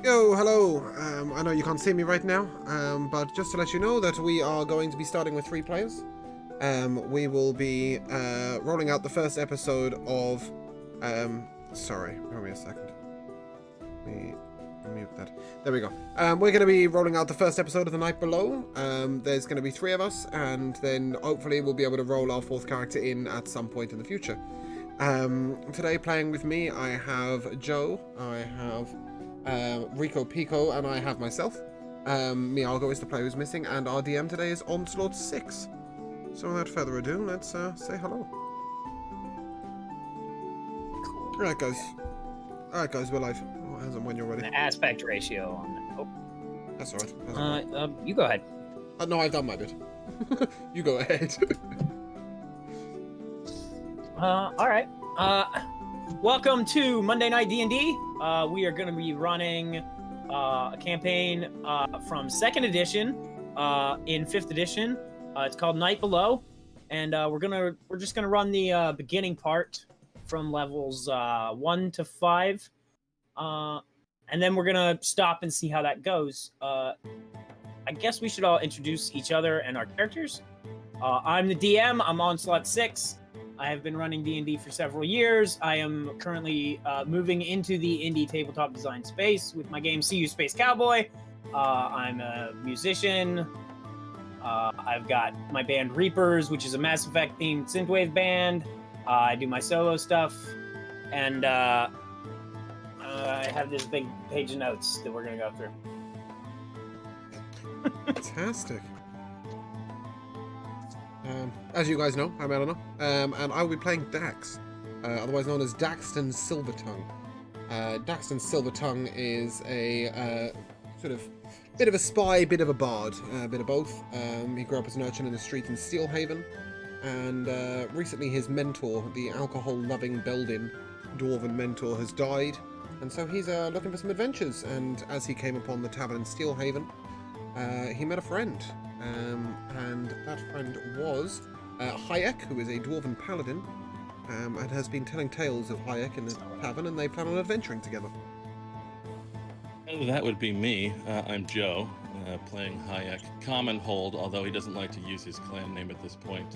Yo, hello. I know you can't see me right now, but just to let you know that we are going to be starting with 3 players. We will be rolling out the first episode of. Sorry, hold me a second. Let me mute that. There we go. We're going to be rolling out the first episode of The Night Below. There's going to be 3 of us, and then hopefully we'll be able to roll our 4th character in at some point in the future. Today, playing with me, I have Joe. I have. Rico Pico, and I have myself. Mialgo is the player who's missing, and our DM today is OnslaughtSix. So without further ado, let's say hello. Alright guys, we're live. Oh, as and when you're ready. An aspect ratio on that. Oh. That's alright. You go ahead. No, I've done my bit. You go ahead. Alright. Welcome to Monday Night D&D. We are going to be running a campaign from 2nd edition in 5th edition. It's called Night Below, and we're just gonna run the beginning part from levels 1 to 5, and then we're gonna stop and see how that goes. I guess we should all introduce each other and our characters. I'm the DM. I'm OnslaughtSix. I have been running D&D for several years. I am currently moving into the indie tabletop design space with my game See You Space Cowboy. I'm a musician. I've got my band Reapers, which is a Mass Effect themed synthwave band. I do my solo stuff. And I have this big page of notes that we're going to go through. Fantastic. As you guys know, I'm Eleanor, and I will be playing Dax, otherwise known as Daxton Silvertongue. Daxton Silvertongue is a sort of bit of a spy, bit of a bard, a bit of both. He grew up as an urchin in the street in Steelhaven, and recently his mentor, the alcohol-loving Beldin dwarven mentor, has died, and so he's looking for some adventures. And as he came upon the tavern in Steelhaven, he met a friend. And that friend was Hayek, who is a dwarven paladin, and has been telling tales of Hayek in the tavern, and they plan on adventuring together. That would be me. I'm Joe, playing Hayek. Common hold, although he doesn't like to use his clan name at this point.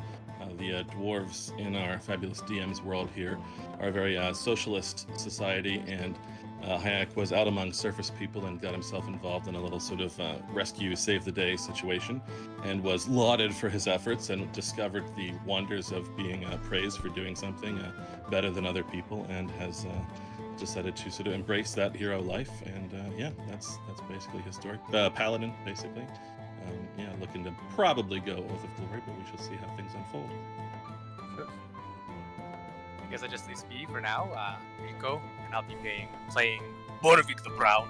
The dwarves in our fabulous DM's world here are a very socialist society, and Hayek was out among surface people and got himself involved in a little sort of rescue, save-the-day situation, and was lauded for his efforts and discovered the wonders of being praised for doing something better than other people, and has decided to sort of embrace that hero life. And yeah, that's basically his story. Paladin, basically. Yeah, looking to probably go Oath of Glory, but we shall see how things unfold. Sure. I guess I just leave me for now, Rico, and I'll be playing Borvik the Brown,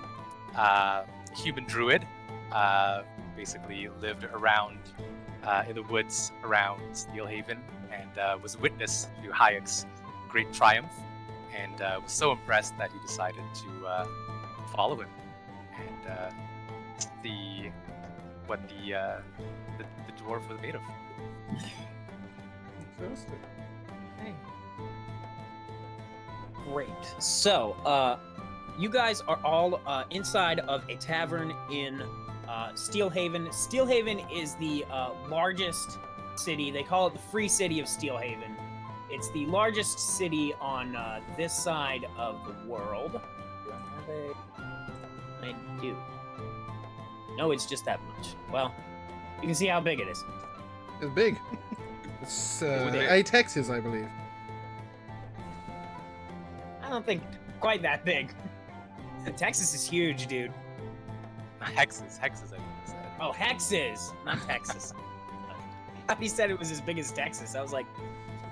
human druid. Basically lived around in the woods around Steelhaven, and was witness to Hayek's great triumph, and was so impressed that he decided to follow him and see what the dwarf was made of. Fantastic. Hey. Great. So, you guys are all inside of a tavern in Steelhaven. Steelhaven is the largest city. They call it the Free City of Steelhaven. It's the largest city on this side of the world. Do I have a... I do. No, it's just that much. Well, you can see how big it is. It's big. It's 8 hexes, I believe. I don't think quite that big. Texas is huge, dude. Hexes, I think he said. Oh, hexes, not Texas. He said it was as big as Texas. I was like,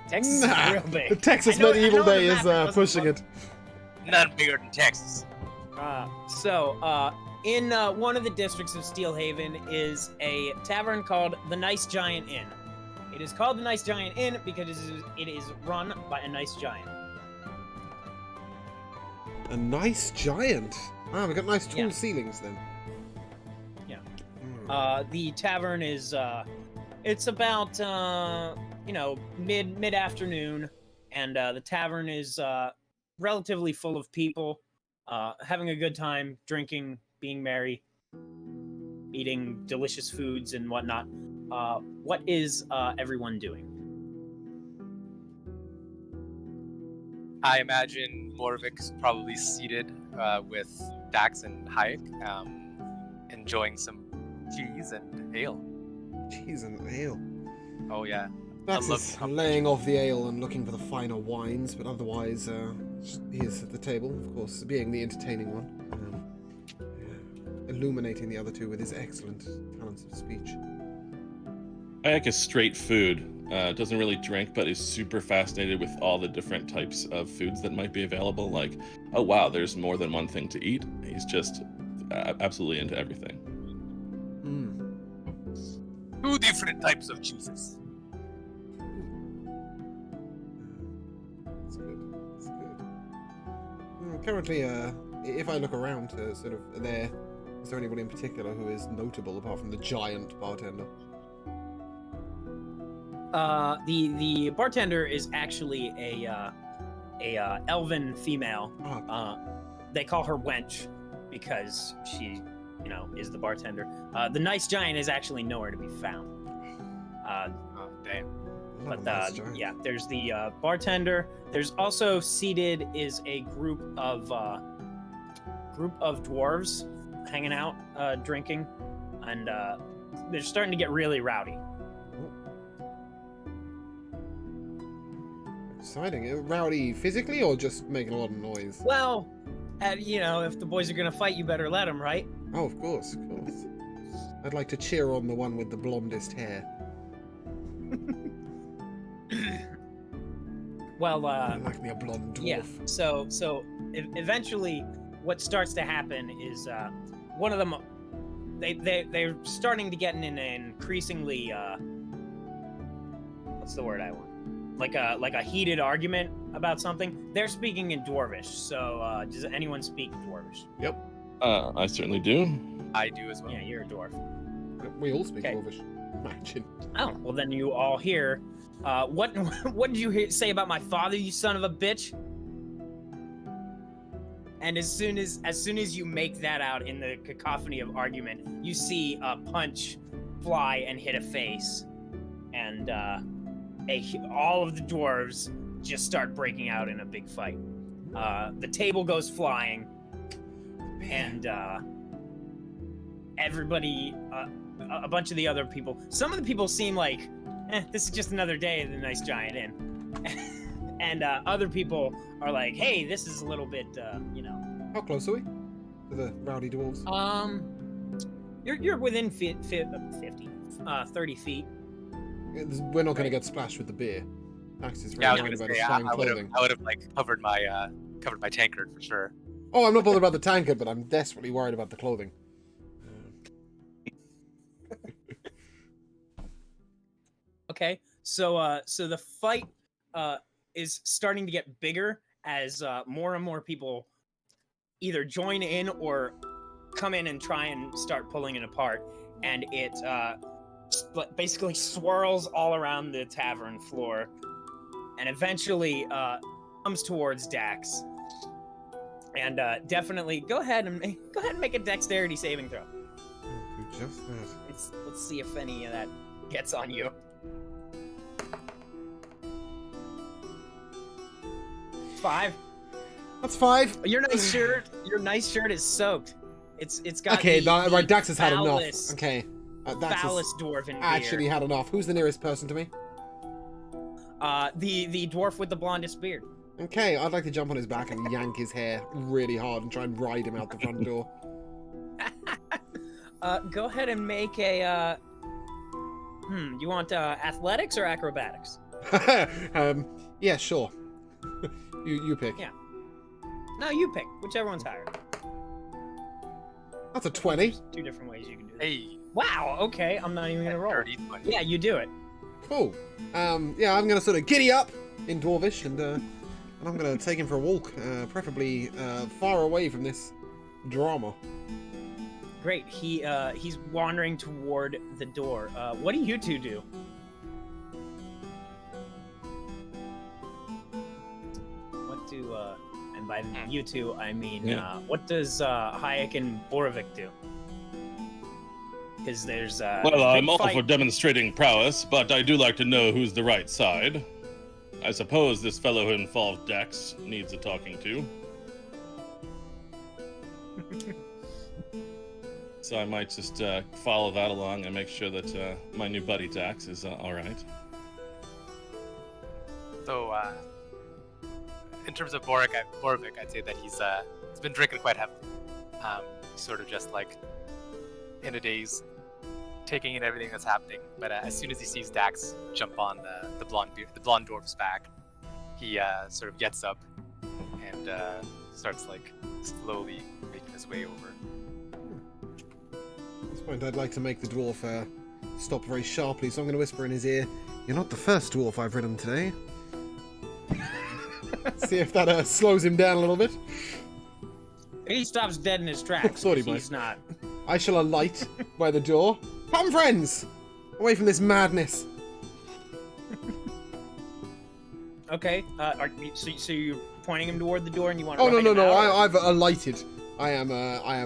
Texas is real big. The Texas medieval day is pushing it. None bigger than Texas. In one of the districts of Steelhaven is a tavern called the Nice Giant Inn. It is called the Nice Giant Inn because it is run by a nice giant. A nice giant. Ah, we've got nice tall ceilings then. Yeah. The tavern is it's about mid afternoon, and the tavern is relatively full of people. having a good time, drinking, being merry, eating delicious foods and whatnot. What is everyone doing? I imagine Morvik's probably seated with Dax and Hayek, enjoying some cheese and ale. Cheese and ale. Oh yeah. Dax I love is the laying off the ale and looking for the finer wines, but otherwise, he is at the table, of course, being the entertaining one, illuminating the other two with his excellent talents of speech. Hayek is straight food. Doesn't really drink, but is super fascinated with all the different types of foods that might be available. Like, oh wow, there's more than one thing to eat. He's just absolutely into everything. 2 different types of cheeses. That's good. That's good. Currently, if I look around, sort of there, is there anybody in particular who is notable apart from the giant bartender? The bartender is actually a elven female. They call her Wench because she, is the bartender. The nice giant is actually nowhere to be found. Oh damn. But yeah, there's the bartender. There's also seated is a group of dwarves hanging out, drinking, and they're starting to get really rowdy. Exciting. Rowdy physically or just making a lot of noise? Well, if the boys are gonna fight, you better let them, right? Oh, of course, of course. I'd like to cheer on the one with the blondest hair. Well, I like me a blonde dwarf. yeah. So eventually, what starts to happen is one of them, they're starting to get in an increasingly what's the word I want? Like a heated argument about something. They're speaking in Dwarvish. So does anyone speak Dwarvish? Yep. I certainly do. I do as well. Yeah, you're a dwarf. We all speak Okay. Dwarvish. Imagine. Oh, well then you all hear. What did you say about my father, you son of a bitch? And as soon as you make that out in the cacophony of argument, you see a punch fly and hit a face, and all of the dwarves just start breaking out in a big fight. The table goes flying, and everybody, a bunch of the other people, some of the people seem like, this is just another day at the Nice Giant Inn. And other people are like, hey, this is a little bit, How close are we to the rowdy dwarves? You're within 30 feet. We're not going to get splashed with the beer. Max is Yeah, I very was worried gonna about say, his fine clothing. I would have like covered my tankard for sure. Oh, I'm not bothered about the tankard, but I'm desperately worried about the clothing. Okay, so the fight is starting to get bigger as more and more people either join in or come in and try and start pulling it apart, and it basically swirls all around the tavern floor, and eventually comes towards Dax. And definitely go ahead and make a dexterity saving throw. Oh, just that. Let's see if any of that gets on you. 5. That's 5. Your nice shirt is soaked. It's got Okay, the Dax has had enough. foulest- Okay. Dax has foulest dwarven beer. actually had enough. Who's the nearest person to me? The dwarf with the blondest beard. Okay, I'd like to jump on his back and yank his hair really hard and try and ride him out the front door. Go ahead and make a you want athletics or acrobatics? Yeah, sure. You pick. Yeah. No, you pick. Whichever one's higher. That's a 20. There's 2 different ways you can do that. Hey, Wow, okay, I'm not even gonna roll. 30, 20. Yeah, you do it. Cool. Yeah, I'm gonna sort of giddy up in Dwarvish and I'm gonna take him for a walk, preferably far away from this drama. Great. He's wandering toward the door. What do you two do? What do and by you two, I mean, Yeah. what does Hayek and Borovic do? Because there's Well, a I'm big all fight. for demonstrating prowess, but I do like to know who's the right side. I suppose this fellow who involved Dex needs a talking to. So I might just follow that along and make sure that my new buddy Dax is all right. So, in terms of Borovic, I'd say that he's been drinking quite heavily. Sort of just like in a daze, taking in everything that's happening. But as soon as he sees Dax jump on the blonde dwarf's back, he sort of gets up and starts like slowly making his way over. At this point, I'd like to make the dwarf stop very sharply, so I'm going to whisper in his ear, "You're not the first dwarf I've ridden today." See if that slows him down a little bit. He stops dead in his tracks. Thought he He's might. not. I shall alight by the door. Come, friends! Away from this madness. Okay. So you're pointing him toward the door, and you want? Oh, to no. Out, or- I've alighted. I have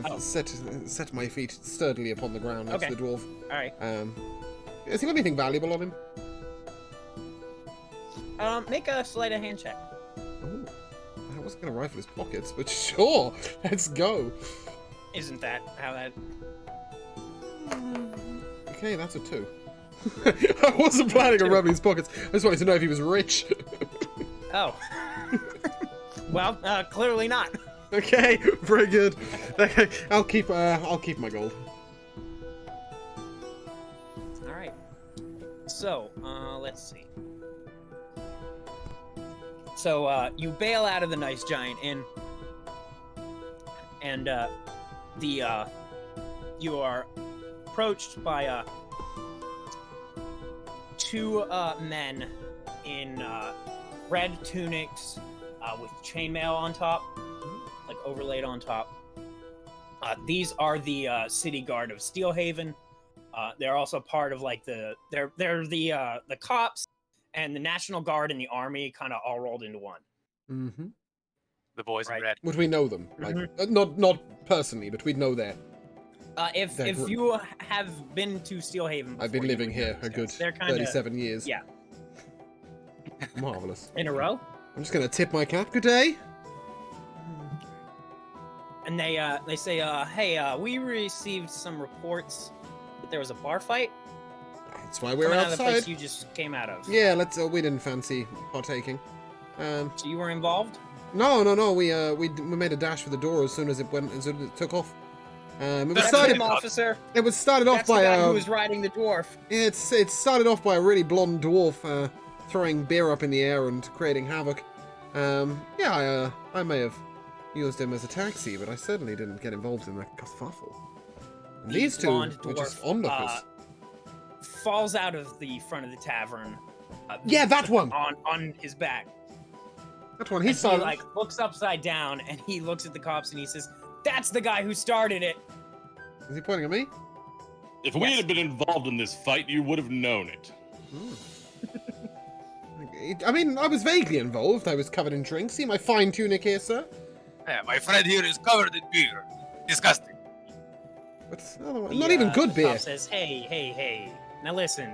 Oh. set my feet sturdily upon the ground next Okay. to the dwarf. All right. Has he got anything valuable on him? Make a sleight of hand check. Ooh, I wasn't going to rifle his pockets, but sure. Let's go. Isn't that how that? Okay, that's a 2. I wasn't planning on rubbing his pockets. I just wanted to know if he was rich. Oh. Well, clearly not. Okay, very good. Okay, I'll keep my gold. All right. So, let's see. So, you bail out of the Nice Giant Inn, and you are approached by two men in red tunics with chainmail on top, like overlaid on top. These are the city guard of Steelhaven. They're also part of like they're the cops and the National Guard and the Army, kind of all rolled into one. Mm-hmm. The boys Right. in red. Would we know them? Like, not personally, but we'd know that. If They're gr- you have been to Steelhaven, I've before, been you living would know here these a good guys. They're kinda, 37 years. yeah. Marvelous. In a row, I'm just gonna tip my cap. Good day. and they say, "Hey, we received some reports that there was a bar fight That's why we're coming out of the place outside. you just came out of." Yeah, let's. We didn't fancy partaking. So you were involved? No. We made a dash for the door as soon as it took off. It was That's started. him, officer. It was started off That's by the guy who was riding the dwarf. It started off by a really blonde dwarf throwing beer up in the air and creating havoc. I may have used him as a taxi, but I certainly didn't get involved in that kerfuffle. And The these two blonde were just dwarf, onlookers. Falls out of the front of the tavern. Yeah, that one. On his back. That one. And He saw. he like looks upside down and he looks at the cops and he says, "That's the guy who started it." Is he pointing at me? If we had been involved in this fight, you would have known it. I mean, I was vaguely involved. I was covered in drink. See my fine tunic here, sir. Yeah, my friend here is covered in beer. Disgusting. But otherwise, The, not even good the beer. cop says, "Hey. Now listen,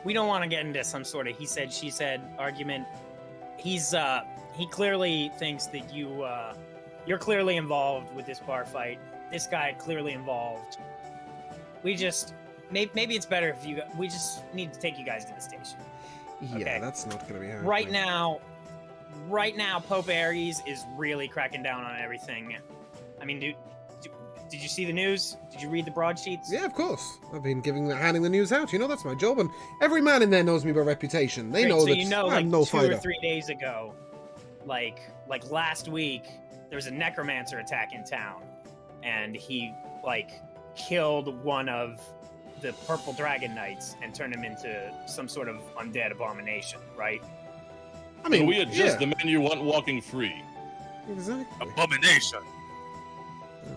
we don't want to get into some sort of he said, she said argument. He clearly thinks that you're clearly involved with this bar fight. This guy clearly involved. We just maybe it's better if we just need to take you guys to the station. Yeah, okay. that's not going to be happening. Right now, Pope Aries is really cracking down on everything. I mean, did you see the news? Did you read the broadsheets? Yeah, of course. I've been handing the news out. You know, that's my job, and every man in there knows me by reputation. They Great, know so that you know, I'm like no 2 fighter. or 3 days ago, like last week, there was a necromancer attack in town, and he like killed one of the Purple Dragon Knights and turned him into some sort of undead abomination, right? I mean, we are just the men you want walking free. Exactly. Abomination.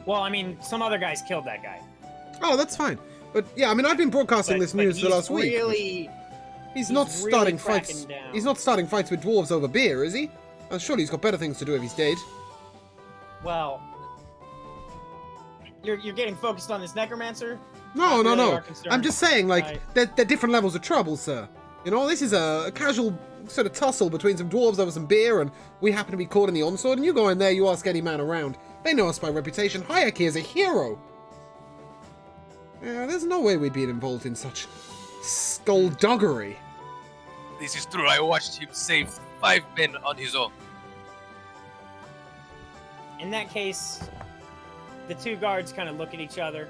Well, I mean, some other guys killed that guy. Oh, that's fine. But yeah, I mean, I've been broadcasting this news for the last week. He's not really starting cracking fights. down. He's not starting fights with dwarves over beer, is he? Surely he's got better things to do if he's dead. Well, you're getting focused on this necromancer? No, Not no, really no. our concern. I'm just saying, like, Right. they're different levels of trouble, sir. You know, this is a casual sort of tussle between some dwarves over some beer, and we happen to be caught in the onslaught, and you go in there, you ask any man around. They know us by reputation. Hayek here is a hero. There's no way we'd be involved in such skullduggery. This is true. I watched him save 5 men on his own. In that case, the two guards kind of look at each other,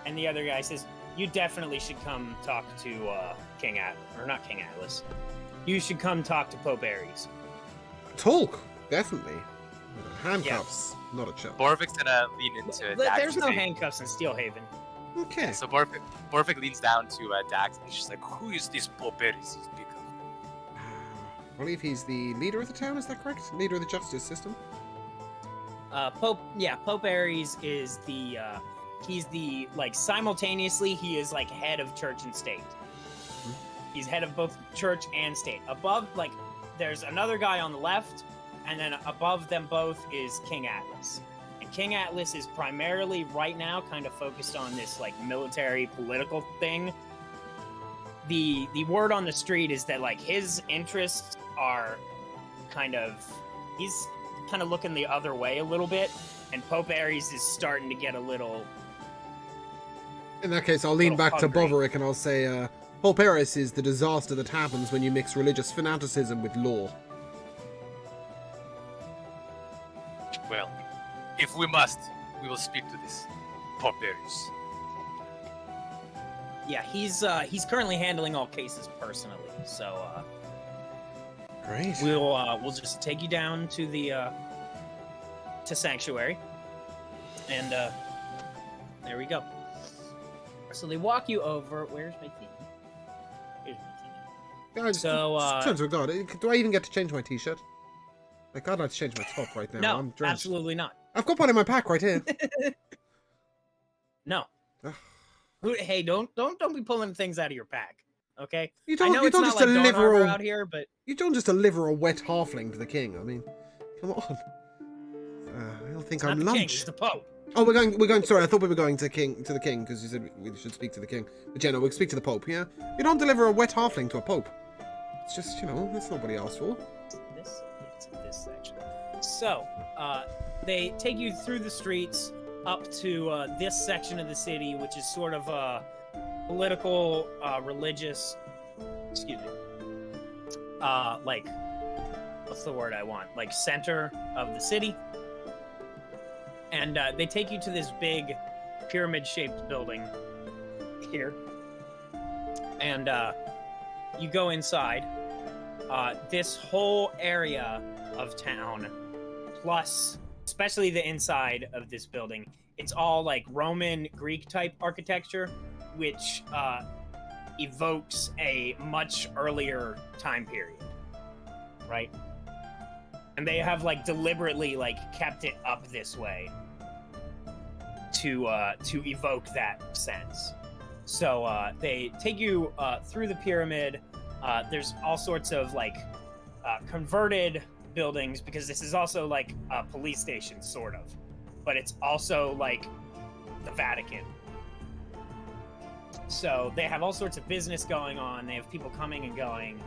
and the other guy says, "You definitely should come talk to King not King Atlas. You should come talk to Pope Ares." Talk, definitely. Handcuffs, not a chill. Borvik's gonna lean into Dax. There's no and say- handcuffs in Steelhaven. Okay. So Borvik leans down to Dax and he's just like, "Who is this Pope Ares you speak of?" I believe he's the leader of the town, is that correct? Leader of the justice system? Pope Ares is he's simultaneously, he is like head of church and state. He's head of both church and state. Above, like, there's another guy on the left, and then above them both is King Atlas. And King Atlas is primarily, right now, kind of focused on this, like, military, political thing. The word on the street is that, like, his interests are he's kind of looking the other way a little bit, and Pope Ares is starting to get a little... In that case, I'll lean Little back to hungry. Boverick and I'll say, Pope Ares is the disaster that happens when you mix religious fanaticism with law. Well, if we must, we will speak to this Pope Ares. Yeah, he's currently handling all cases personally, so Great. we'll just take you down to the to Sanctuary, and there we go. So they walk you over. Where's my team? Here's my team. Guys, So, turn to a god. Do I even get to change my t-shirt? Like, I'd like to change my top right now. No, I'm drenched. absolutely not. I've got one in my pack right here. No. Ugh. Hey, don't be pulling things out of your pack, okay? You I don't, know you it's don't not just like Dawn deliver Harbor a, out here, but you don't just deliver a wet halfling to the king. I mean, come on. He'll think it's not I'm the lunch. king, it's the Pope. Oh, we're going. Sorry, I thought we were going to the king because you said we should speak to the king. But yeah, no, we'll speak to the Pope. Yeah, you don't deliver a wet halfling to a Pope. It's just, that's not what he asked for. It's this section. So, they take you through the streets up to this section of the city, which is sort of a political, religious, excuse me, like, what's the word I want? Like, center of the city. And they take you to this big pyramid-shaped building here. And you go inside. This whole area of town, plus especially the inside of this building, it's all like Roman Greek type architecture, which evokes a much earlier time period, right? And they have like deliberately like kept it up this way to evoke that sense. So they take you through the pyramid. There's all sorts of like converted buildings, because this is also like a police station, sort of, but it's also like the Vatican. So they have all sorts of business going on. They have people coming and going.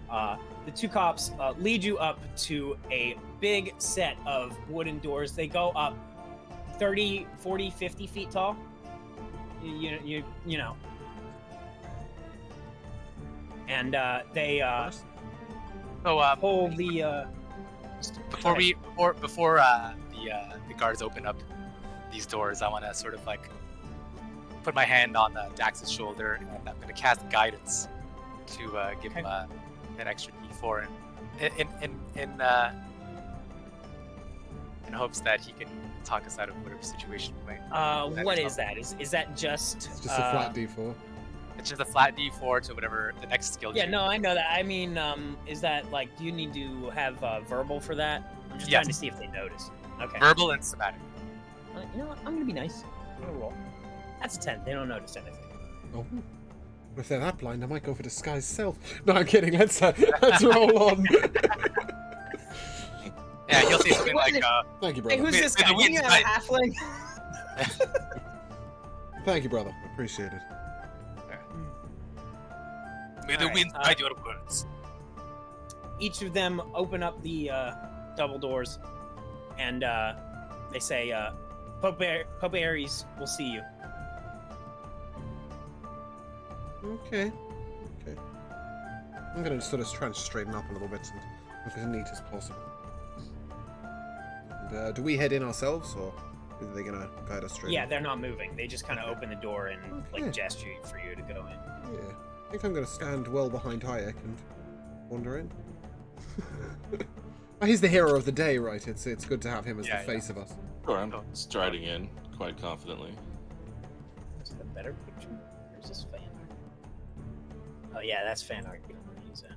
The two cops lead you up to a big set of wooden doors. They go up 30, 40, 50 feet tall. You know. And they pull the Before the guards open up these doors, I want to sort of like put my hand on Dax's shoulder, and I'm going to cast guidance to give him an extra D4, in hopes that he can talk us out of whatever situation we might. what is that? Is that just? It's just a flat D4. It's just a flat D4 to whatever the next skill. Yeah, tree no, is. I know that. I mean, is that like? Do you need to have verbal for that? I'm just Yes. trying to see if they notice. Okay. Verbal and somatic. You know what? I'm gonna be nice. I'm gonna roll. That's a 10. They don't notice anything. Oh. If they're that blind, I might go for disguise self. No, I'm kidding. Let's roll on. Yeah, he'll say something like, Thank you, Hey, brother. who's this May guy? the You winds have a guide- halfling? Thank you, brother. Appreciate it. may the Alright, winds guide your words. Each of them open up the double doors, and they say, Pope Ares will see you. Okay. I'm gonna sort of try and straighten up a little bit and look as neat as possible. And, do we head in ourselves, or are they gonna guide us straight Yeah, in? they're not moving. They just kind of open the door and Okay. like gesture for you to go in. Yeah. I think I'm gonna stand well behind Hayek and wander in. Well, he's the hero of the day, right? It's good to have him as Yeah, the face of us. Sure, I'm striding in quite confidently. Is it a better picture? Or is this fan art? Oh yeah, that's fan art. You don't want to use that.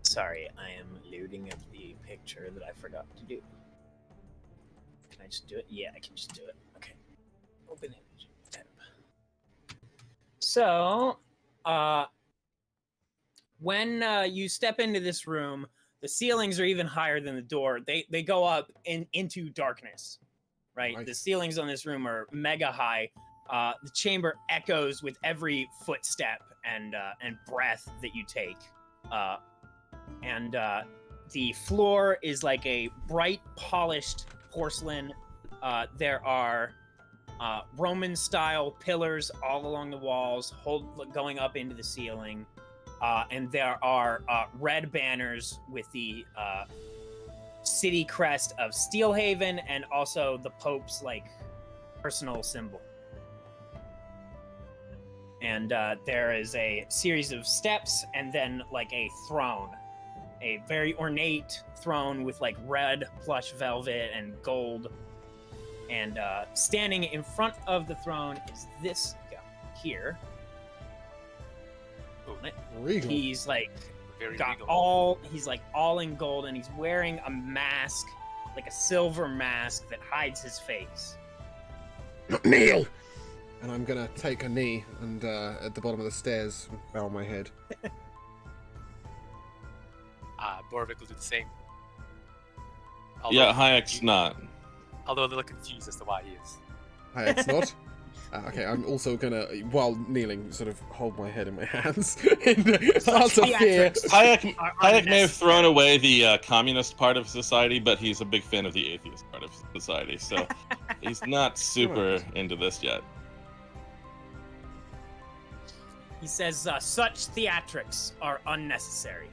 Sorry, I am loading up the picture that I forgot to do. Can I just do it? Yeah, I can just do it. Okay. Open image. Tab. So, when you step into this room, the ceilings are even higher than the door. They go up into darkness, right? Nice. The ceilings on this room are mega high. The chamber echoes with every footstep and breath that you take. And the floor is like a bright, polished porcelain. There are Roman-style pillars all along the walls, going up into the ceiling. And there are red banners with the city crest of Steelhaven and also the Pope's like personal symbol. And there is a series of steps and then like a throne, a very ornate throne with like red plush velvet and gold. And standing in front of the throne is this guy here. Regal. He's like Very got regal. he's like all in gold, and he's wearing a mask, like a silver mask that hides his face. Kneel! And I'm gonna take a knee and at the bottom of the stairs bow my head. Borvik will do the same. Yeah, Hayek's not. Although a little confused as to why he is. Hayek's not. Okay, I'm also gonna, while kneeling, sort of hold my head in my hands. in out of fear. Theatrics Hayek are may have unnecessary. thrown away the communist part of society, but he's a big fan of the atheist part of society, so he's not super into this yet. He says such theatrics are unnecessary.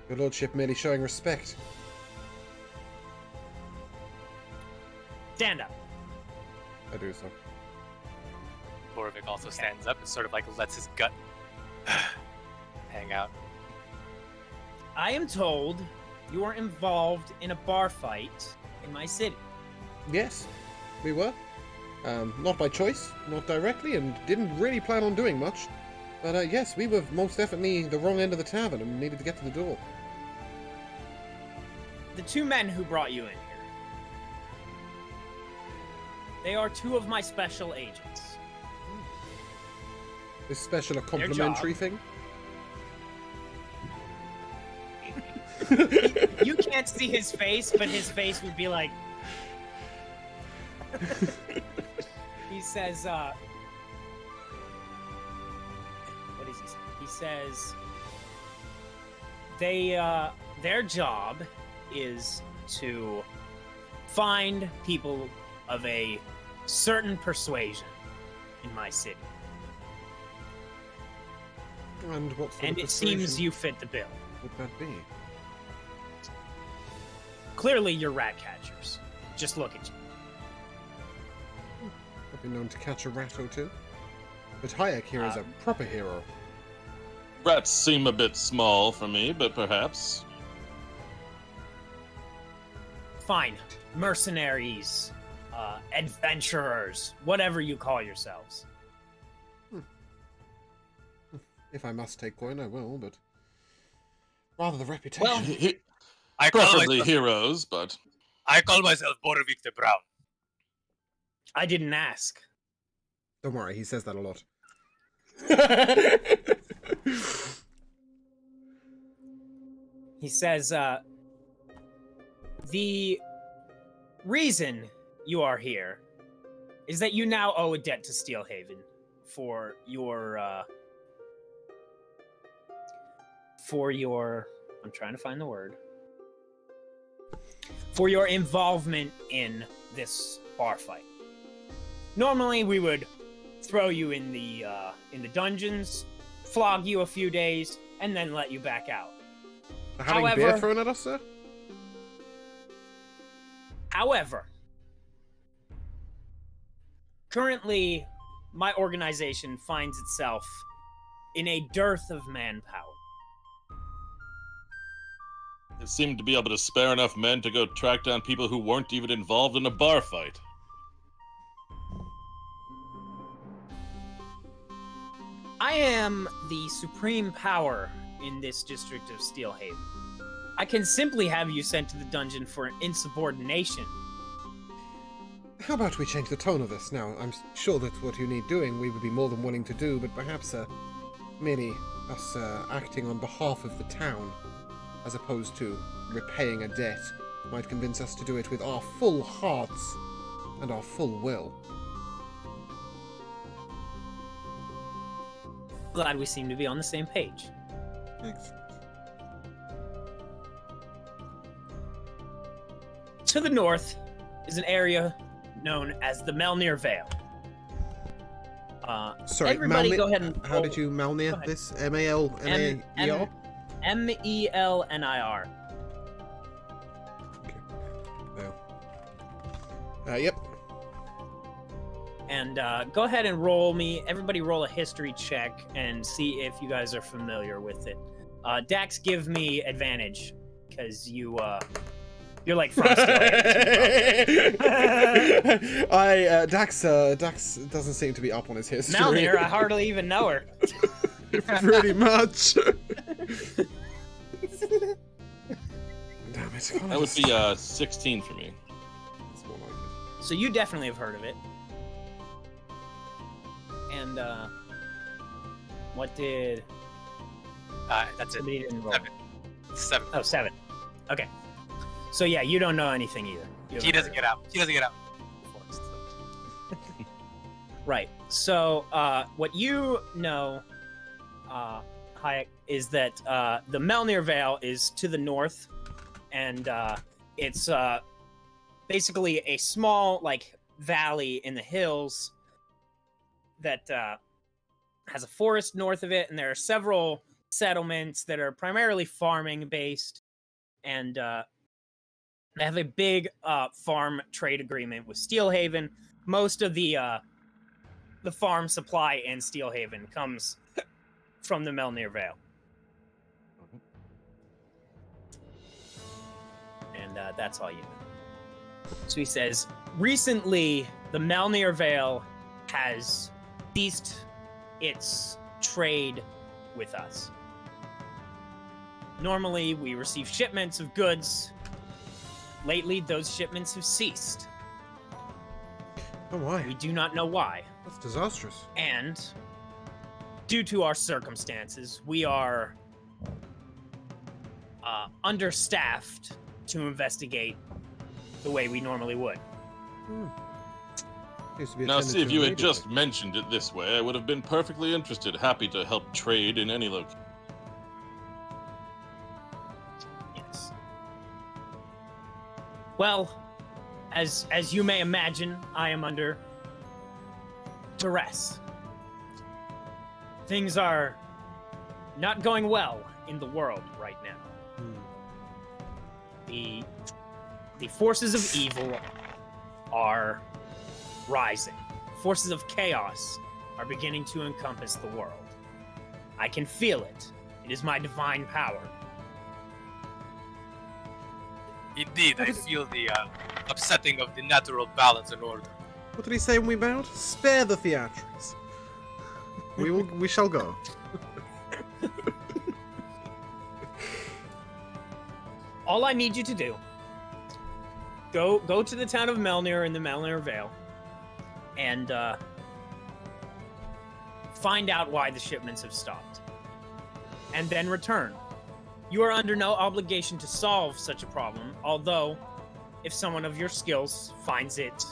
Your lordship merely showing respect. Stand up. I do so. Borvik also stands up and sort of like lets his gut hang out. I am told you are involved in a bar fight in my city. Yes, we were. Not by choice, not directly, and didn't really plan on doing much. But yes, we were most definitely the wrong end of the tavern and needed to get to the door. The two men who brought you in here. They are two of my special agents. Is special a complimentary thing? You can't see his face, but his face would be like. He says, what does he say? He says, their job is to find people of a certain persuasion in my city. And what sort And of it seems persuasion you fit the bill. would that be? Clearly, you're rat catchers. Just look at you. I've been known to catch a rat or two. But Hayek here is a proper hero. Rats seem a bit small for me, but perhaps. Fine. Mercenaries, adventurers, whatever you call yourselves. If I must take coin, I will, but rather the reputation. Well, I call preferably myself, heroes, but I call myself Borvik the Brown. I didn't ask. Don't worry, he says that a lot. He says, the reason you are here is that you now owe a debt to Steelhaven for your, I'm trying to find the word, for your involvement in this bar fight. Normally, we would throw you in the dungeons, flog you a few days, and then let you back out. Having beer thrown at us, sir? However, currently, my organization finds itself in a dearth of manpower. They seem to be able to spare enough men to go track down people who weren't even involved in a bar fight. I am the supreme power in this district of Steelhaven. I can simply have you sent to the dungeon for an insubordination. How about we change the tone of this now? I'm sure that what you need doing we would be more than willing to do, but perhaps merely us acting on behalf of the town, as opposed to repaying a debt, might convince us to do it with our full hearts and our full will. Glad we seem to be on the same page. Excellent. To the north is an area known as the Melnir Vale. Sorry, everybody go ahead and how roll. did you Malnir this? M-A-L-N-A-E-R? M-E-L-N-I-R. Okay. Yep. And go ahead and everybody roll a history check and see if you guys are familiar with it. Dax, give me advantage, because you're like from Dax doesn't seem to be up on his history. Melnir, I hardly even know her. Pretty much. Damn it. That would be 16 for me. That's more like it. So you definitely have heard of it. And what did... That's it. somebody didn't roll? 7. Oh, 7. Okay. So yeah, you don't know anything either. He doesn't get out. He doesn't get out. Right. So what you know, Hayek, is that the Melnir Vale is to the north, and it's basically a small valley in the hills that has a forest north of it, and there are several settlements that are primarily farming based, and they have a big farm trade agreement with Steelhaven. Most of the farm supply in Steelhaven comes from the Melnir Vale. And that's all you know. So he says, recently, the Melnir Vale has ceased its trade with us. Normally, we receive shipments of goods. Lately, those shipments have ceased. Oh, why? We do not know why. That's disastrous. And due to our circumstances, we are understaffed to investigate the way we normally would. Used to be Now, attended see, if to you had immediately. just mentioned it this way, I would have been perfectly interested, happy to help trade in any location. Yes. Well, as you may imagine, I am under duress. Things are not going well in the world right now. The forces of evil are rising. Forces of chaos are beginning to encompass the world. I can feel it. It is my divine power. Indeed, I feel the upsetting of the natural balance and order. What did he say when we bowed? Spare the theatrics. We shall go. All I need you to do, go to the town of Melnir in the Melnir Vale, and find out why the shipments have stopped. And then return. You are under no obligation to solve such a problem, although, if someone of your skills finds it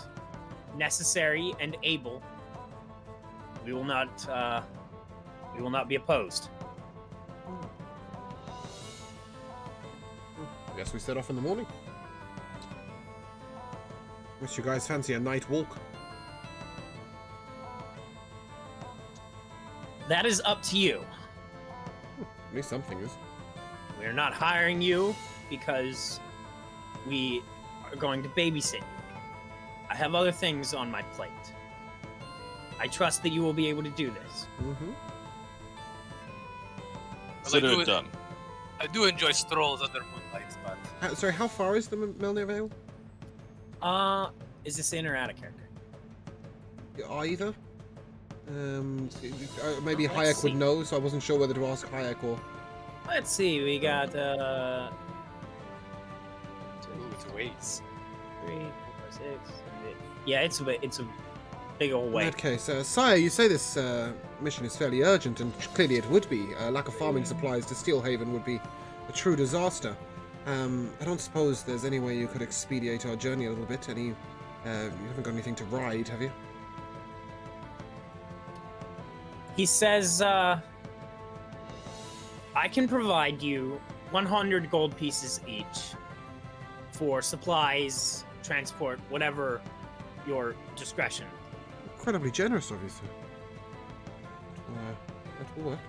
necessary and able, we will not be opposed. I guess we set off in the morning. Wish you guys fancy a night walk. That is up to you. At least something is. We're not hiring you because we are going to babysit. I have other things on my plate. I trust that you will be able to do this. Mm-hmm. Consider it done. I do enjoy strolls under moonlight, but Sorry, how far is the Melnir Vale? Is this in or out of character? Either. Maybe Let's Hayek would see. know, so I wasn't sure whether to ask Hayek or. Let's see. We got ooh, it's a ways. 3, 4, 6. 7, 8. Yeah, it's a big old In way. that case, Sire, you say this mission is fairly urgent, and clearly it would be. Lack of farming supplies to Steelhaven would be a true disaster. I don't suppose there's any way you could expedite our journey a little bit. You haven't got anything to ride, have you? He says, I can provide you 100 gold pieces each for supplies, transport, whatever your discretion. Incredibly generous of you, sir. That will work.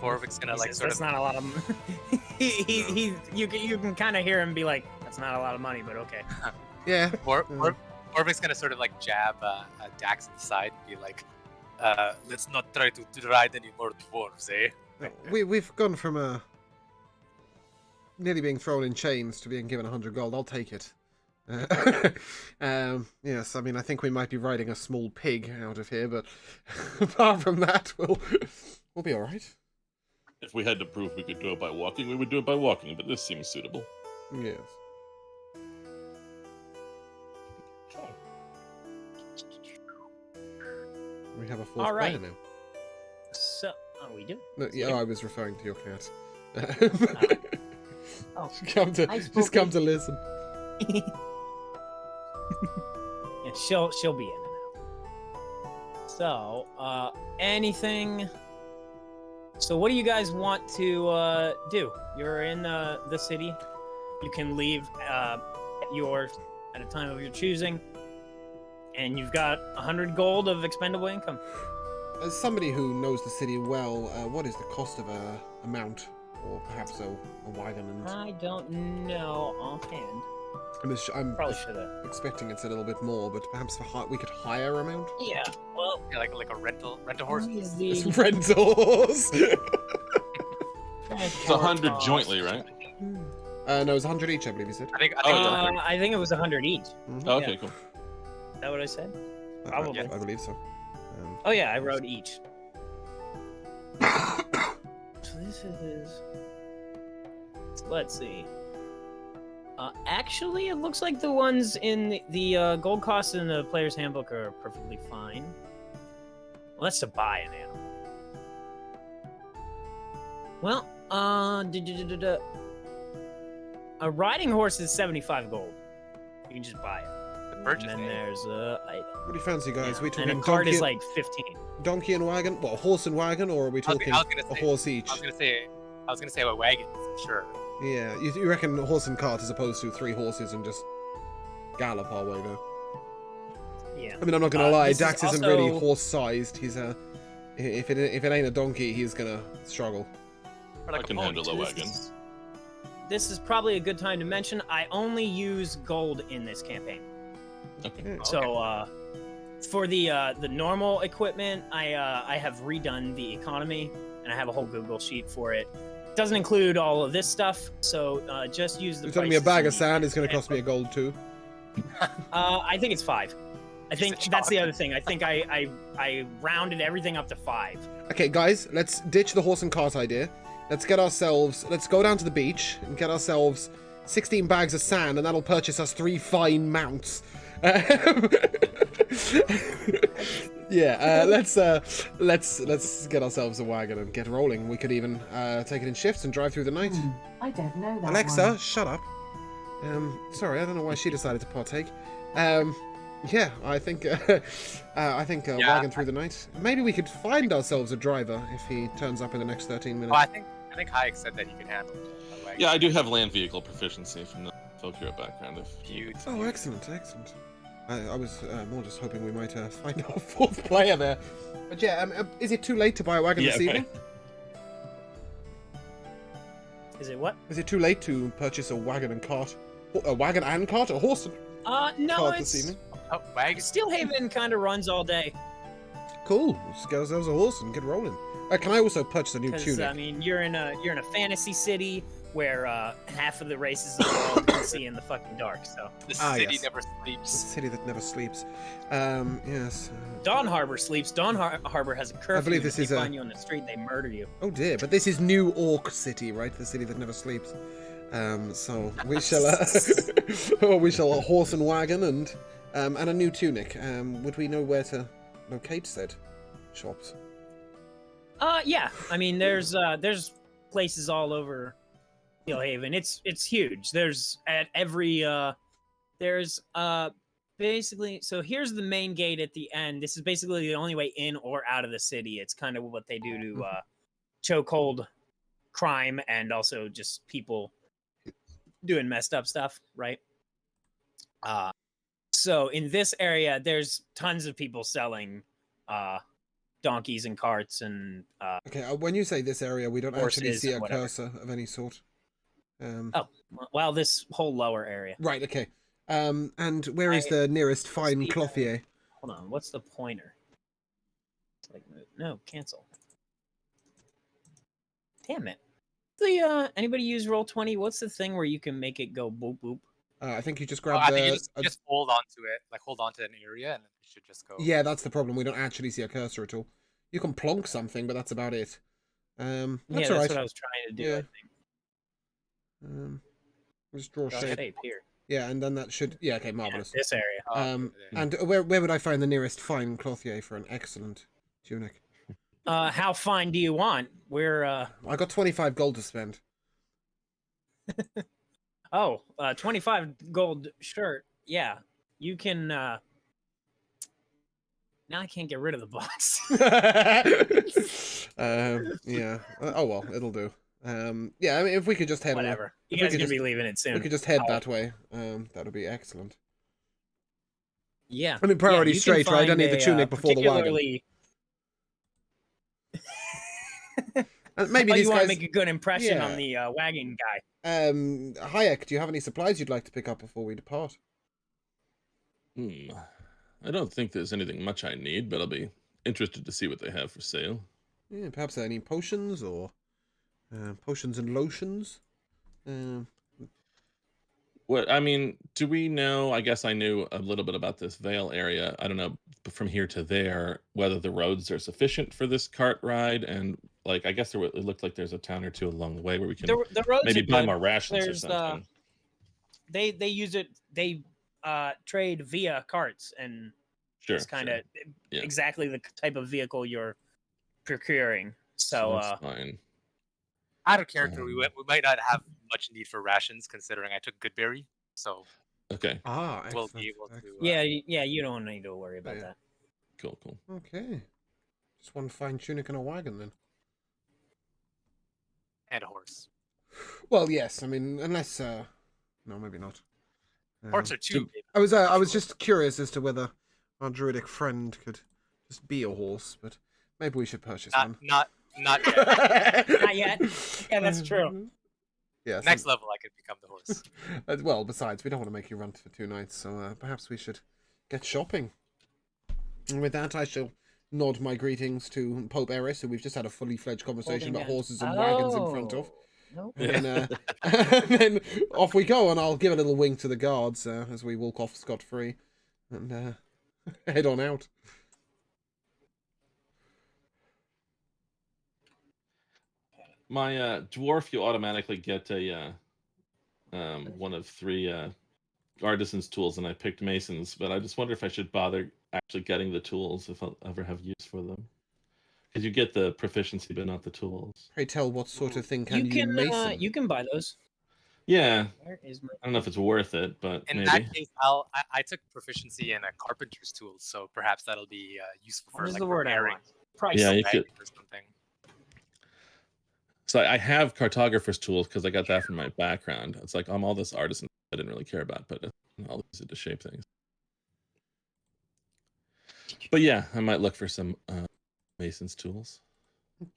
Vorvik's gonna He like says, sort that's of not a lot of you can kind of hear him be like, that's not a lot of money, but okay. Yeah. Vorvik's gonna sort of like jab Dax in the side and be like, let's not try to ride any more dwarves, eh? We've gone from nearly being thrown in chains to being given 100 gold. I'll take it. Yes, I mean, I think we might be riding a small pig out of here, but apart from that, we'll be all right. If we had to prove we could do it by walking, we would do it by walking, but this seems suitable. Yes. We have a fourth All right. player now. So, we do. No, yeah, I was referring to your cat. Oh, Just come to listen. yeah, she'll be in and out. So, anything? So, what do you guys want to do? You're in the city. You can leave at a time of your choosing, and you've got 100 gold of expendable income. As somebody who knows the city well, what is the cost of a mount, or perhaps a wagon? And I don't know offhand. I'm Probably should have. expecting it's a little bit more, but perhaps we could hire a mount. Yeah. Well, Yeah, like a rent a horse. is It's the rent a horse. It's 100 jointly, right? No, it's 100 each, I believe you said. I think I think it was 100 each. Mhm. Oh, okay, Yeah. cool. Is that what I said? Probably. I believe so. Oh yeah, I wrote each. So this is. Let's see. Actually, it looks like the ones in the gold costs in the player's handbook are perfectly fine. Well, that's to buy an animal. Well, a riding horse is 75 gold. You can just buy it. the purchase. And then there's What do you fancy, guys? yeah, We and talking a cart donkey, is like 15. donkey and wagon? Well, horse and wagon, or are we talking I was gonna a say- horse each? I was gonna say a wagon, sure. Yeah, you reckon horse and cart as opposed to 3 horses and just gallop our way there? Yeah. I mean, I'm not gonna lie, this is Dax isn't really also- horse-sized. He's if it ain't a donkey, he's gonna struggle. Or like I can a pony. handle a wagon. This is probably a good time to mention I only use gold in this campaign. Okay. So for the normal equipment, I have redone the economy and I have a whole Google sheet for it. It doesn't include all of this stuff, so just use the. You're telling me a bag of prices sand in is gonna cost me a gold too? I think it's 5. I think Piece of that's the chalk. other thing. I think I rounded everything up to 5. Okay, guys, let's ditch the horse and cart idea. Let's go down to the beach and get ourselves 16 bags of sand, and that'll purchase us 3 fine mounts. Yeah, let's get ourselves a wagon and get rolling. We could even take it in shifts and drive through the night. I don't know that Alexa, one. shut up. Sorry, I don't know why she decided to partake. Yeah, I think wagon through the night. Maybe we could find ourselves a driver if he turns up in the next 13 minutes. Oh, I think Hayek said that he could handle a wagon. Yeah, I do have land vehicle proficiency from the folk hero background. Cute. Oh, excellent, excellent. I was more just hoping we might find our fourth player there. But yeah, is it too late to buy a wagon this evening? Is it what? Is it too late to purchase a wagon and cart? A wagon and cart? A horse and No, cart it's this evening? Oh, wagon. Steelhaven kind of runs all day. Cool. Let's get ourselves a horse and get rolling. Can I also purchase a new Because tunic? I mean, you're in a fantasy city where half of the races of the world can see in the fucking dark. So The city yes. never The sleeps. city that never sleeps. Yes. Dawn Harbor sleeps. Dawn Harbor has a curfew. believe this if is they a- find you on the street, they murder you. Oh dear, but this is New Orc City, right? The city that never sleeps. So we shall we shall horse and wagon and a new tunic. Would we know where to locate said shops? Yeah. I mean, there's places all over Steelhaven. It's huge. There's at every basically. So here's the main gate at the end. This is basically the only way in or out of the city. It's kind of what they do to chokehold crime and also just people doing messed up stuff, right? So in this area, there's tons of people selling donkeys and carts and Okay, when you say this area, we don't actually horses see a and whatever. cursor of any sort. Oh, well, this whole lower area. Right. Okay. And where is the nearest fine the, clothier? Hold on, what's the pointer? It's like no, cancel. Damn it. The anybody use Roll20? What's the thing where you can make it go boop boop? I think you just Oh, grab I the. think you just hold on to it, like hold on to an area, and it should just go. Yeah, that's the problem. We don't actually see a cursor at all. You can plonk something, but that's about it. That's Yeah, all that's right. what I was trying to do. Yeah. I think. Just draw Draw shape. shape here. Yeah, and then that should. Yeah, okay, marvelous. Yeah, this area. Oh, there. And where would I find the nearest fine clothier for an excellent tunic? How fine do you want? We're I got 25 gold to spend. 25 gold shirt. Yeah, you can. Now I can't get rid of the box. Yeah. Oh well, it'll do. Yeah, I mean, if we could just head on. Whatever. You if we guys could gonna just- be leaving it soon. We could just head Oh. that way. That would be excellent. Yeah. I mean, priority you can straight, right? I find need the tunic before the wagon. particularly- And maybe Oh, these you want to guys. make a good impression Yeah. on the wagon guy. Hayek, do you have any supplies you'd like to pick up before we depart? I don't think there's anything much I need, but I'll be interested to see what they have for sale. Yeah, perhaps any potions or potions and lotions. What I mean, do we know? I guess I knew a little bit about this Vale area. I don't know from here to there whether the roads are sufficient for this cart ride, and like I guess it looked like there's a town or two along the way where we can The roads maybe are buy good. more rations There's, or something. They use it. They trade via carts, and Sure, it's kind of Yeah. exactly the type of vehicle you're procuring. So that's fine. Out of character, we might not have much need for rations considering I took Goodberry, so Okay, Ah, we'll excellent. be able to. excellent. yeah, you don't need to worry about Yeah. that. cool. Okay. Just one fine tunic and a wagon then. And a horse. Well, yes. I mean, unless no, maybe not. Horse are cheap. I was just curious as to whether our druidic friend could just be a horse, but maybe we should purchase one. Not yet. Not yet. Yeah, that's true. Yeah. Next level, I could become the horse. Well, besides, we don't want to make you run for 2 nights, so perhaps we should get shopping. And with that, I shall nod my greetings to Pope Eris, who we've just had a fully fledged conversation Holding about hands. horses and wagons in front of. Nope. And then, and then off we go, and I'll give a little wink to the guards as we walk off scot-free and head on out. My dwarf, you automatically get a one of 3 artisan's tools and I picked masons, but I just wonder if I should bother actually getting the tools if I'll ever have use for them. Because you get the proficiency, but not the tools. Pray tell, what sort of thing can You you can mason? you can buy those. Yeah, Where is my? I don't know if it's worth it, but In maybe. that case, I took proficiency in a carpenter's tool, so perhaps that'll be useful for What is like the word I repairing want? Price. Yeah, you legs could. or something. So I have cartographer's tools because I got that from my background. It's like I'm all this artisan I didn't really care about, but I'll use it to shape things. But yeah, I might look for some mason's tools.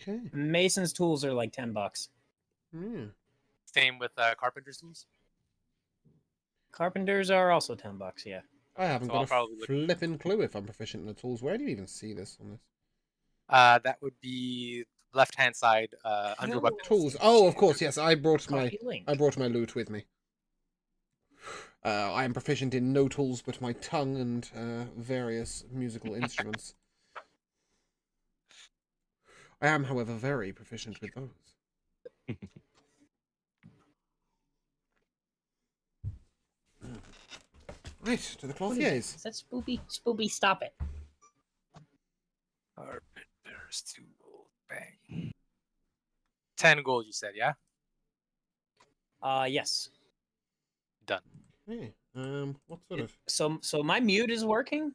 Okay. Mason's tools are like $10. Yeah. Same with carpenter's tools. Carpenters are also $10. Yeah. I haven't So got I'll a probably look- flipping clue if I'm proficient in the tools. Where do you even see this on this? That would be left-hand side under No. weapons. Tools. Oh, of course, yes. I brought my Copy link. loot with me. I am proficient in no tools but my tongue and various musical instruments. I am, however, very proficient with those. Right, to the clothiers. Is that spoopy? Spoopy, stop it. Carpenter's tool. Bang. 10 gold, you said, yeah? Yes. Done. Okay. What sort of? So my mute is working,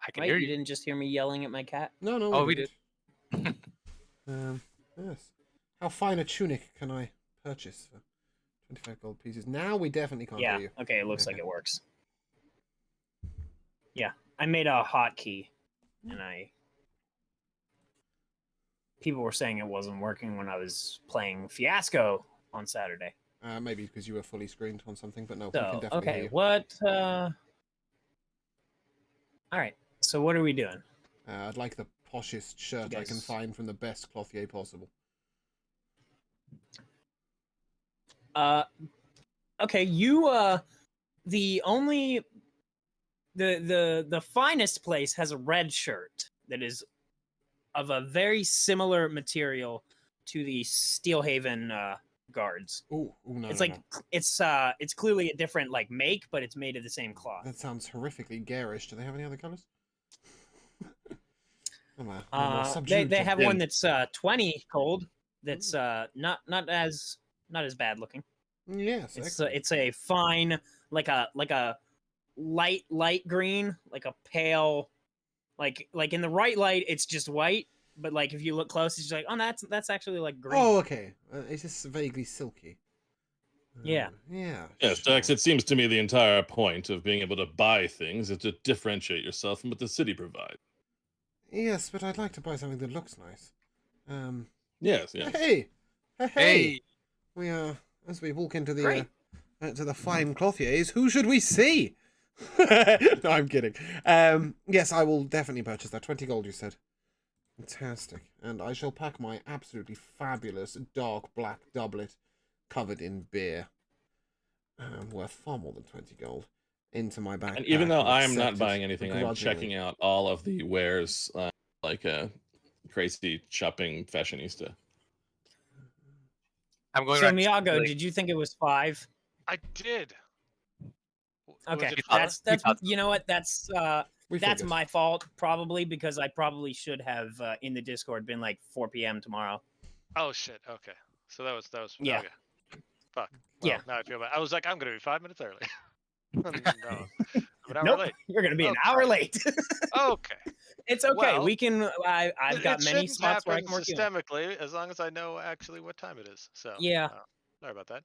I can right? hear You you. didn't just hear me yelling at my cat. No, no. Oh, we didn't. Yes. How fine a tunic can I purchase for 25 gold pieces? Now we definitely can't Yeah. hear you. Okay. It looks like it works. Yeah, I made a hotkey, and people were saying it wasn't working when I was playing Fiasco on Saturday. Maybe because you were fully screened on something, but no, we can So definitely hear okay, you. what? All right. So what are we doing? I'd like the poshest shirt I can guys- find from the best clothier possible. Okay, you the finest place has a red shirt that is of a very similar material to the Steelhaven guards. Ooh, no, It's no, like no. it's clearly a different like make, but it's made of the same cloth. That sounds horrifically garish. Do they have any other colours? I'm a more They subdued have Yeah. one that's 20 gold. That's not as bad looking. Yes, It's a fine like a light green, like a pale, like in the right light it's just white, but like if you look close, it's just like, oh, that's actually like green. Oh, okay. It's just vaguely silky. Yeah. Yeah. Yes, sure. Dax, it seems to me the entire point of being able to buy things is to differentiate yourself from what the city provides. Yes, but I'd like to buy something that looks nice. Yes, yes. Hey! Hey! Hey! We as we walk into the Great. to the fine clothiers, who should we see? No, I'm kidding. Yes, I will definitely purchase that. 20 gold, you said. Fantastic. And I shall pack my absolutely fabulous dark black doublet covered in beer, worth far more than 20 gold, into my backpack. And even though I'm not accept it buying anything, I'm begrudgingly. checking out all of the wares like a crazy shopping fashionista. I'm going So around Miyago, like- did you think it was 5? I did. Okay, Was it that's You thought so. you know what, that's We that's figured. my fault probably, because I probably should have in the Discord been like 4 p.m. tomorrow. Oh shit. Okay. So that was Yeah. Okay. Fuck. Yeah. Now I feel bad. I was like, I'm gonna be 5 minutes early. No, an hour Nope, late. you're gonna be an Oh, hour crap. late. Okay. It's okay. Well, we can. I've got it many shouldn't spots where I happen can work you. systemically as long as I know actually what time it is. So Yeah. sorry about that.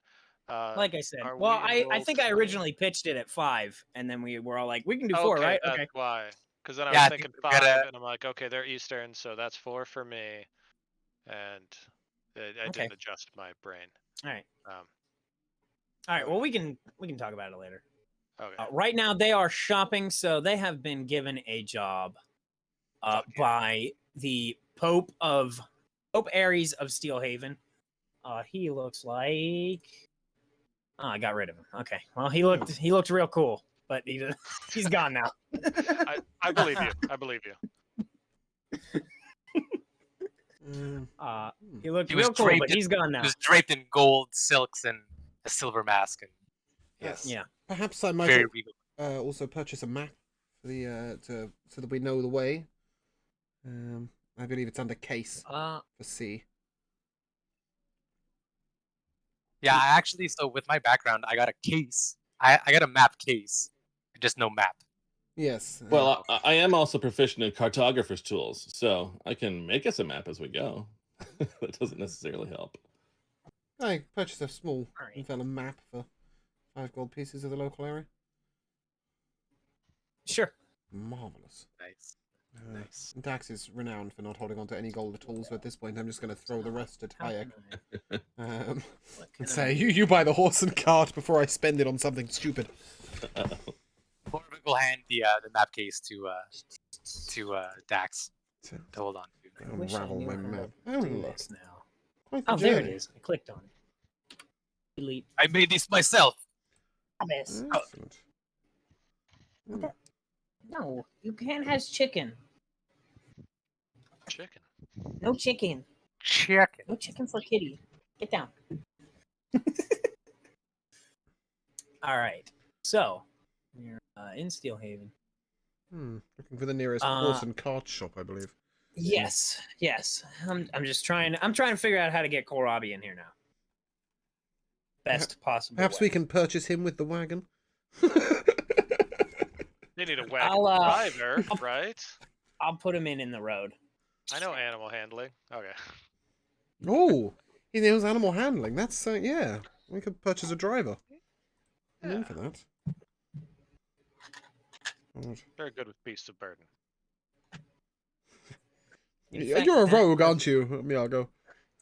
Like I said, are well, we I think I roll originally pitched it at 5, and then we were all like, we can do 4, okay, right? that's Okay. why. Because then I Yeah, was I think thinking we 5, gotta- and I'm like, okay, they're Eastern, so that's 4 for me, and I Okay. didn't adjust my brain. All right. Um, All right. Well, we can talk about it later. okay. Right now, they are shopping, so they have been given a job Fuck yeah. by the Pope Ares of Steelhaven. He looks like. Oh, I got rid of him. Okay. Well, he looked real cool, but he's gone now. I believe you. I believe you. He looked He was real cool, draped but in- he's gone now. He was draped in gold silks and a silver mask, and Yes. Yeah. Perhaps I might Very regal. also purchase a map for the so that we know the way. I believe it's under case for C. Yeah, I actually, so with my background, I got a case. I got a map case. Just no map. Yes. Well, I am also proficient in cartographer's tools, so I can make us a map as we go. That doesn't necessarily help. I purchased a small Alright. fella map for 5 gold pieces of the local area. Sure. Marvelous. Nice. Nice. Dax is renowned for not holding on to any gold at all, so at this point I'm just going to throw the rest at How Hayek. can And I say, you buy the horse and cart before I spend it on something stupid. Morvik will hand the map case to Dax to hold on to. I wish I Unravel knew my how map. to Oh, do look. this now. Quite the Oh, there it journey. is. I clicked on it. Delete. I made this myself. This. Excellent. No, you can't have chicken. Chicken. No chicken. Chicken. No chicken for kitty. Get down. All right. So, you're in Steelhaven. Looking for the nearest horse and cart shop, I believe. Yes. Yes. I'm just trying. I'm trying to figure out how to get Kohlrabi in here now. Best possible. Perhaps way. we can purchase him with the wagon. They need a wagon I'll, driver, right? I'll put him in the road. I know animal handling. Okay. Oh, he knows animal handling. That's yeah. We could purchase a driver. I'm in for that. God. Very good with beasts of burden. In Yeah, fact, you're a that rogue, was- aren't you, Miago?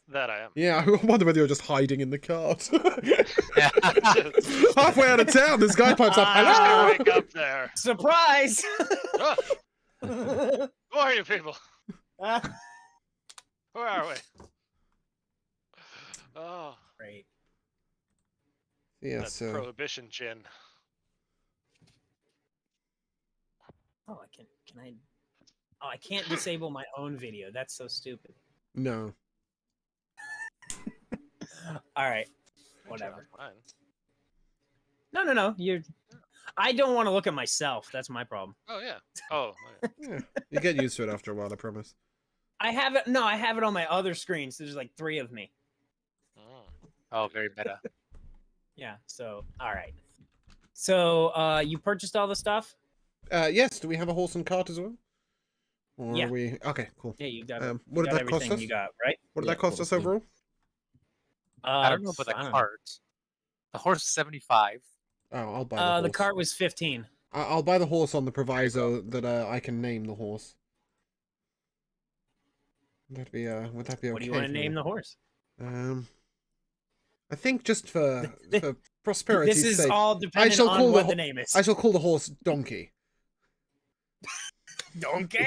That I am. Yeah, I wonder whether you're just hiding in the cart. Halfway out of town, this guy pipes up, I'm just gonna hello! wake up there. Surprise! Oh, who are you people? Where are we? Oh, Great. Yes, that prohibition gin. Oh, I can I? Oh, I can't disable my own video. That's so stupid. no. All right. Turn Whatever. off mine. No. You're. I don't want to look at myself. That's my problem. Oh yeah. Oh. Okay. Yeah, you get used to it after a while, I promise. I have it. No, I have it on my other screen. So there's like 3 of me. Oh. Oh, very meta. Yeah. So all right. So you purchased all the stuff? Yes, do we have a horse and cart as well? Or Yeah. are we... Okay, cool. Yeah, you got. What you did got that cost everything us? You got right. What did Yeah, that cost us overall? I don't know about the I don't know. cart. The horse is 75. Oh, I'll buy the horse. The cart was 15. I'll buy the horse on the proviso that I can name the horse. Would that be would that be okay? What do you want to for name me? the horse? I think just for prosperity's This is sake, all dependent shall on call what the the name is. I shall call the horse Donkey. Donkey.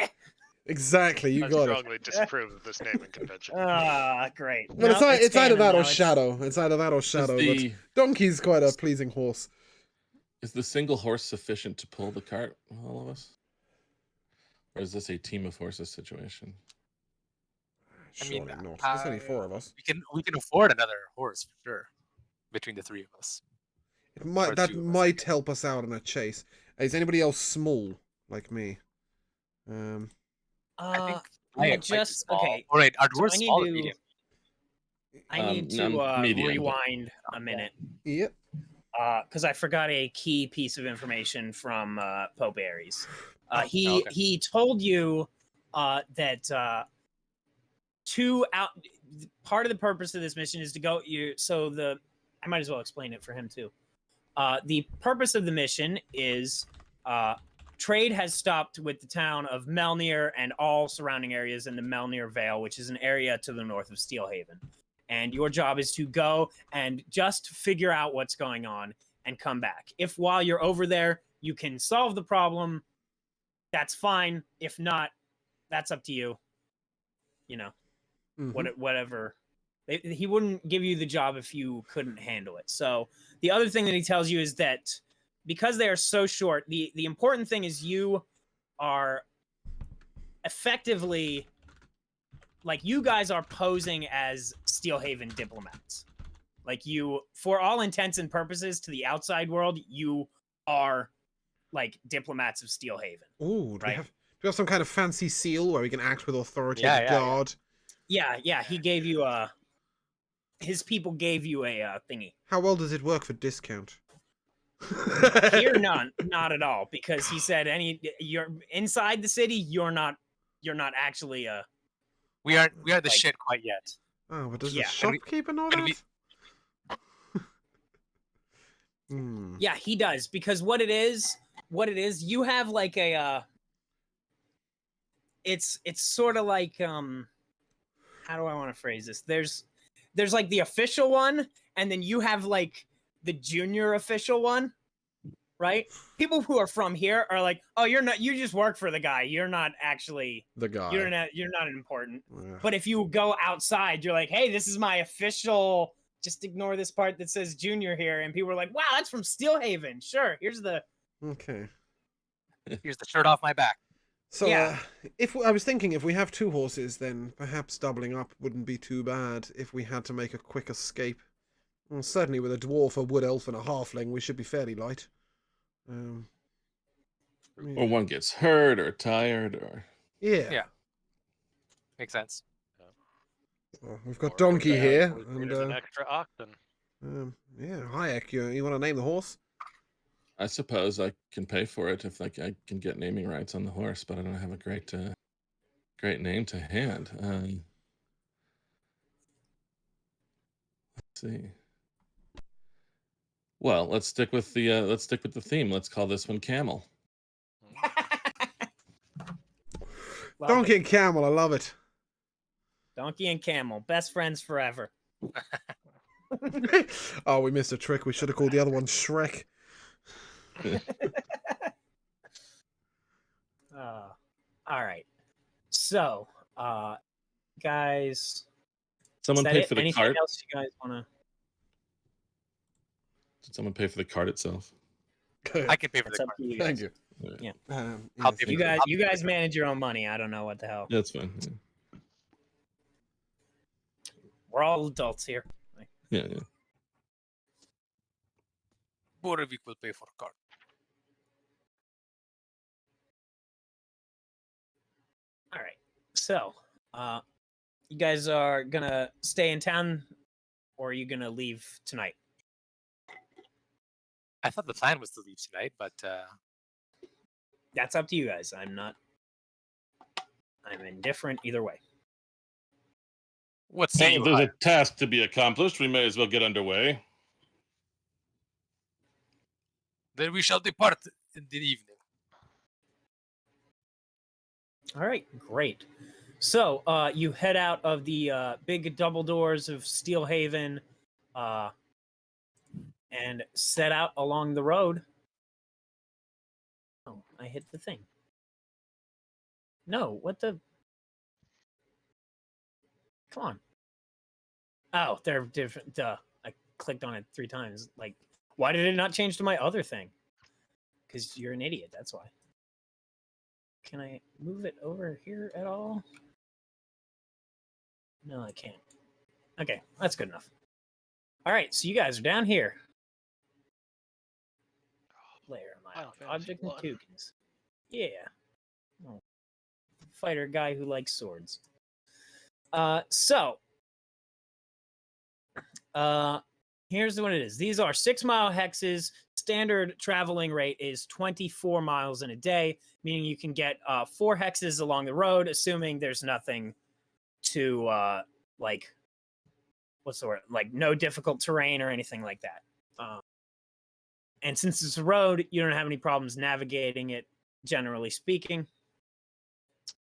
Exactly, you I got it. strongly disapprove of this naming convention. Great. Well, No, it's either canon that or now. It's- Shadow. It's either that or Shadow. Is But Donkey's quite a pleasing horse. the single horse sufficient to pull the cart, all of us? Or is this a team of horses situation? I mean, Surely not. There's only 4 of us. We can afford another horse for sure. Between the 3 of us. It might Or that 2 of us, might help us out in a chase. Is anybody else small like me? I think I might be just small. okay. All right, are So dwarves I need small or to- medium? I need no, to medium, but- rewind a minute Yep. because I forgot a key piece of information from Pope Aries. Oh, He okay. he told you that part of the purpose of this mission is to go. I might as well explain it for him too. The purpose of the mission is trade has stopped with the town of Melnir and all surrounding areas in the Melnir Vale, which is an area to the north of Steelhaven. And your job is to go and just figure out what's going on and come back. If while you're over there, you can solve the problem, that's fine. If not, that's up to you. You know, Mhm. whatever. He wouldn't give you the job if you couldn't handle it. So the other thing that he tells you is that because they are so short, the important thing is you are effectively, like, you guys are posing as Steelhaven diplomats. Like you, for all intents and purposes, to the outside world, you are like diplomats of Steelhaven. Ooh, do right? we have some kind of fancy seal where we can act with authority Yeah, as a yeah, yeah. guard? Yeah. He gave you a. His people gave you a thingy. How well does it work for discount? Here, not at all, because he said you're inside the city. You're not actually a. We aren't the Like- shit quite yet. Oh, but does Yeah. the shopkeeper know when that? we- Hmm. Yeah, he does, because what it is, you have like a. It's sort of like how do I want to phrase this? There's like the official one, and then you have like the junior official one, right? People who are from here are like, oh, you just work for the guy. You're not actually, The guy. you're not important. Yeah. But if you go outside, you're like, hey, this is my official. Just ignore this part that says junior here, and people are like, wow, that's from Steelhaven. Sure, here's the. Okay. Here's the shirt off my back. So, Yeah. I was thinking, if we have 2 horses, then perhaps doubling up wouldn't be too bad if we had to make a quick escape. Well, certainly with a dwarf, a wood elf, and a halfling, we should be fairly light. Or Yeah. one gets hurt or tired or. Yeah. Makes sense. Well, we've got Or Donkey bad, here, there's an and extra oxen. yeah, Hayek, you want to name the horse? I suppose I can pay for it if like I can get naming rights on the horse, but I don't have a great name to hand. Let's see. Well, let's stick with the theme. Let's call this one Camel. Love Donkey it. and Camel, I love it. Donkey and Camel, best friends forever. Oh, we missed a trick. We should have called the other one Shrek. All right. So, guys, Someone is that pay it? for the Anything cart. else you guys want Did someone pay for the cart itself? I can pay for That's the up card. to you guys. Thank you. Yeah. I'll yes, pay You for guys, I'll you pay for guys the- manage your own money. I don't know what the hell. That's fine. We're all adults here. Yeah. Borevik will pay for card. All right. So, you guys are gonna stay in town, or are you gonna leave tonight? I thought the plan was to leave tonight, but That's up to you guys. I'm indifferent either way. what say Hey, you? if there's a Hire? task to be accomplished, we may as well get underway. Then we shall depart in the evening. All right, great. So you head out of the big double doors of Steelhaven and set out along the road. Oh, I hit the thing. No, what the? Come on. Oh, they're different. Duh. I clicked on it 3 times. Like, why did it not change to my other thing? Because you're an idiot, that's why. Can I move it over here at all? No, I can't. Okay, that's good enough. All right, so you guys are down here. Layer of my Final Fantasy object and 1. tokens. Yeah. Oh. Fighter guy who likes swords. Here's what it is. These are 6-mile hexes. Standard traveling rate is 24 miles in a day, meaning you can get 4 hexes along the road, assuming there's nothing to like, what's the word? Like no difficult terrain or anything like that. And since it's a road, you don't have any problems navigating it, generally speaking.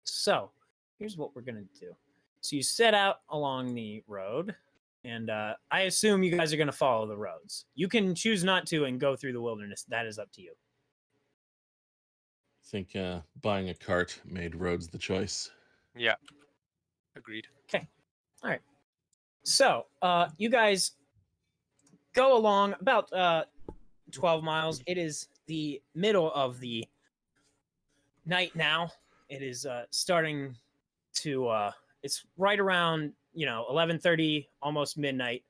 So here's what we're gonna do. So you set out along the road. And I assume you guys are going to follow the roads. You can choose not to and go through the wilderness. That is up to you. I think buying a cart made roads the choice. Yeah. Agreed. All right. So you guys go along about 12 miles. It is the middle of the night now. It is starting to, it's right around, 11:30, almost midnight.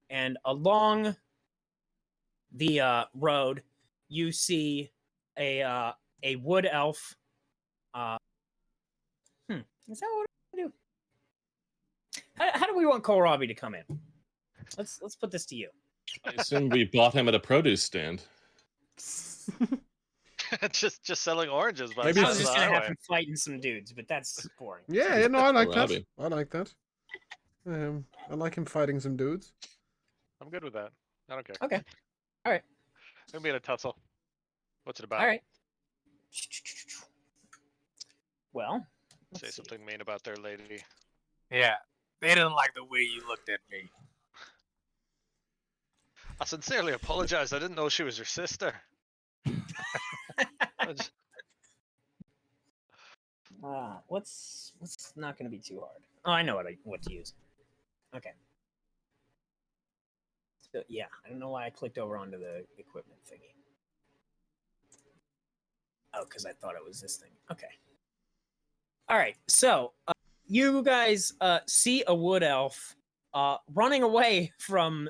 and along the road, you see a wood elf. Is that what I do? How do we want Kohlrabi to come in? Let's put this to you. I assume we bought him at a produce stand. just selling oranges. By Maybe I the was it's just sounds gonna of have the him fighting some dudes, but that's boring. Yeah, no, I like that. Kohlrabi. I like that. I like him fighting some dudes. I'm good with that. I don't care. Okay. All right. Gonna be in a tussle. What's it about? All right. Well, let's Say see. something mean about their lady. Yeah, they didn't like the way you looked at me. I sincerely apologize. I didn't know she was your sister. What's not gonna be too hard? Oh, I know what to use. Okay. So yeah, I don't know why I clicked over onto the equipment thingy. Oh, because I thought it was this thing. Okay. All right. So you guys see a wood elf running away from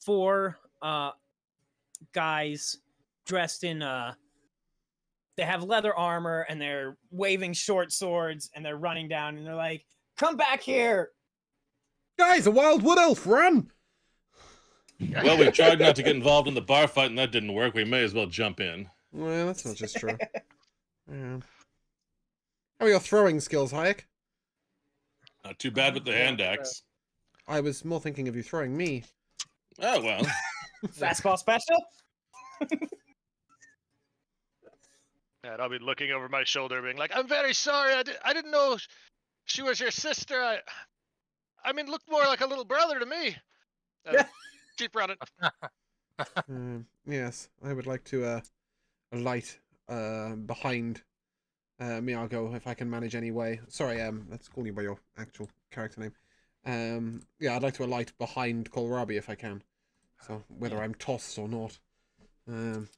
four guys dressed in they have leather armor and they're waving short swords and they're running down and they're like, "Come back here!" Guys, a wild wood elf, run! Well, we tried not to get involved in the bar fight, and that didn't work. We may as well jump in. Well, that's not just true. Yeah. How are your throwing skills, Hayek? Not too bad with the hand axe. I was more thinking of you throwing me. Oh, well. Fastball special. And I'll be looking over my shoulder, being like, "I'm very sorry. I didn't know she was your sister. I mean, looked more like a little brother to me." Keep running. Yes, I would like to light behind Miago if I can manage any way. Sorry, let's call you by your actual character name. Yeah, I'd like to alight behind Kohlrabi if I can. So whether I'm tossed or not. And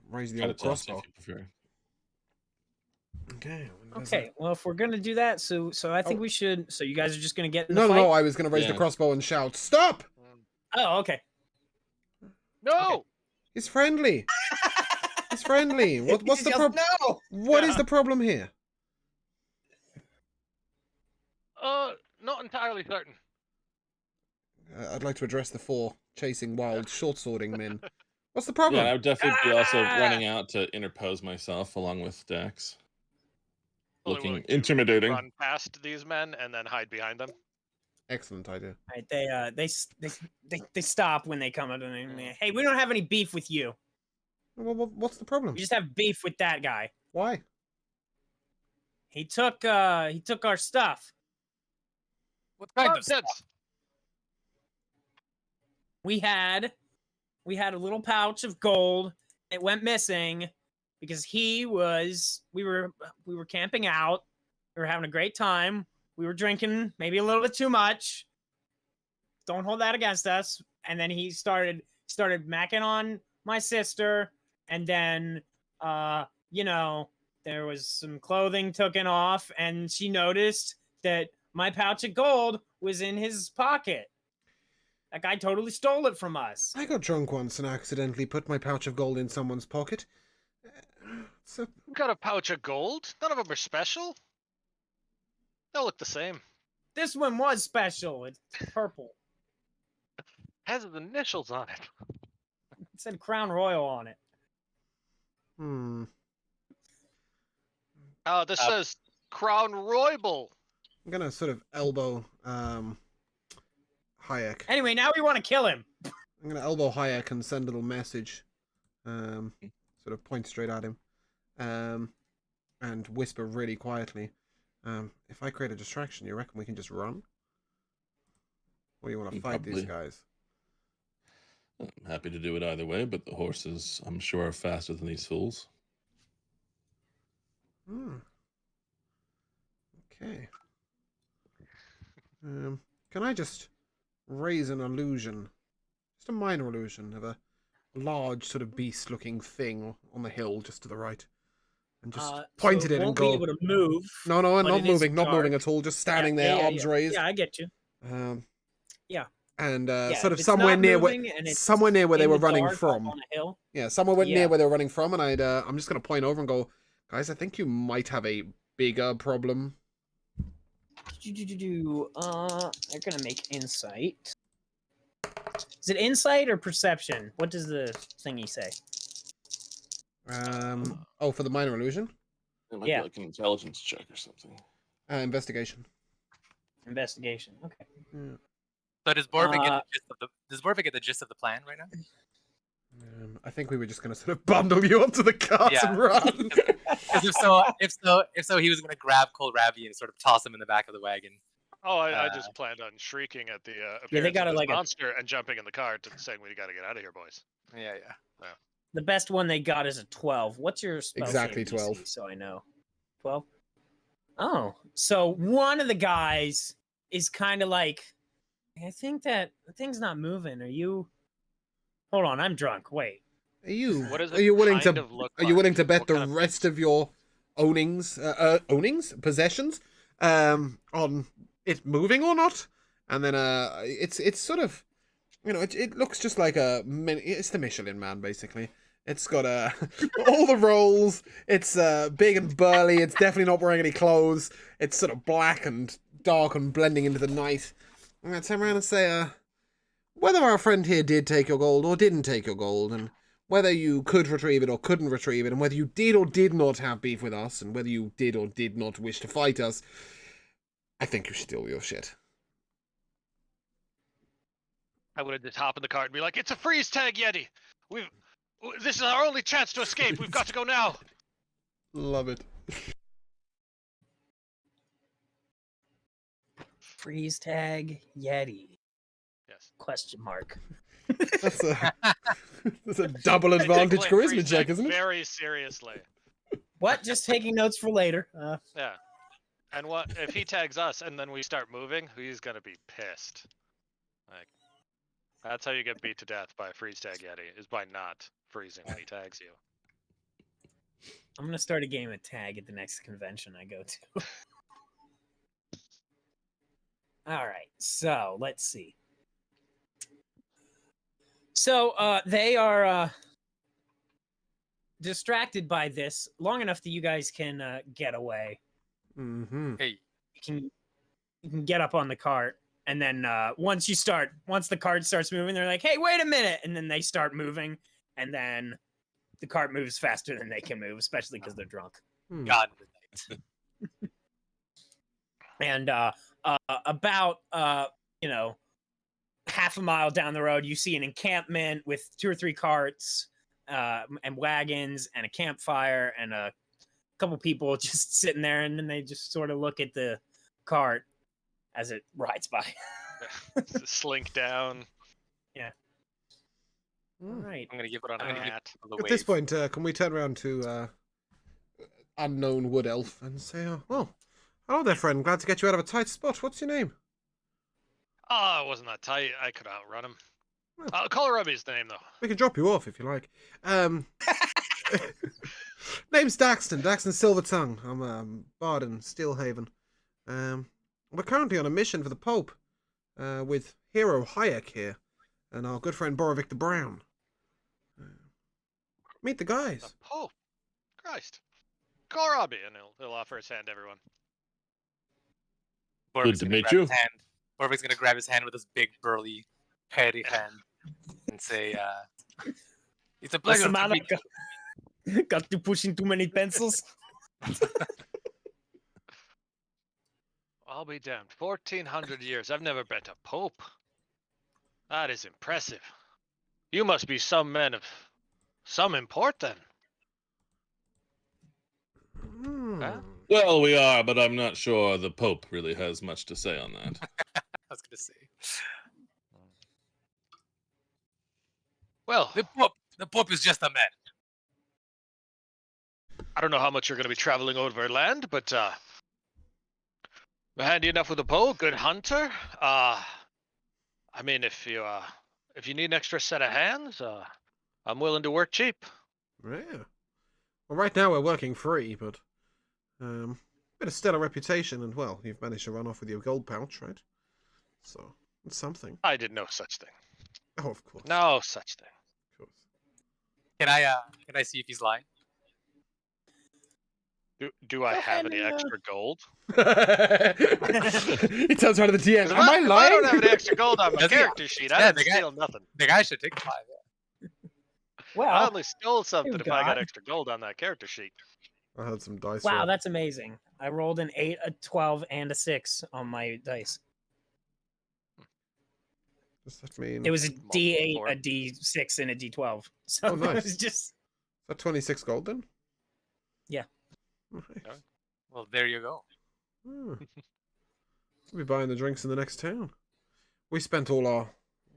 raise the Try to old toss crossbow. if you prefer. Okay. Okay. Well, if we're gonna do that, so I think we should. So you guys are just gonna get in the No, fight? no, I was going to raise the crossbow and shout, "Stop!" Oh, okay. No. Okay. He's friendly. He's friendly. What's the problem? No. What is the problem here? Not entirely certain. I'd like to address the four chasing wild short-swording men. What's the problem? Yeah, I would definitely be also running out to interpose myself along with Dax. Fully Looking willing to intimidating. Run past these men and then hide behind them. Excellent idea. Right, they stop when they come up and they, "Hey, we don't have any beef with you. Well, what's the problem? We just have beef with that guy. Why? He took our stuff. What kind of stuff? Nonsense. We had a little pouch of gold. It went missing because we were camping out. We were having a great time. We were drinking maybe a little bit too much. Don't hold that against us. And then he started macking on my sister. And then, there was some clothing taken off. And she noticed that my pouch of gold was in his pocket. That guy totally stole it from us. I got drunk once and accidentally put my pouch of gold in someone's pocket. So Got a pouch of gold? None of them are special. They all look the same. This one was special. It's purple. Has his initials on it. It said Crown Royal on it. This says Crown Royal. I'm gonna sort of elbow Hayek. Anyway, now we want to kill him. I'm gonna elbow Hayek and send a little message. Sort of point straight at him. And whisper really quietly. If I create a distraction, you reckon we can just run? Or do you want to fight these Probably. guys? I'm happy to do it either way, but the horses, I'm sure, are faster than these fools. Okay. Can I just raise an illusion? Just a minor illusion of a large sort of beast-looking thing on the hill just to the right. And just point at it and won't go... be able to move. No, but not it is moving, not moving charged. at all. Just standing there, arms raised. Yeah, I get you. Yeah. And Yeah, sort if of it's somewhere not near where moving and it's somewhere near where they in were the running dark up from. on a hill. Yeah, somewhere Yeah. near where they were running from, and I'm just gonna point over and go, guys, I think you might have a bigger problem. They're gonna make insight. Is it insight or perception? What does the thingy say? Oh, for the minor illusion? It might Yeah. be like an intelligence check or something. Investigation. Investigation. Okay. Yeah. So does Borvik get the gist of the does Borvik get the gist of the plan right now? I think we were just gonna sort of bundle you onto the cart Yeah. and run. Because if so, he was gonna grab Kohlrabi and sort of toss him in the back of the wagon. Oh, I just planned on shrieking at the they appearance got of a, this like, a- monster and jumping in the cart and saying, "We got to get out of here, boys." Yeah. The best one they got is a 12. What's your spell Exactly save DC, 12. so I know. 12? Oh, so one of the guys is kind of like, I think that the thing's not moving. Are you? Hold on, I'm drunk. Wait. Are you? What does Are it you willing kind to? of look Are you like? willing to bet What the kind of- rest of your possessions, on it moving or not? And then it's sort of, it looks just like it's the Michelin Man basically. It's got all the rolls. It's big and burly. It's definitely not wearing any clothes. It's sort of black and dark and blending into the night. And I turn around and say, whether our friend here did take your gold or didn't take your gold, and whether you could retrieve it or couldn't retrieve it, and whether you did or did not have beef with us, and whether you did or did not wish to fight us, I think you steal your shit. I would have just hop in the cart and be like, "It's a freeze tag, Yeti. This is our only chance to escape. We've got to go now." Love it. Freeze tag Yeti? Yes. Question mark. That's a double advantage I take charisma freeze check, tag isn't it? Very seriously. What? Just taking notes for later. Yeah. And what if he tags us and then we start moving? He's gonna be pissed. Like, that's how you get beat to death by a freeze tag Yeti, is by not freezing when he tags you. I'm gonna start a game of tag at the next convention I go to. All right, so let's see. So they are distracted by this long enough that you guys can get away. Mm-hmm. Hey, You can get up on the cart, and then once the cart starts moving, they're like, "Hey, wait a minute!" And then they start moving, and then the cart moves faster than they can move, especially because they're drunk. God relate. And about half a mile down the road, you see an encampment with 2 or 3 carts and wagons and a campfire and a couple people just sitting there, and then they just sort of look at the cart as it rides by. Slink down. All right. I'm gonna give it on I'm a gonna hat. At this point, can we turn around to unknown wood elf and say, "Oh, hello there, friend. Glad to get you out of a tight spot. What's your name?" Oh, it wasn't that tight. I could outrun him. Well. Kohlrabi's the name, though. We can drop you off if you like. Name's Daxton Silvertongue. I'm a bard in Steelhaven. We're currently on a mission for the Pope with Hero Hayek here and our good friend Borovic the Brown. Meet the guys. The Pope. Christ. Kohlrabi, and he'll offer his hand to everyone. Good to meet you. Borvik's gonna grab his hand with his big, burly, hairy hand and say, "It's a pleasure to meet you." Got you pushing too many pencils. I'll be damned. 1400 years. I've never met a pope. That is impressive. You must be some men of some import, then. Huh? Well, we are, but I'm not sure the Pope really has much to say on that. I was gonna say, Well, the Pope is just a man. I don't know how much you're going to be traveling over land, but we're handy enough with a bow. Good hunter. I mean, if you need an extra set of hands, I'm willing to work cheap. Yeah. Well, right now we're working free, but bit of stellar reputation, and well, you've managed to run off with your gold pouch, right? So It's something. I did no such thing. Oh, of course. No such thing. Of course. Can I see if he's lying? Do I Go have ahead any and, extra gold? He tells her to the DM. If Am I if I lying? don't have any extra gold on my Does he? character sheet, I Yeah, didn't steal nothing. The guy should take the 5. Yeah. I Well, only stole something if I God. got extra gold on that character sheet. I had some dice. wow, roll. that's amazing. I rolled an 8, a 12, and a 6 on my dice. Does that mean? It was a Multiple D8, four. a D6, and a D12. So Oh, nice. it was just Is that 26 gold then? Yeah. Nice. Well, there you go. Hmm. We'll be buying the drinks in the next town. We spent all our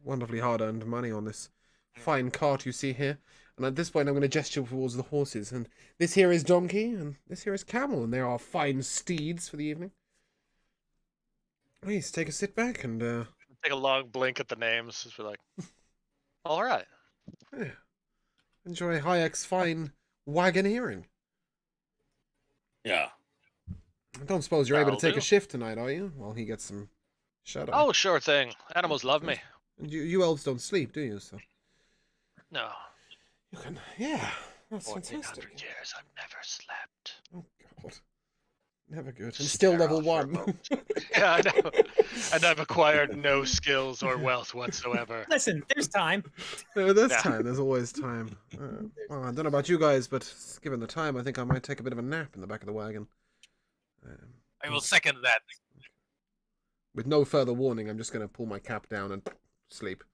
wonderfully hard-earned money on this fine cart you see here. And at this point, I'm going to gesture towards the horses. And this here is donkey, and this here is camel. And they are fine steeds for the evening. Please, take a sit back and, Take a long blink at the names. Just be like, all right. yeah, enjoy Hayek's fine wagoneering. Yeah. I don't suppose you're able to That'll take a do. shift tonight, are you? While he gets some shadow. Oh, sure thing. Animals love me. And you elves don't sleep, do you? So No. you can, yeah, that's 1400 fantastic. years, I've never slept. Oh God, never good. And still Stare level off for a 1. moment. Yeah, I know. And I've acquired no skills or wealth whatsoever. listen. There's time. There's Yeah. time. There's always time. Well, I don't know about you guys, but given the time, I think I might take a bit of a nap in the back of the wagon. I will second that. With no further warning, I'm just going to pull my cap down and sleep.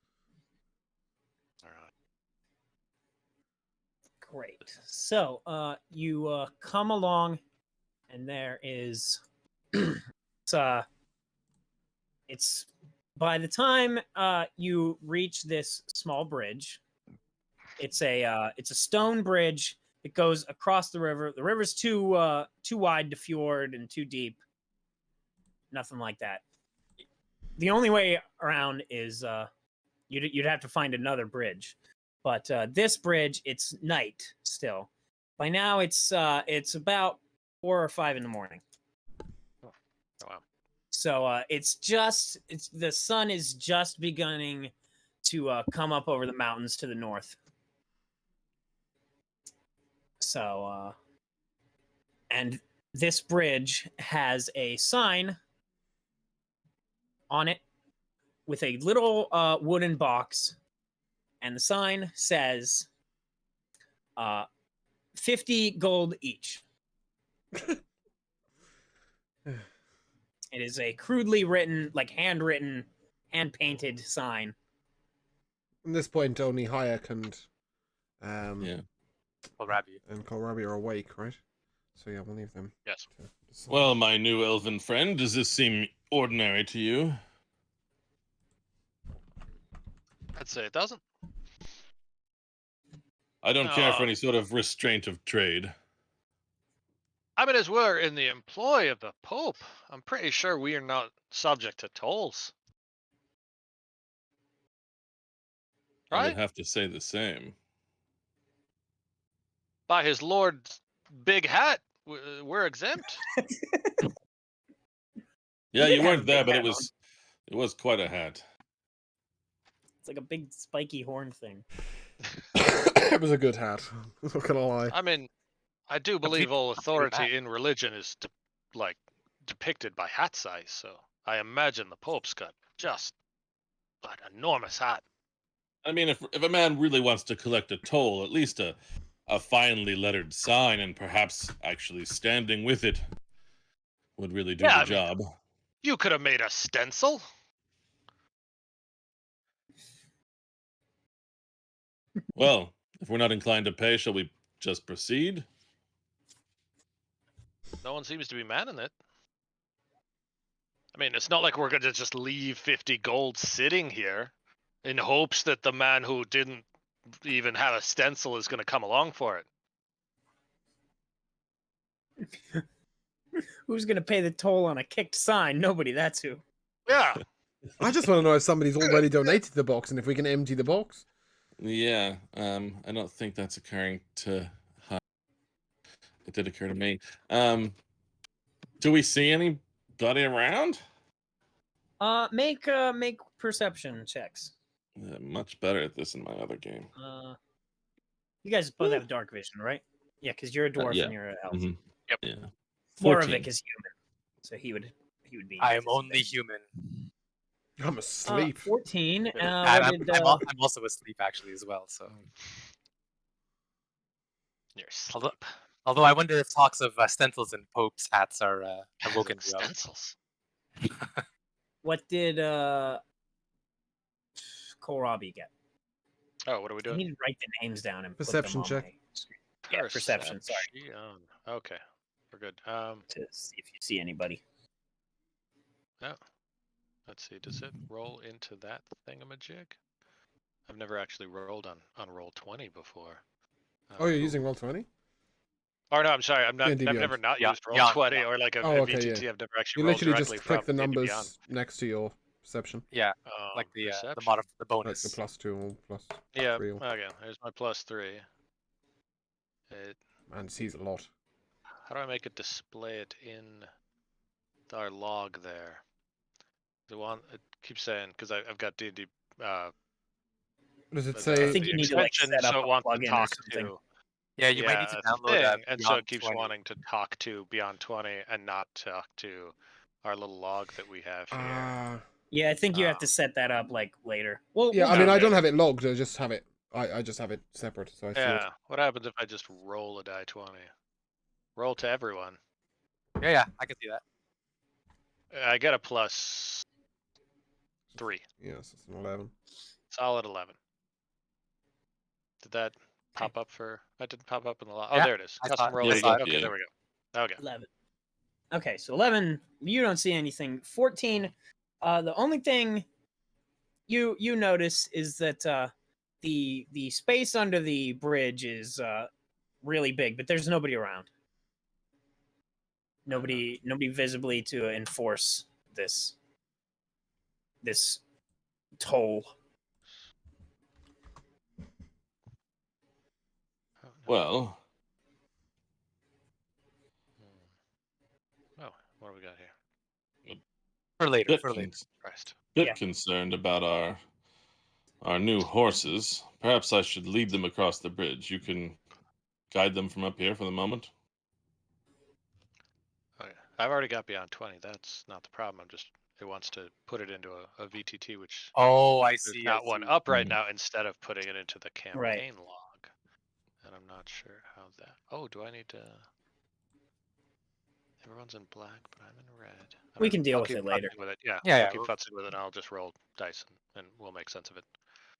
All right. Great. So, you come along, and there is, it's by the time you reach this small bridge, it's a stone bridge. It goes across the river. The river's too wide to fjord and too deep. Nothing like that. The only way around is you'd have to find another bridge. But this bridge, it's night still. By now, it's about 4 or 5 in the morning. Oh, wow. So the sun is just beginning to come up over the mountains to the north. So, and this bridge has a sign on it with a little wooden box, and the sign says 50 gold each. It is a crudely written, like handwritten, hand-painted sign. At this point, only Hayek and Yeah. Kohlrabi. and Kohlrabi are awake, right? So yeah, we'll leave them. Yes. to decide. Well, my new elven friend, does this seem ordinary to you? I'd say it doesn't. I don't care for No. any sort of restraint of trade. I mean, as we're in the employ of the Pope, I'm pretty sure we are not subject to tolls. I Right? would have to say the same. By his Lord's big hat, we're exempt. Yeah, did you have weren't a there, big but hat it was quite a hat. It's like a big spiky horn thing. It was a good hat. I'm not gonna lie. I mean, I do believe people all have to do authority that. in religion is depicted by hat size. So I imagine the Pope's got just an enormous hat. I mean, if a man really wants to collect a toll, at least a finely lettered sign and perhaps actually standing with it would really do Yeah, the I mean- job. You could have made a stencil. Well, if we're not inclined to pay, shall we just proceed? No one seems to be manning it. I mean, it's not like we're going to just leave 50 gold sitting here in hopes that the man who didn't even have a stencil is going to come along for it. Who's gonna pay the toll on a kicked sign? Nobody. That's who. Yeah. I just want to know if somebody's already donated the box and if we can empty the box. Yeah, I don't think that's occurring to. It did occur to me. Do we see anybody around? Make perception checks. Much better at this in my other game. You guys both have dark vision, right? Yeah, because you're a dwarf yeah. and you're an elf. Mhm. Yep. Yeah. Moravik 14. is human, so he would be. I am only disadvantaged. human. I'm asleep. 14. And I'm also asleep actually as well. So, You're asleep. although I wonder if talks of stencils and popes hats are awoken you up. Stencils. What did Kohlrabi get? Oh, what are we You doing? need to write the names down and Perception put them check. on my screen. Yeah, perception. Sorry, Okay, we're good. to see if you see anybody. Let's see. Does it roll into that thingamajig? I've never actually rolled on roll 20 before. Oh, you're using Roll20? Or no, I'm sorry. I've D&D never Beyond. not Yeah, used roll yeah. 20 or like a okay, VTT. yeah. I've never actually You rolled literally directly just click from the D&D numbers Beyond. next to your perception. Yeah, Oh, like the perception. the Like bonus. the +2 or Yeah. +3. Okay. There's my +3. Man, sees a lot. How do I make it display it in our log there? The one it keeps saying because I've got D&D. Does it But, say? I think you need to like extension, set up so it a wants to plugin or talk something. to. Yeah, you might need to it's a download thing, and so Beyond it keeps 20. wanting to talk to Beyond 20 and not talk to our little log that we have here. Yeah, I think you have to set that up like later. Well, Yeah, we'll I mean, do I it. don't have it logged. I just have it. I just have it separate, so I see it. Yeah. What happens if I just roll a die 20? Roll to everyone. Yeah, I can see that. I get a +3. Yes, it's an 11. Solid 11. Did that pop up for? That didn't pop up in the log. Oh, Yeah, there it is. I Custom saw it. roll. Yeah, again. got Okay, you. there we go. Okay. 11. Okay, so 11, you don't see anything. 14, the only thing you notice is that the space under the bridge is really big, but there's nobody around. Nobody visibly to enforce this toll. Oh, no. Well, Oh, what do we got here? For later, bit, for later. Christ. bit concerned about our new horses. Perhaps I should lead them across the bridge. You can guide them from up here for the moment. Okay. I've already got Beyond 20. That's not the problem. It wants to put it into a VTT, which Oh, I there's see. not I one see. up right now instead of putting it into the campaign Right. log. And I'm not sure how that. Oh, do I need to? Everyone's in black, but I'm in red. We can deal I'll with keep it later. futzing with it. Yeah, Yeah, I'll yeah, keep we'll- futzing with it. And I'll just roll dice and we'll make sense of it.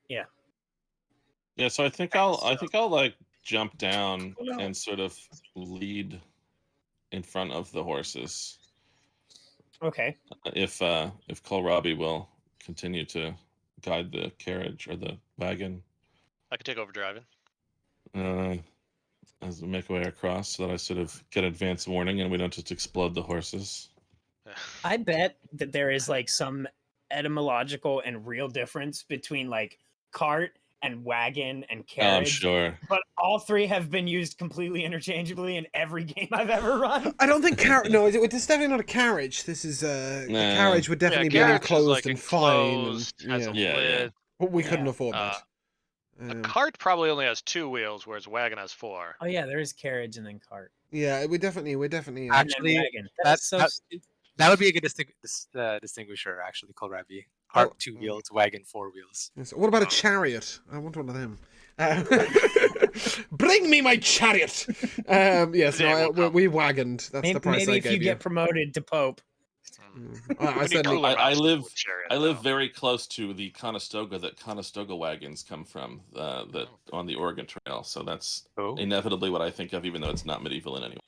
Yeah, so I think I'll like jump down and sort of lead in front of the horses. Okay. If Kohlrabi will continue to guide the carriage or the wagon I can take over driving. as we make our way across, so that I sort of get advance warning and we don't just explode the horses. I bet that there is like some etymological and real difference between like cart and wagon and I'm carriage. sure. But all three have been used completely interchangeably in every game I've ever run. I don't think no, it's definitely not a carriage. This is a Nah. carriage would definitely be carriage is, enclosed like, and fine. enclosed, And, has a Yeah, lid. But we couldn't Yeah. afford that. A cart probably only has 2 wheels, whereas a wagon has 4. Oh yeah, there is carriage and then cart. Yeah, we definitely. And then Actually, wagon. that's- so that- stupid. That would be a good distinguisher, actually, Kohlrabi. Cart, Oh. 2 wheels, wagon, 4 wheels. Yes. What about a chariot? I want one of them. Bring me my chariot. Yes, Yeah, no, we'll we wagoned. That's the price Maybe I if gave you get promoted to Pope. I We need said cooler I maps live- with chariot, I live though. very close to the Conestoga that Conestoga wagons come from, that on the Oregon Trail. So that's Oh. inevitably what I think of, even though it's not medieval in any way.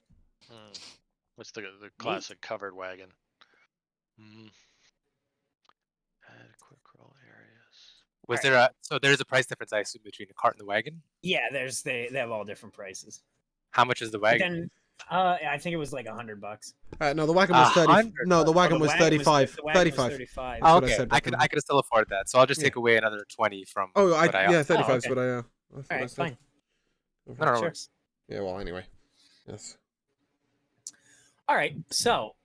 What's the classic covered wagon? Add quick roll areas. Was there so there's a price difference, I assume, between the cart and the wagon? Yeah, they have all different prices. How much is the But wagon? then I think it was like $100. no, the wagon was 30. 100. No, the wagon Oh, was 35. The wagon was 35. 35. That's what I Okay, said I back could then. I could still afford that. So I'll just Yeah. take away another 20 from Oh, what I yeah, 35 is okay. what I All right, fine. No, no, no Sure. worries. Yeah, well, anyway. Yes. All right, so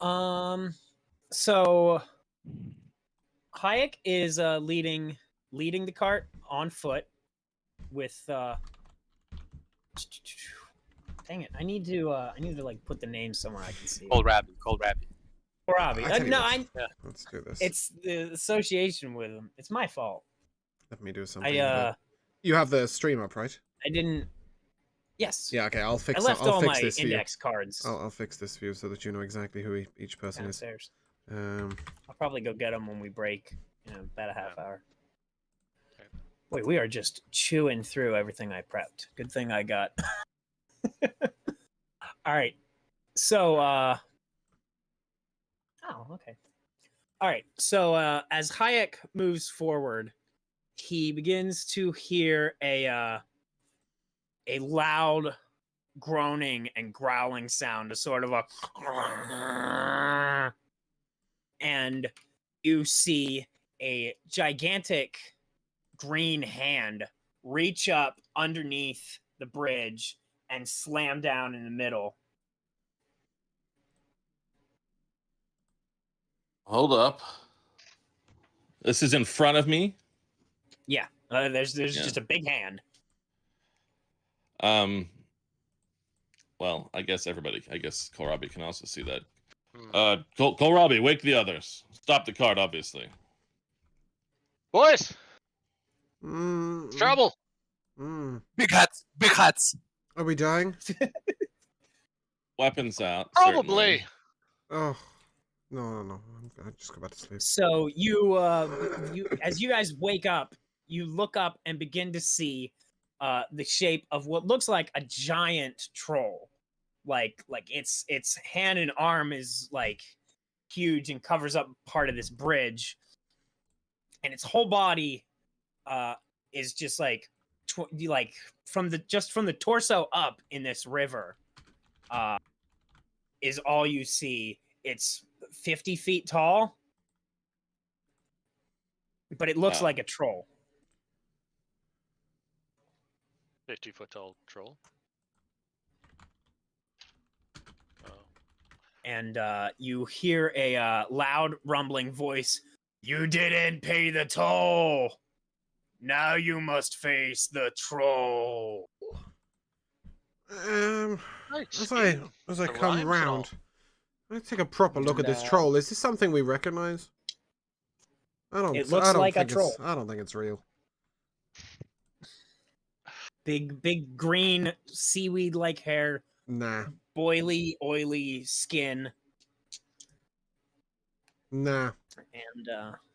Hayek is leading the cart on foot with dang it, I need to like put the name somewhere I can see. Cold Rabby. Kohlrabi. I tell you No, what, Yeah. let's do this. it's the association with him. It's my fault. Let me do something. You have the stream up, right? I didn't. Yes. Yeah. Okay. I'll fix. I left I'll all fix my this for you. index cards I'll fix this for you so that you know exactly who each person is. downstairs. Um. I'll probably go get them when we break. About a half hour. Okay. Wait, we are just chewing through everything I prepped. Good thing I got. All right. So, oh, okay. All right. So, as Hayek moves forward, he begins to hear a loud groaning and growling sound, a sort of a, and you see a gigantic green hand reach up underneath the bridge and slam down in the middle. Hold up. This is in front of me. Yeah, there's just a big hand. Well, I guess Kohlrabi can also see that. Hmm. Kohlrabi, wake the others. Stop the cart, obviously. Boys, Mm, trouble. mm. Big hats. Are we dying? Weapons out. Probably. Certainly. Oh. No. I just go back to sleep. So you as you guys wake up, you look up and begin to see the shape of what looks like a giant troll. Like its hand and arm is like huge and covers up part of this bridge, and its whole body is just like from the torso up in this river is all you see. It's 50 feet tall, but it looks Wow. like a troll. 50-foot tall troll. Oh. And you hear a loud rumbling voice. You didn't pay the toll. Now you must face the troll. As I The come rhymes and round, all. let's take a proper look at this No. troll. Is this something we recognize? It looks like a troll. I don't think it's real. Big green seaweed-like hair, Nah. oily skin, Nah.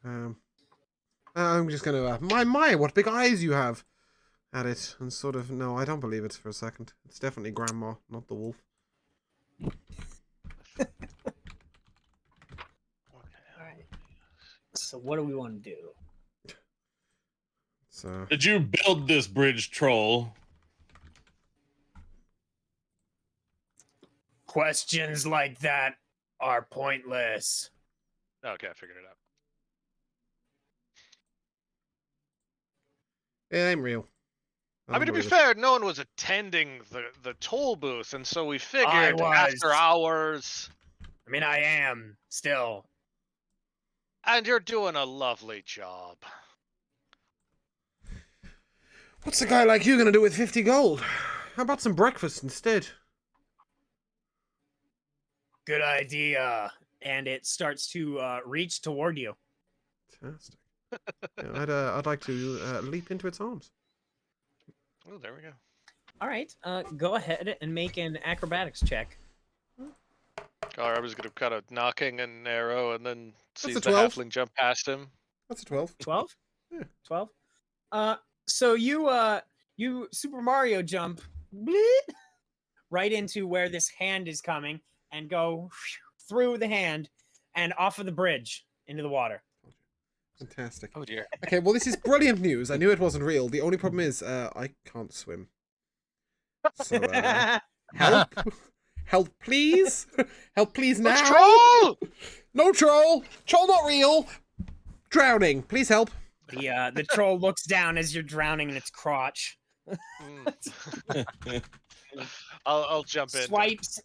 and I'm just gonna my what big eyes you have at it, and sort of no, I don't believe it for a second. It's definitely Grandma, not the wolf. Alright. So what do we want to do? So Did you build this bridge, troll? Questions like that are pointless. Okay, I figured it out. it ain't real. I mean, to be don't believe fair, no one was attending the toll booth, and so we figured was. after hours. I mean, I am still. And you're doing a lovely job. it. What's a guy like you gonna do with 50 gold? How about some breakfast instead? Good idea. And it starts to reach toward you. Fantastic. Yeah, I'd like to leap into its arms. Oh, there we go. All right. Go ahead and make an acrobatics check. I was gonna kind of knocking an arrow and then sees a the 12. halfling jump past him. That's a 12. 12? Yeah. 12. So you Super Mario jump bleep, right into where this hand is coming and go through the hand and off of the bridge into the water. Fantastic. Oh dear. Okay, well this is brilliant news. I knew it wasn't real. The only problem is I can't swim. So help. Help please. Help please now. Let's troll! No troll. Troll not real. Drowning. Please help. The troll looks down as you're drowning in its crotch. I'll jump in.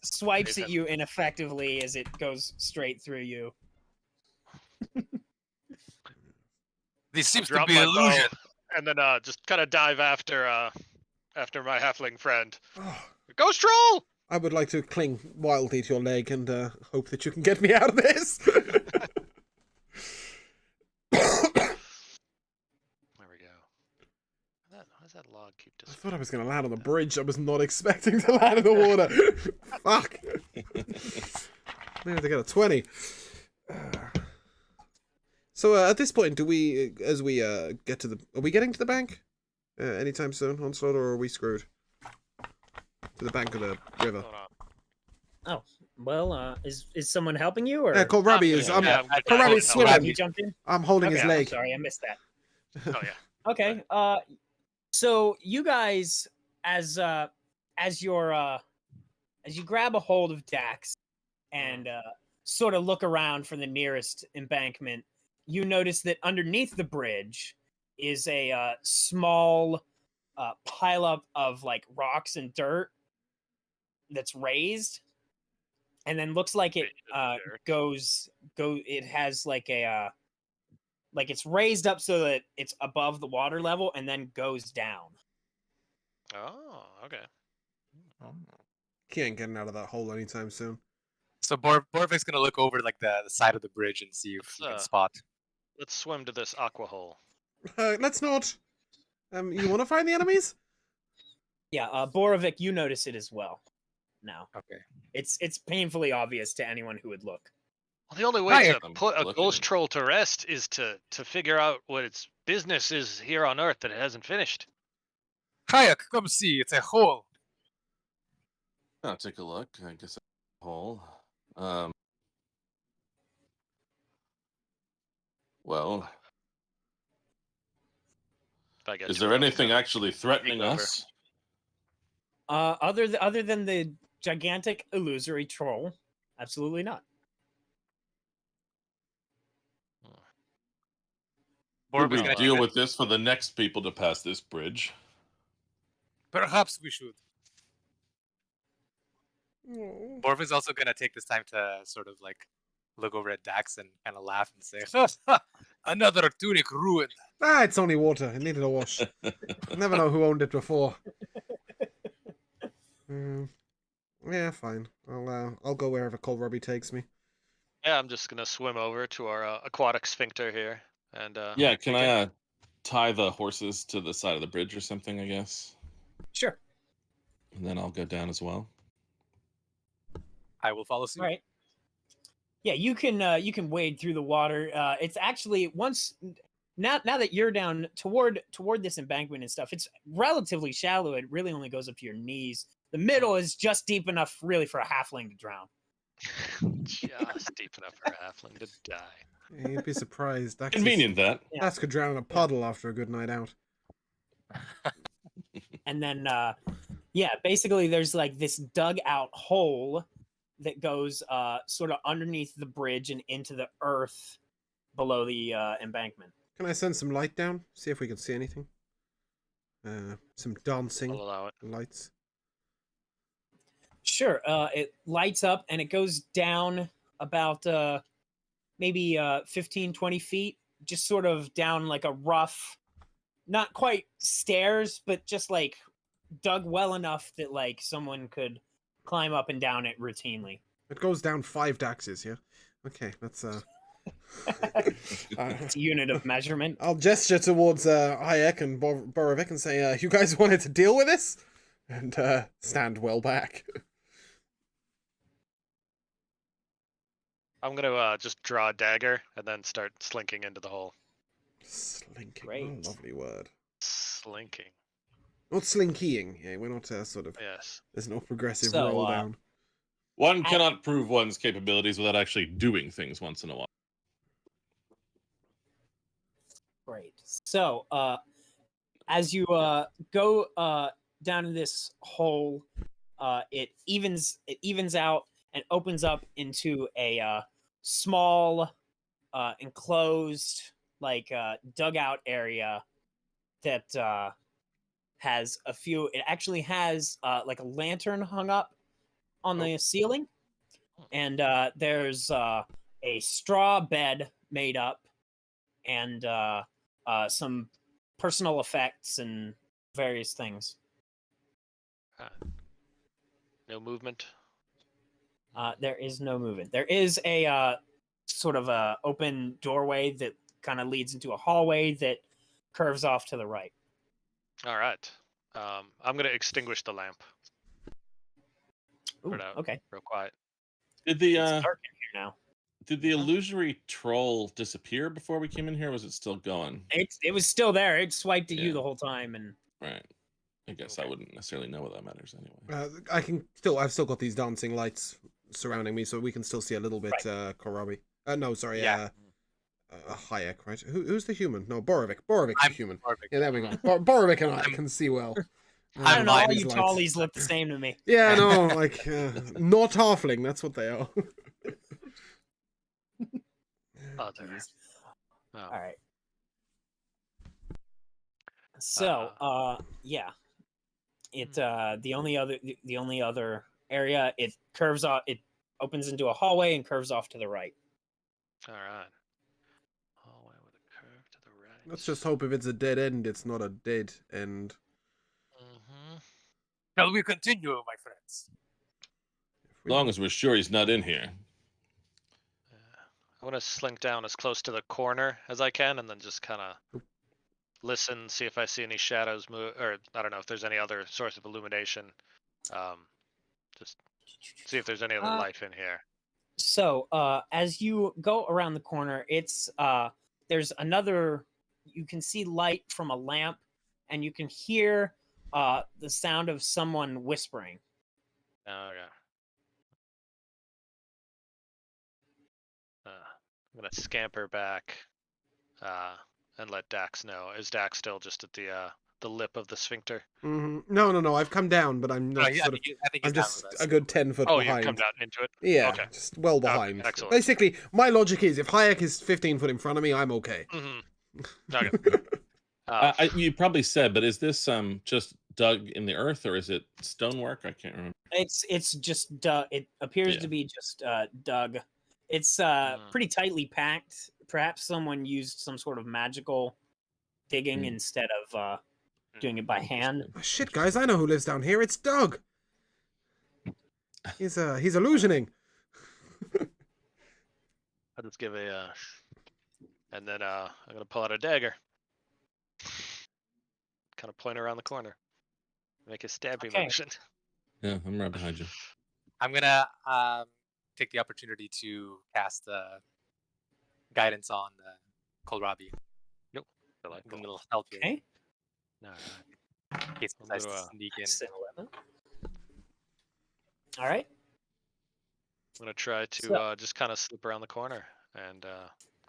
Swipes at you ineffectively as it goes straight through you. This seems to Drop be my illusion. bow, and then just kind of dive after my halfling friend. Oh, Ghost troll! I would like to cling wildly to your leg and hope that you can get me out of this. There we go. How does that log keep I disappearing? thought I was going to land on the bridge. I was not expecting to land in the water. Fuck. Maybe they got a 20. So at this point, do we, as we get to the, are we getting to the bank anytime soon, Onslaught, or are we screwed? To the bank of the river. Hold on. Oh, well, is someone helping you or? Yeah, Kohlrabi is. I'm Kohlrabi's holding- swimming. You jumped in. I'm holding Okay, his I'm leg. sorry, I missed that. Oh yeah. Okay. So you guys, as you grab a hold of Dax and sort of look around for the nearest embankment, you notice that underneath the bridge is a small pile up of like rocks and dirt that's raised, and then looks like it it has like a like it's raised up so that it's above the water level and then goes down. Oh, okay. He ain't getting out of that hole anytime soon. So Borvik's gonna look over like the side of the bridge and see if he can spot. Let's swim to this aqua hole. Let's not. You want to find the enemies? Yeah, Borovic, you notice it as well. Now Okay. it's painfully obvious to anyone who would look. Well, the only way to I'm put a looking. ghost troll to rest is to figure out what its business is here on Earth that it hasn't finished. Kayak, come see. It's a hole. I'll take a look. I guess a hole. Well, If I get is you there enough anything to actually threatening take over. us? Other than the gigantic illusory troll, absolutely not. Should we Borvik's gonna deal take with this for the next people to pass this bridge? Perhaps we should. Oh. Borvik's also gonna take this time to sort of like look over at Dax and kind of laugh and say, "Another tunic ruined." Ah, it's only water. It needed a wash. Never know who owned it before. Yeah, fine. I'll go wherever Kohlrabi takes me. Yeah, I'm just gonna swim over to our aquatic sphincter here, and Yeah, can take it. I tie the horses to the side of the bridge or something, I guess? Sure. And then I'll go down as well. I will follow suit. All right. Yeah, you can wade through the water. It's actually once now that you're down toward this embankment and stuff, it's relatively shallow. It really only goes up to your knees. The middle is just deep enough, really, for a halfling to drown. Just deep enough for a halfling to die. Yeah, you'd be surprised. Dax Convenient that. Yeah. Dax could drown in a puddle after a good night out. And then, yeah, basically, there's like this dug out hole that goes sort of underneath the bridge and into the earth below the embankment. Can I send some light down? See if we can see anything. Some dancing I'll allow it. lights. Sure. It lights up and it goes down about maybe 15, 20 feet, just sort of down like a rough, not quite stairs, but just like dug well enough that like someone could climb up and down it routinely. It goes down 5 Daxes, yeah? Okay, that's It's a unit of measurement. I'll gesture towards Hayek and Borovic and say, you guys wanted to deal with this? And stand well back. I'm gonna just draw a dagger and then start slinking into the hole. Slinking. Great. What a lovely word. Slinking. Not slinkying. Yeah, we're not sort of... Yes. There's no progressive So, roll down. One cannot prove one's capabilities without actually doing things once in a while. Great. So, as you go down in this hole, it evens out and opens up into a small, enclosed, like dugout area that has a few. It actually has like a lantern hung up on the ceiling, and there's a straw bed made up, and some personal effects and various things. No movement. There is no movement. There is a sort of a open doorway that kind of leads into a hallway that curves off to the right. All right. I'm gonna extinguish the lamp. Ooh, Put it out okay. real quiet. Did It's the dark in here now. did the illusory troll disappear before we came in here? Or was it still going? It was still there. It swiped at you Yeah. the whole time, and Right. I guess I wouldn't necessarily know what that matters anyway. I've still got these dancing lights surrounding me, so we can still see a little bit. Kohlrabi. No, sorry. Yeah. Hayek, right? Who's the human? No, Borovic. Borowic's the I'm human. Borovic. Yeah, there we go. Borovic and I can see well. I don't know. All these you lights. tallies look the same to me. Yeah, no, like not halfling. That's what they are. Oh, there. Jeez. Oh. All right. So, yeah, it the only other area, it curves off. It opens into a hallway and curves off to the right. All right. Hallway with a curve to the right. Let's just hope if it's a dead end, it's not a dead end. Mm-hmm. Shall we continue, my friends? As long as we're sure he's not in here. I want to slink down as close to the corner as I can, and then just kind of listen, see if I see any shadows move, or I don't know if there's any other source of illumination. Just see if there's any other life in here. So, as you go around the corner, it's there's another. You can see light from a lamp, and you can hear the sound of someone whispering. Oh yeah. I'm gonna scamper back, and let Dax know. Is Dax still just at the lip of the sphincter? Mm-hmm. No. I've come down, but I'm not I think he's I'm down just with us. a good 10 foot Oh, behind. you've come down into it. Yeah, Okay. just well behind. excellent. Basically, my logic is if Hayek is 15 foot in front of me, I'm okay. Mm-hmm. Okay. You probably said, but is this just dug in the earth or is it stonework? I can't remember. It's just dug. It appears to be just dug. It's pretty tightly packed. Perhaps someone used some sort of magical digging instead of doing it by hand. Oh, shit, guys, I know who lives down here. It's Doug. He's illusioning. I'll just give and then I'm gonna pull out a dagger. Kind of point around the corner. Make a stabbing motion. Yeah, I'm right behind you. I'm gonna take the opportunity to cast guidance on Kohlrabi. Nope. Delightful. A little help here. Okay. No. In case he decides to Little, sneak in. That's an 11. All right. I'm gonna try to just kind of slip around the corner and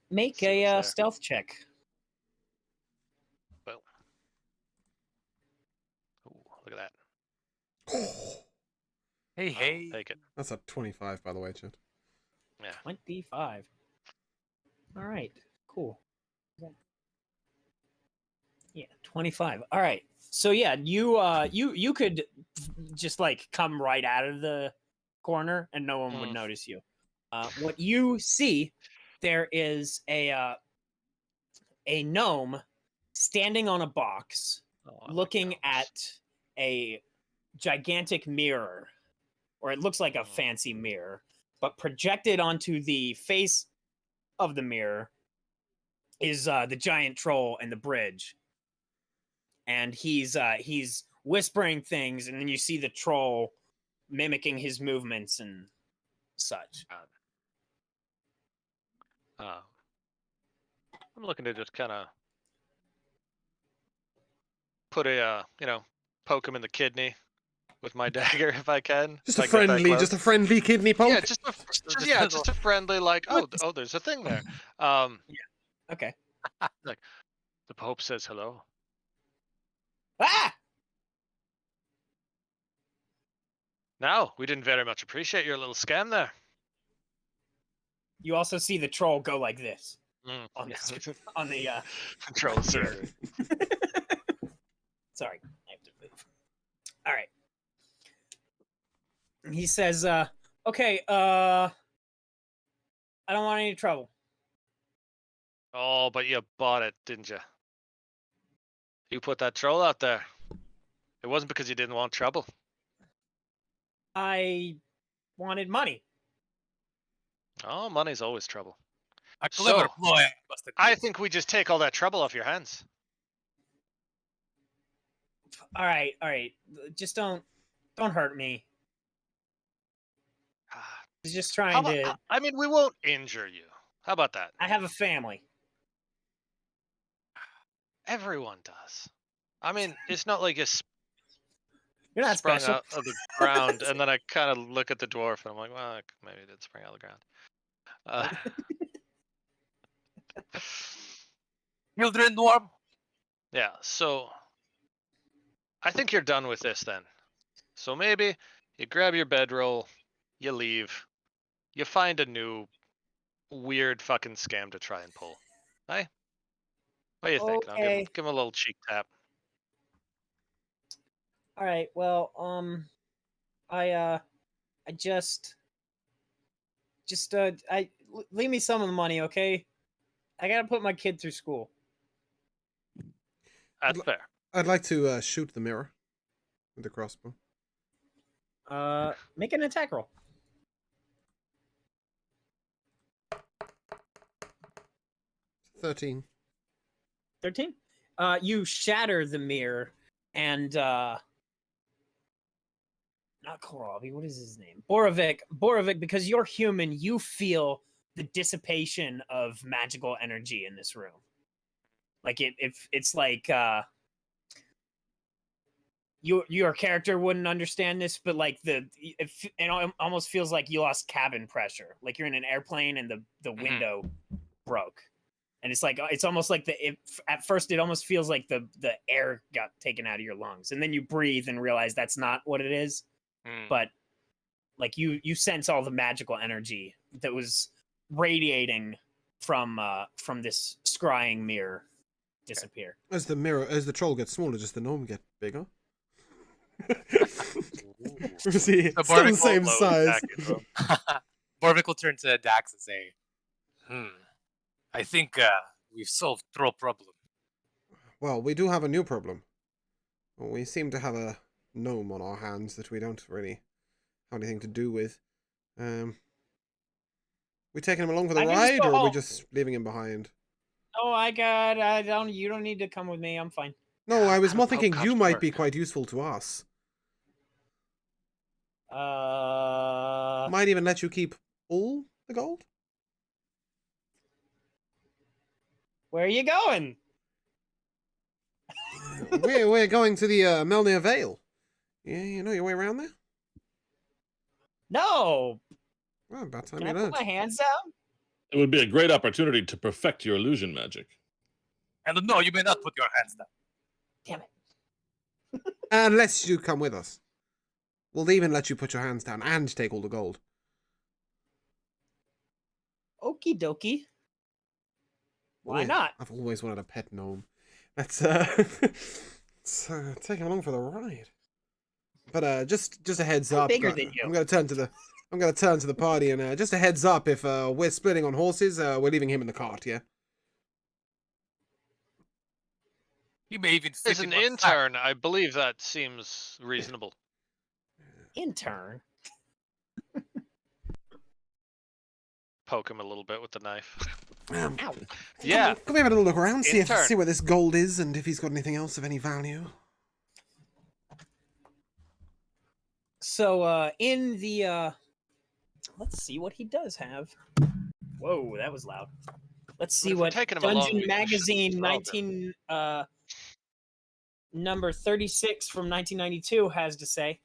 Make see a what's there. stealth check. Boom. Ooh, look at that. Hey. Take it. That's a 25, by the way, Chad. Yeah. 25. All right. Cool. Yeah, 25. All right. So yeah, you could just like come right out of the corner and no one would notice you. What you see, there is a gnome standing on a box, looking at a gigantic mirror, or it looks like a fancy mirror, but projected onto the face of the mirror is the giant troll and the bridge. And he's whispering things, and then you see the troll mimicking his movements and such. I'm looking to just kind of put a poke him in the kidney with my dagger if I can. Just if a I get that friendly, close. just a friendly kidney poke. Yeah, just a friendly like. Oh, there's a thing there. Okay. Like the Pope says hello. Ah! Now, we didn't very much appreciate your little scam there. You also see the troll go like this on Yeah. on the Control, sir. Sorry, I have to move. All right. He says, "Okay, I don't want any trouble." Oh, but you bought it, didn't you? You put that troll out there. It wasn't because you didn't want trouble. I wanted money. Oh, money's always trouble. A clever So, ploy, must admit. I think we just take all that trouble off your hands. All right. Just don't hurt me. He's just trying to. I mean, we won't injure you. How about that? I have a family. Everyone does. I mean, it's not like it's You're not sprung special. out of the ground, and then I kind of look at the dwarf, and I'm like, well, maybe it did spring out of the ground. Children warm. Yeah, so I think you're done with this then. So maybe you grab your bedroll, you leave, you find a new weird fucking scam to try and pull. Hey? What do you think? I'll Okay. give him a little cheek tap. All right. Well, I just leave me some of the money, okay? I gotta put my kid through school. That's fair. I'd like to shoot the mirror with the crossbow. Make an attack roll. 13. 13. You shatter the mirror, and not Korabi. What is his name? Borovic. Because you're human, you feel the dissipation of magical energy in this room. Like it's like your character wouldn't understand this, but like it almost feels like you lost cabin pressure. Like you're in an airplane and the window broke. And it's like it's almost like at first it almost feels like the air got taken out of your lungs, and then you breathe and realize that's not what it is. But like you sense all the magical energy that was radiating from this scrying mirror disappear. As the troll gets smaller, does the gnome get bigger? Is he The still the Barnacle same load size? Borvik will turn to Dax and say, I think we've solved troll problem. Well, we do have a new problem. We seem to have a gnome on our hands that we don't really have anything to do with. We taking him along for the I can just ride, go or are we home. just leaving him behind? Oh, you don't need to come with me. I'm fine. No, I was more How thinking could you it might work? be quite useful to us. Might even let you keep all the gold. Where are you going? We're going to the Melnir Vale. Yeah, you know your way around there? No. Well, about time Can you I put learned. my hands down? It would be a great opportunity to perfect your illusion magic. And no, you may not put your hands down. Damn it. Unless you come with us. We'll even let you put your hands down and take all the gold. Okie dokie. Why Always- not? I've always wanted a pet gnome. Let's take him along for the ride. But just a heads I'm up. bigger than you. I'm gonna turn to the party, and just a heads up. If we're splitting on horses, we're leaving him in the cart. Yeah. He may even fit As an in one sack. intern, I believe that seems reasonable. Intern. Poke him a little bit with the knife. Ow. Yeah. Can we have a little look around, see Intern. where this gold is, and if he's got anything else of any value? So in the let's see what he does have. Whoa, that was loud. Let's see if we're what taking him along, Dungeon we should Magazine throw them. 19 number 36 from 1992 has to say.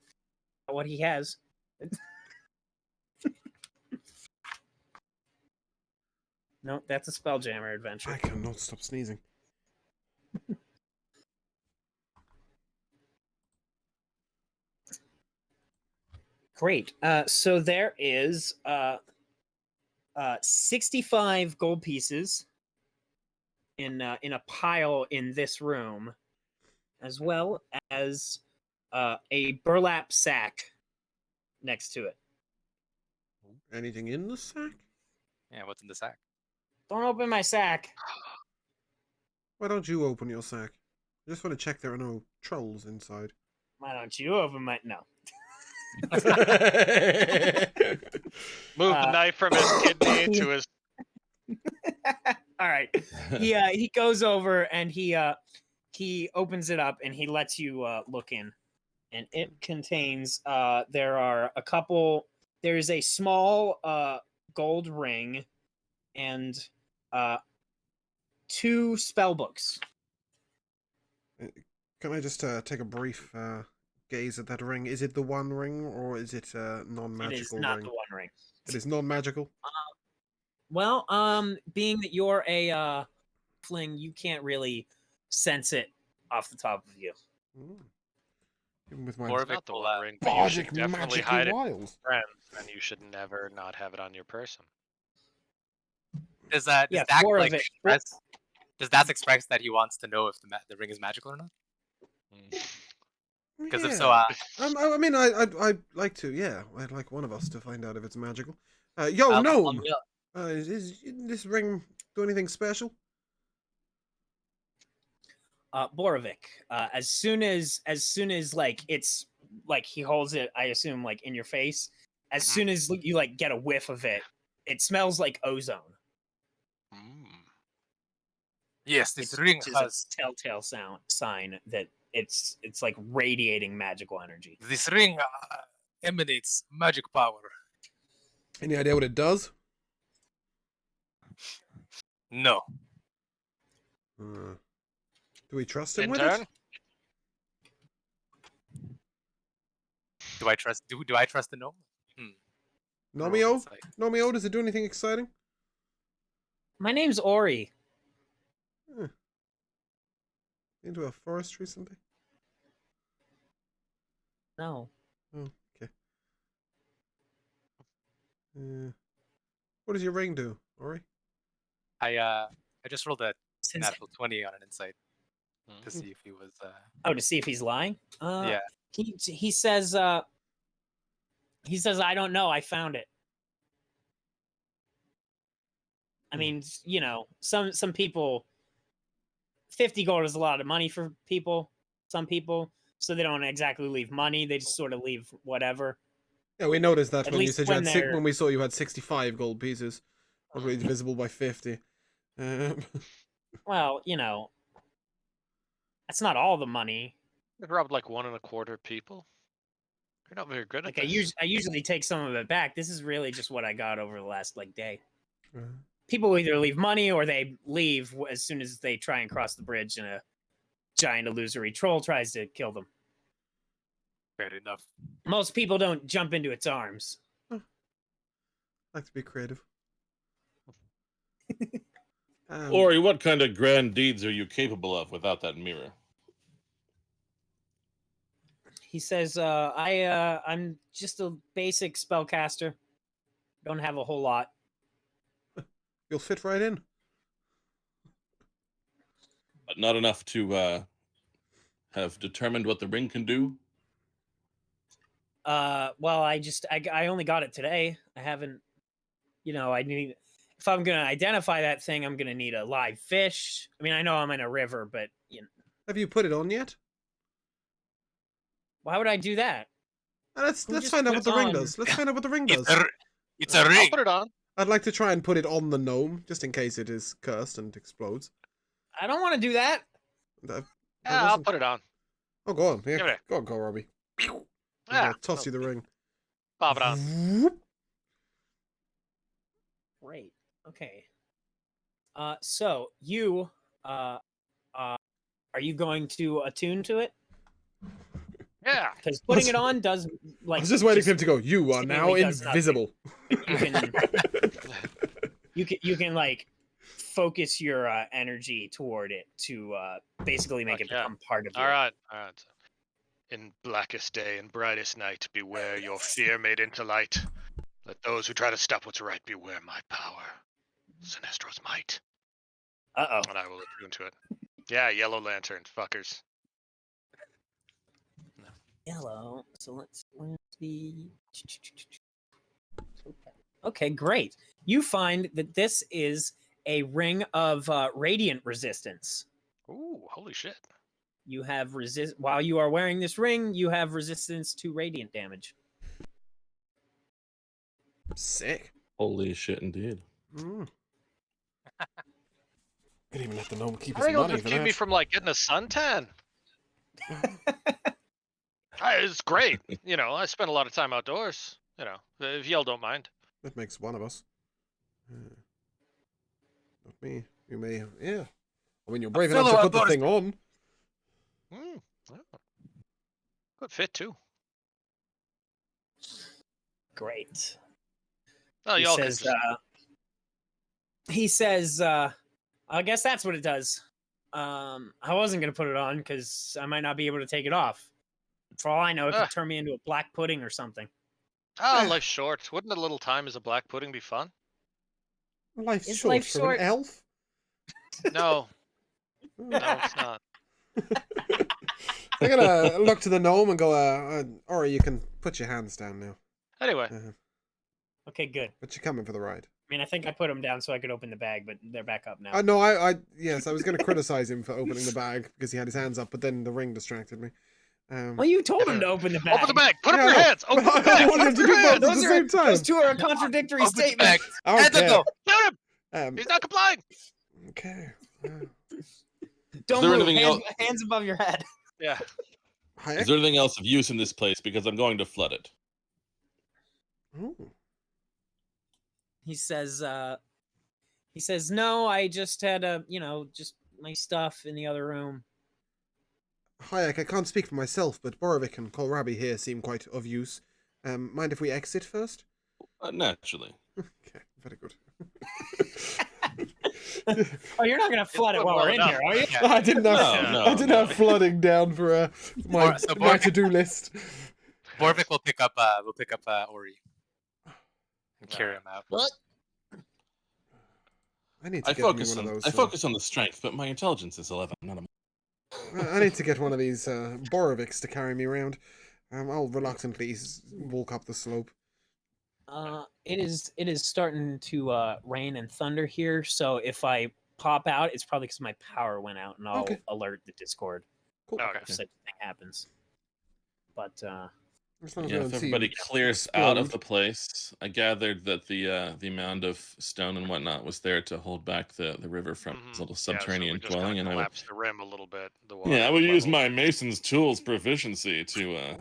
What he has. No, that's a Spelljammer adventure. I cannot stop sneezing. Great. So there is 65 gold pieces in a pile in this room, as well as a burlap sack next to it. Anything in the sack? Yeah, what's in the sack? Don't open my sack. Why don't you open your sack? I just want to check there are no trolls inside. Why don't you open my... No. Move the knife from his kidney to his. All right. He goes over and he opens it up and he lets you look in. And it contains there's a small gold ring and 2 spell books. Can I just take a brief gaze at that ring? Is it the one ring or is it a non-magical ring? It is not the one ring. It is non-magical? Well, being that you're a fling, you can't really sense it off the top of you. Even with my Or It's if not the will, one ring, but you should magic definitely magical hide it wiles. from friends, and you should never not have it on your person. does that Yeah, does Dax, more of like, it. express? Does Dax express that he wants to know if the ring is magical or not? Because if so, I mean, I'd like to. Yeah, I'd like one of us to find out if it's magical. Yo, gnome. Is this ring do anything special? Borovic, as soon as like it's like he holds it, I assume like in your face. As soon as you like get a whiff of it, it smells like ozone. yes, this It's ring just has a telltale sign that it's like radiating magical energy. this ring emanates magic power. Any idea what it does? No, Do we trust him with Intern? it? do I trust? Do I trust the gnome? Nomio? Nomio, does it do anything exciting? My name's Ori. Into a forest recently? No. Oh, okay. What does your ring do, Ori? I just rolled a Since, natural 20 on an insight to see if he was. to see if he's lying. Yeah. He says I don't know. I found it. I mean, you know, some people. 50 gold is a lot of money for people. Some people, so they don't exactly leave money. They just sort of leave whatever. Yeah, we noticed that At when you least said you when had they're- when we saw you had 65 gold pieces, probably divisible by 50. Well, you know, that's not all the money. I've robbed like 1 1/4 people. You're not very good at Like this. I usually take some of it back. This is really just what I got over the last like day. Uh, People either leave money or they leave as soon as they try and cross the bridge and a giant illusory troll tries to kill them. Fair enough. Most people don't jump into its arms. like to be creative. Ori, what kind of grand deeds are you capable of without that mirror? He says, I'm just a basic spellcaster. Don't have a whole lot. You'll fit right in. But not enough to have determined what the ring can do? Well, I only got it today. I haven't, you know, if I'm going to identify that thing, I'm going to need a live fish. I mean, I know I'm in a river, but, you know. Have you put it on yet? Why would I do that? Let's just find out put what the it ring on? does. Let's find out what the ring It's does. it's a I'll ring. put it on. I'd like to try and put it on the gnome, just in case it is cursed and explodes. I don't want to do that. That Yeah, I'll wasn't- put it on. Oh, go on. Yeah, Give it. go on, go, Robbie. Yeah, I'll toss you the ring. pop it on. Whoop. Great. Okay. So you, are you going to attune to it? Yeah. Because putting it on does like. I was just waiting for him to go. You are now seemingly does nothing. invisible. You can like focus your energy toward it to basically make Fuck it yeah. become part of you. All right. All right. In blackest day and brightest night, beware your fear made into light. Let those who try to stop what's right beware my power. Sinestro's might. Uh-oh. And I will attune to it. Yeah, yellow lantern, fuckers. Yellow. So let's see. Okay, great. You find that this is a ring of radiant resistance. Ooh, holy shit. you have while you are wearing this ring, you have resistance to radiant damage. Sick. Holy shit, indeed. Mm. Could even let the gnome keep I his think it'll money just for keep me that. from like getting a suntan. It's great. You know, I spend a lot of time outdoors. You know, if y'all don't mind. That makes one of us. Not me. You may, yeah. I mean, you're brave enough to put the thing on. Mm, yeah. Good fit too. Great. Oh, He y'all says, can just... I guess that's what it does. I wasn't going to put it on because I might not be able to take it off. For all I know, it could turn me into a black pudding or something. Life's short. Wouldn't a little time as a black pudding be fun? Life's Is short life for short? an elf. No. No, it's not. I'm gonna look to the gnome and go, Ori, you can put your hands down now. Anyway. Okay, good. But you're coming for the ride. I mean, I think I put them down so I could open the bag, but they're back up now. No, yes, I was going to criticize him for opening the bag because he had his hands up, but then the ring distracted me. Well, you told him to open the bag. Open the bag. Put up your hands. Open the bag. I wanted him to do both at the same time. Those two are a contradictory Open the statement. bag. I don't care. Shoot him. He's not complying. Okay. Don't there move. anything Hands above your head. Yeah. Is there anything else of use in this place? Because I'm going to flood it. Ooh. He says, no, I just had just my stuff in the other room. Hayek, I can't speak for myself, but Borovic and Kohlrabi here seem quite of use. Mind if we exit first? Naturally. Okay, very good. Oh, you're not gonna flood it while we're in here, are you? I didn't have I didn't have flooding down for my to-do list. Borvik will pick up Ori and carry him out. What? I need to get focus one on of those. I focus on the strength, but my intelligence is 11. Not a... I need to get one of these Borovics to carry me around. I'll reluctantly walk up the slope. It is starting to rain and thunder here, so if I pop out, it's probably because my power went out, and I'll alert the Discord. Cool. If such a thing happens. But as long as Yeah, we if don't see everybody clears explode. out of the place, I gathered that the mound of stone and whatnot was there to hold back the river from his little subterranean dwelling, and I would collapse the rim a little bit. The water I would level. use my mason's tools proficiency to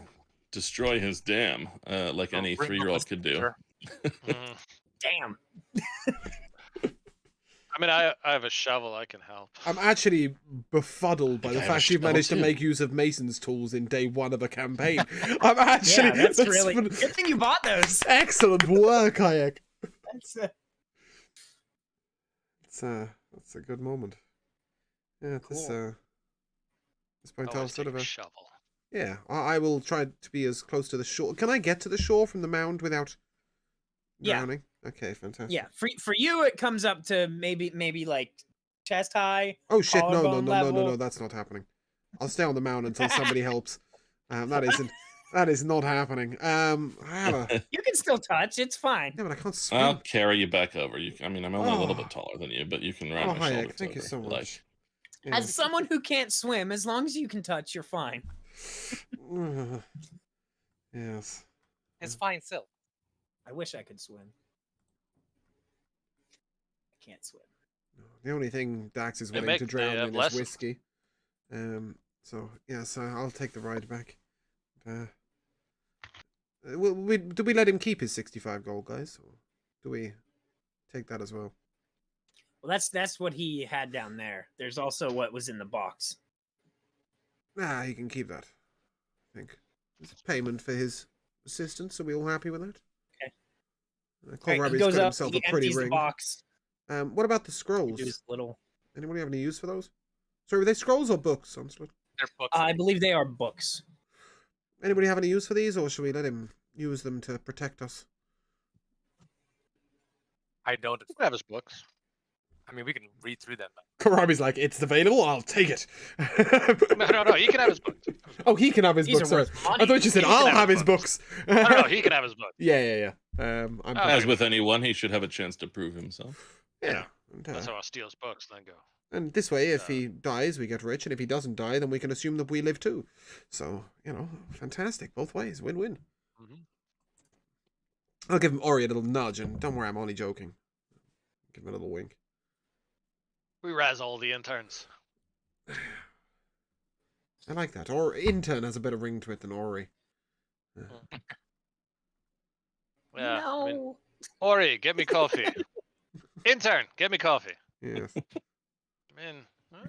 destroy his dam, like any 3-year-old could do. damn. I mean, I have a shovel. I can help. I'm actually befuddled by the I have a fact you've managed to shovel too. make use of Mason's tools in day 1 of a campaign. I'm actually that's really good thing you bought those. excellent work, Hayek. That's That's a good moment. Yeah, this point I'll Always sort take of a shovel. yeah. I will try to be as close to the shore. Can I get to the shore from the mound without drowning? Okay, fantastic. yeah. For you, it comes up to maybe like chest high. Oh shit! No, collarbone level. that's not happening. I'll stay on the mound until somebody helps. That is not happening. I have a You can still touch. It's fine. yeah, but I can't swim. I'll carry you back over. I mean, I'm only a little Oh. bit taller than you, but you can ride Oh, my Hayek, shoulders thank you over, so if much. like. Yeah. As someone who can't swim, as long as you can touch, you're fine. Yes. It's fine still. I wish I could swim. I can't swim. The only thing Dax is They willing to make- drown they have in is lessons. whiskey. So I'll take the ride back. Do we let him keep his 65 gold, guys? Or do we take that as well? Well, that's what he had down there. There's also what was in the box. Nah, he can keep that. I think. It's payment for his assistance. Are we all happy with that? Okay. Kohlrabi's Right, he goes got up, himself he a pretty empties the ring. box. What about the scrolls? Just little. Anybody have any use for those? Sorry, were they scrolls or books, Onslaught? They're books. I believe they are books. Anybody have any use for these, or should we let him use them to protect us? I don't. You can have his books. I mean, we can read through them. Kohlrabi's like, it's available, I'll take it. No, he can have his books. Oh, he can have his These books. are Sorry. worth money. I thought you said He can I'll have have his his books. No, he can have his books. Yeah. I'm Oh, As with anyone, he should have a chance to prove himself. yeah. That's how I steal his books, then go. And this way, if he dies, we get rich, and if he doesn't die, then we can assume that we live too. So, fantastic. Both ways. Win-win. Mm-hmm. I'll give him Ori a little nudge, and don't worry, I'm only joking. Give him a little wink. We razz all the interns. I like that. Or intern has a better ring to it than Ori. Yeah. No. I mean, Ori, get me coffee. Intern, get me coffee. Yes. I mean, huh?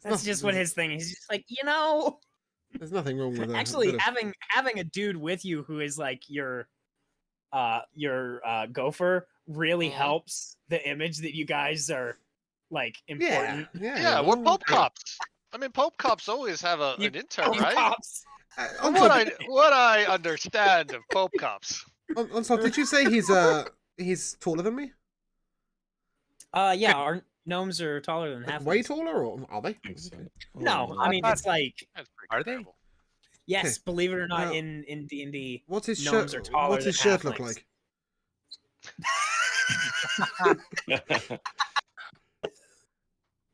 That's just what his thing is. He's just like, There's nothing wrong with that. Actually, having a dude with you who is like your gopher really helps the image that you guys are like important. Yeah, we're Pope cops. I mean, Pope cops always have an intern, right? Cops. What I understand of Pope cops. Onslaught, did you say he's taller than me? Yeah, our gnomes are taller than half. Way taller, or are they? No, I mean it's like. Are they? Yes, believe it or not, in D&D, what's his gnomes shirt? are taller What's his than shirt look halflings. like?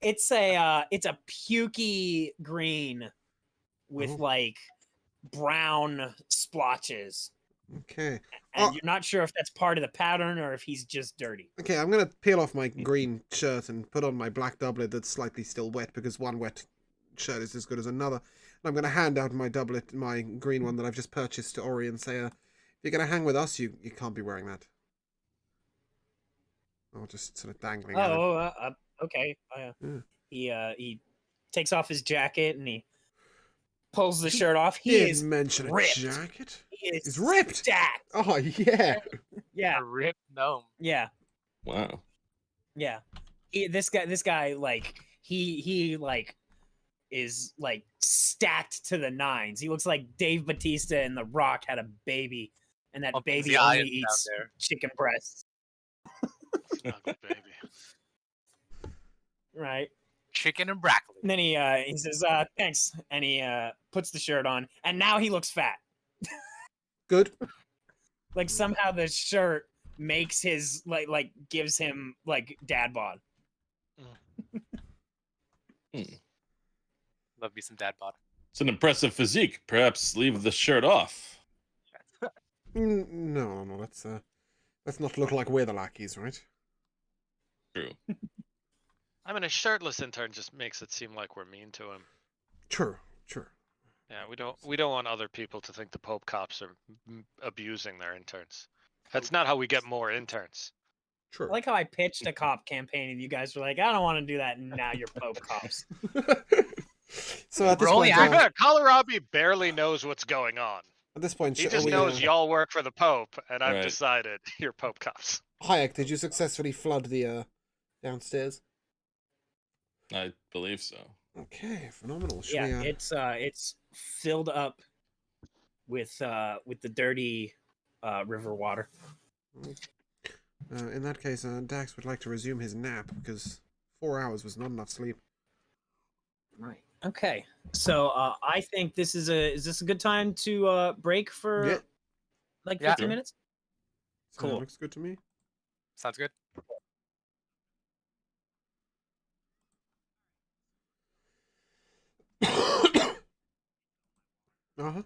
It's a pukey green with like brown splotches. Okay. And you're not sure if that's part of the pattern or if he's just dirty. Okay, I'm gonna peel off my green shirt and put on my black doublet that's slightly still wet because one wet shirt is as good as another. And I'm gonna hand out my doublet, my green one that I've just purchased to Ori, and say, if you're gonna hang with us, you can't be wearing that. Oh, just sort of dangling. Okay. He takes off his jacket and he pulls the shirt off. He is mention ripped. a jacket. He is He's ripped. Stacked. Oh yeah. Yeah. A ripped gnome. Yeah. Wow. Yeah. This guy, like he like is like stacked to the nines. He looks like Dave Bautista and The Rock had a baby, and that baby only eats chicken breasts. Ugly baby. Right. Chicken and broccoli. And then he says, thanks. And he puts the shirt on. And now he looks fat. Good. Like somehow the shirt makes his like gives him like dad bod. Love me some dad bod. It's an impressive physique. Perhaps leave the shirt off. No. Let's not look like we're the lackeys, right? True. I mean, a shirtless intern just makes it seem like we're mean to him. True. Yeah, we don't want other people to think the Pope cops are abusing their interns. That's not how we get more interns. True. I like how I pitched a cop campaign and you guys were like, I don't want to do that, and now you're Pope cops. So at this We're only point, Kohlrabi barely knows what's going on. at this point, He just knows y'all work for the Pope, and I've Right. decided you're Pope cops. Hayek, did you successfully flood the downstairs? I believe so. Okay, phenomenal. Should Yeah, we, it's filled up with the dirty river water. in that case, Dax would like to resume his nap because 4 hours was not enough sleep. Right. Okay. So I think is this a good time to break for like 15 minutes? So Cool. looks good to me. Sounds good. Uh-huh.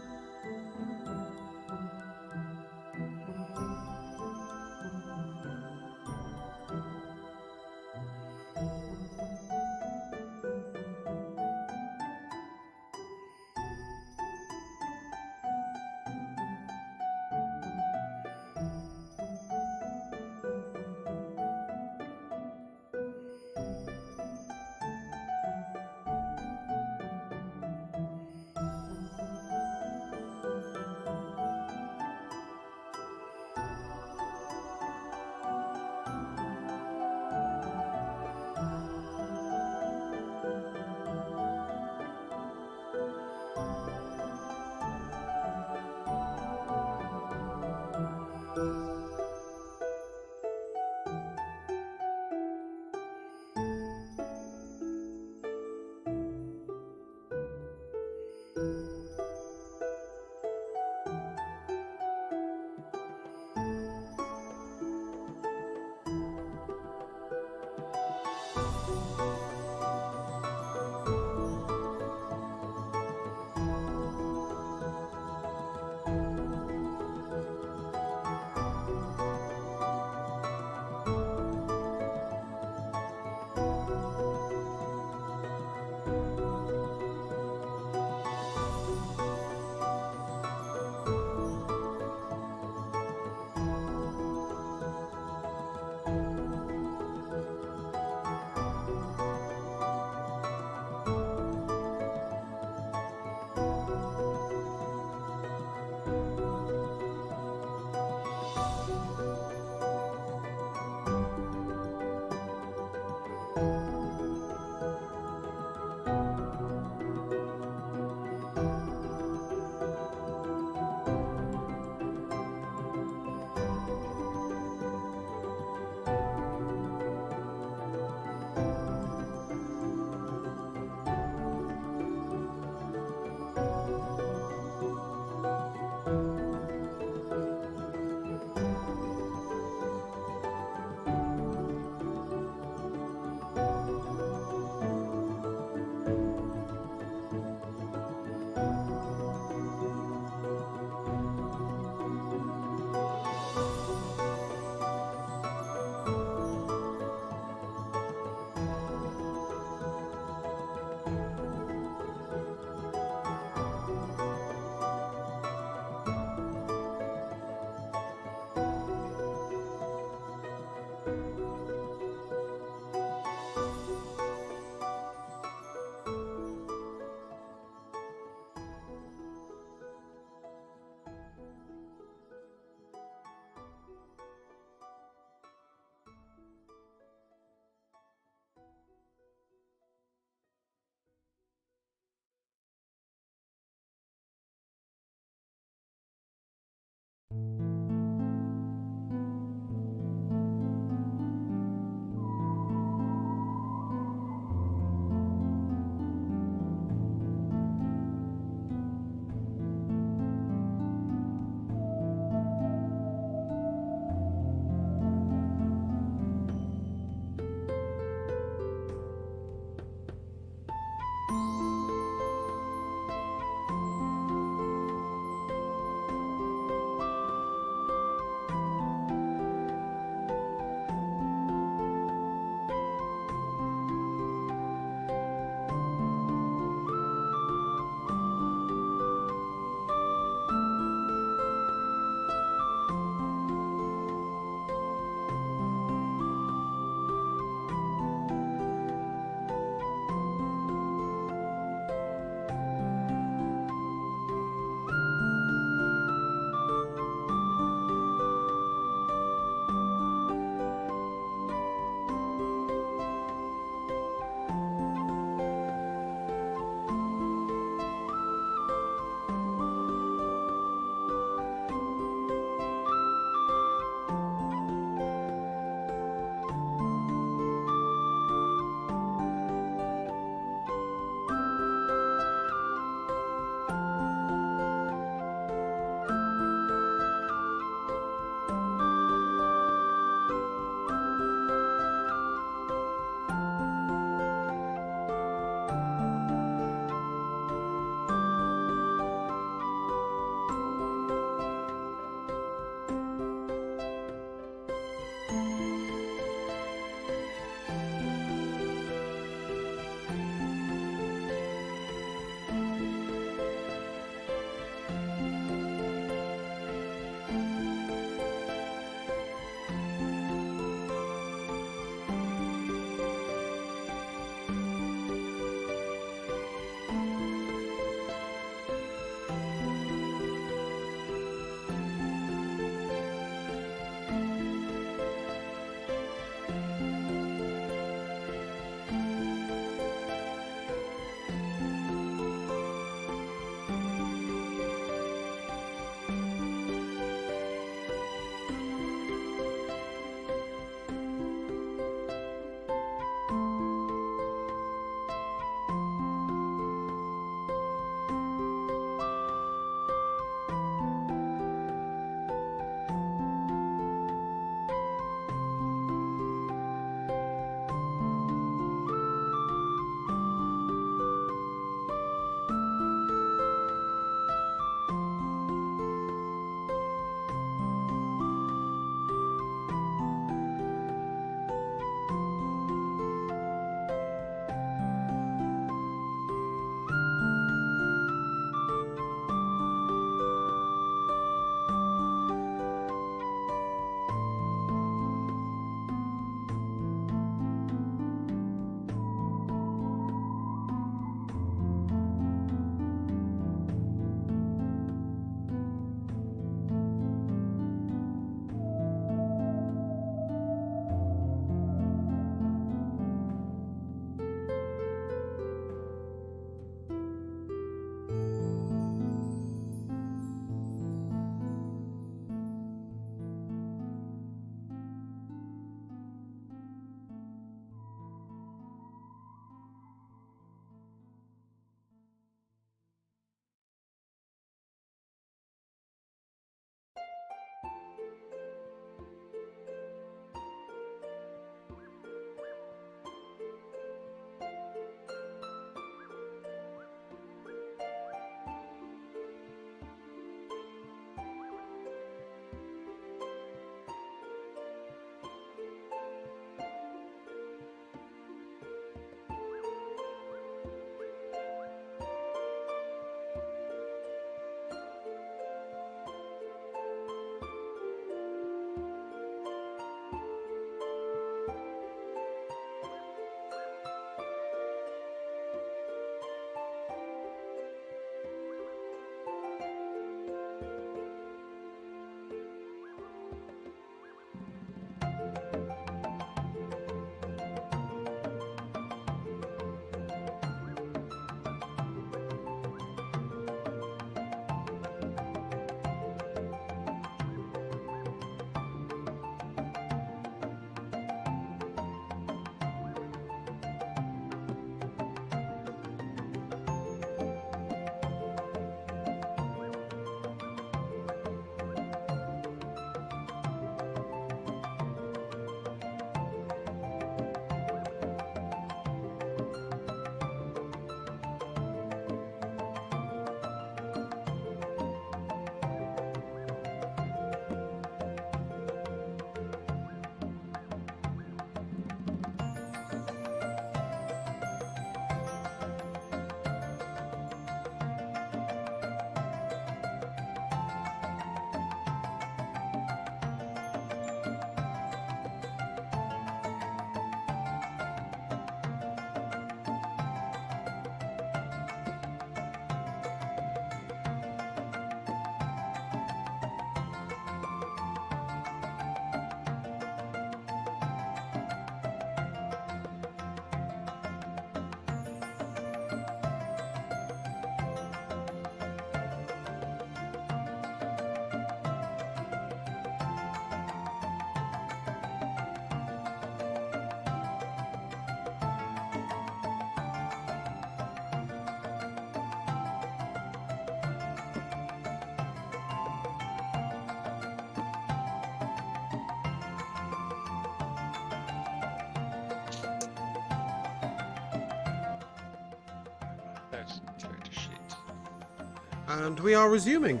And we are resuming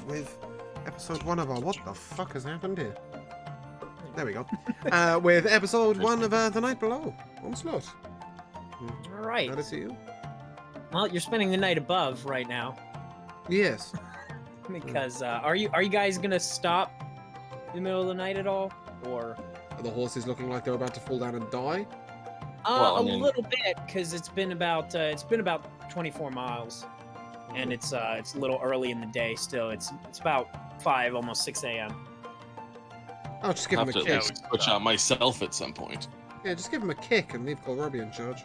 with episode 1 of our... What the fuck has happened here? There we go. With episode 1 of The Night Below. Onslaught. All right. Glad to see you. Well, you're spending the night above right now Yes. because are you guys gonna stop in the middle of the night at all, or? Are the horses looking like they're about to fall down and die? Well, I A mean- little bit, because it's been about 24 miles, and it's a little early in the day still. It's about 5, almost 6 a.m. Oh, just give I'll him have a to kick. switch out myself at some point. Yeah, just give him a kick and leave Kohlrabi in charge.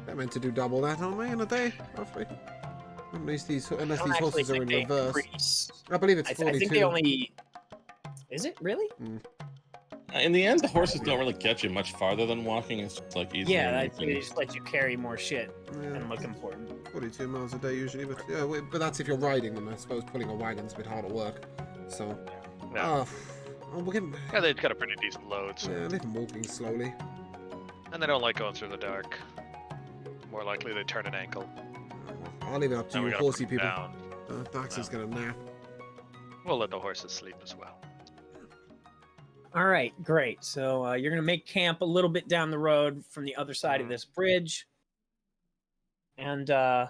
They're meant to do double that, aren't they, in a day, roughly? Unless these I don't horses actually are in think they reverse. increase. I believe it's I 42. think they only. Is it really? In the end, the horses don't really get you much farther than walking. It's just like easier. Yeah, and they just let you carry more shit Yeah, and look important. 42 miles a day usually, but yeah, but that's if you're riding them. I suppose pulling a wagon's a bit harder work. So, Yeah. we'll give 'em- Yeah, they've got a pretty decent load, so. yeah, leave them walking slowly. And they don't like going through the dark. More likely they turn an ankle. I'll leave it up to Then we you gotta put horsey them people. down. Dax is gonna nap. We'll let the horses sleep as well. All right, great. So you're gonna make camp a little bit down the road from the other side of this bridge. And so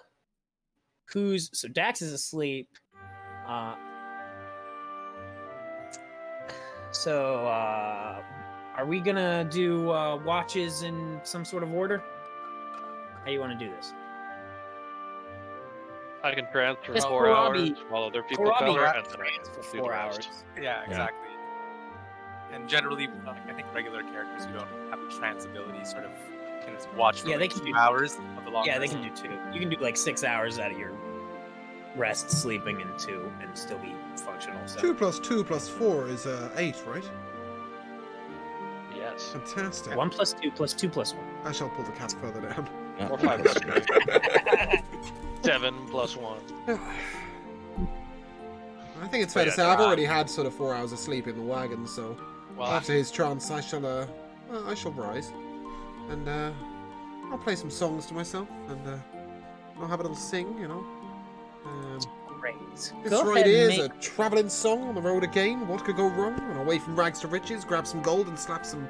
Dax is asleep. So are we gonna do watches in some sort of order? How do you want to do this? I can transfer Just 4 hours Kohlrabi- while other people Kohlrabi cover, has and then I trans for do the 4 rest. hours. Yeah, exactly. And generally, I think regular characters who don't have the trans ability sort of can just watch for Yeah, they like can 2 do- hours of the long Yeah, they rest. can do 2. You can do like 6 hours out of your rest sleeping and 2 and still be functional. So 2 plus 2 plus 4 is 8, right? Yes. Fantastic. 1 plus 2 plus 2 plus 1. I shall pull the cat further down. Or 5 plus 3. 7 plus 1. I think it's fair But to yeah, say I've they're already had sort of 4 hours of sleep in the wagon, so Well, after his trance, I shall rise, and I'll play some songs to myself, and I'll have a little sing, you know. Great. This Go right ahead here and is a travelling song on the road again. What could go wrong? On our way from rags to riches, grab some gold and slap some.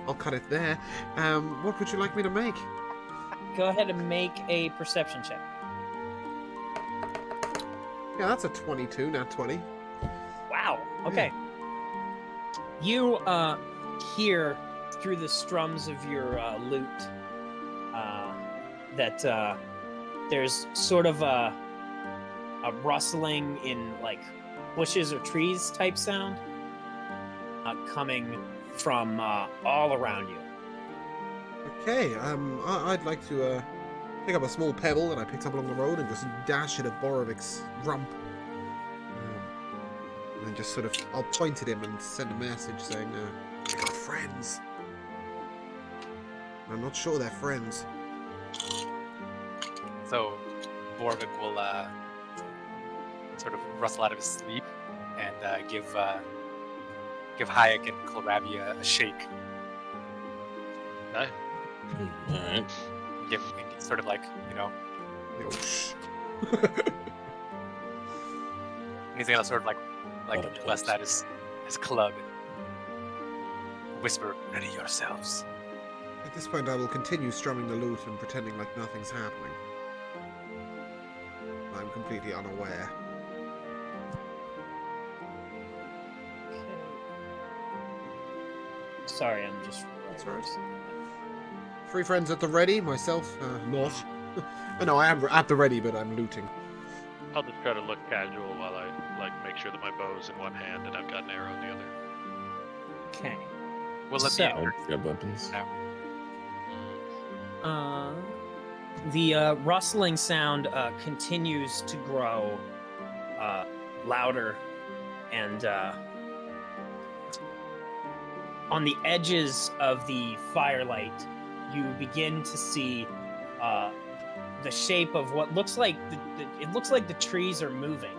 I'll cut it there. What would you like me to make? Go ahead and make a perception check. Yeah, that's a 22, not 20. Wow. Okay. You hear through the strums of your lute that there's sort of a rustling in like bushes or trees type sound coming from all around you. Okay, I'd like to pick up a small pebble that I picked up along the road and just dash it at Borovik's rump. And then just sort of, I'll point at him and send a message saying, I got friends. I'm not sure they're friends. so Borvik will sort of rustle out of his sleep and give Hayek and Kohlrabi a shake. No? Alright. Give sort of like, you know, You know, shh. and he's gonna sort of like What a bust place. out his club and whisper, "Ready yourselves." At this point, I will continue strumming the lute and pretending like nothing's happening. I'm completely unaware. Sorry, I'm just. That's right. 3 friends at the ready, myself, not. No, I am at the ready, but I'm looting. I'll just try to look casual while I make sure that my bow's in one hand and I've got an arrow in the other. Okay. We'll let So- the I'll grab weapons. The rustling sound continues to grow louder, and on the edges of the firelight, you begin to see the shape of what looks like it looks like the trees are moving,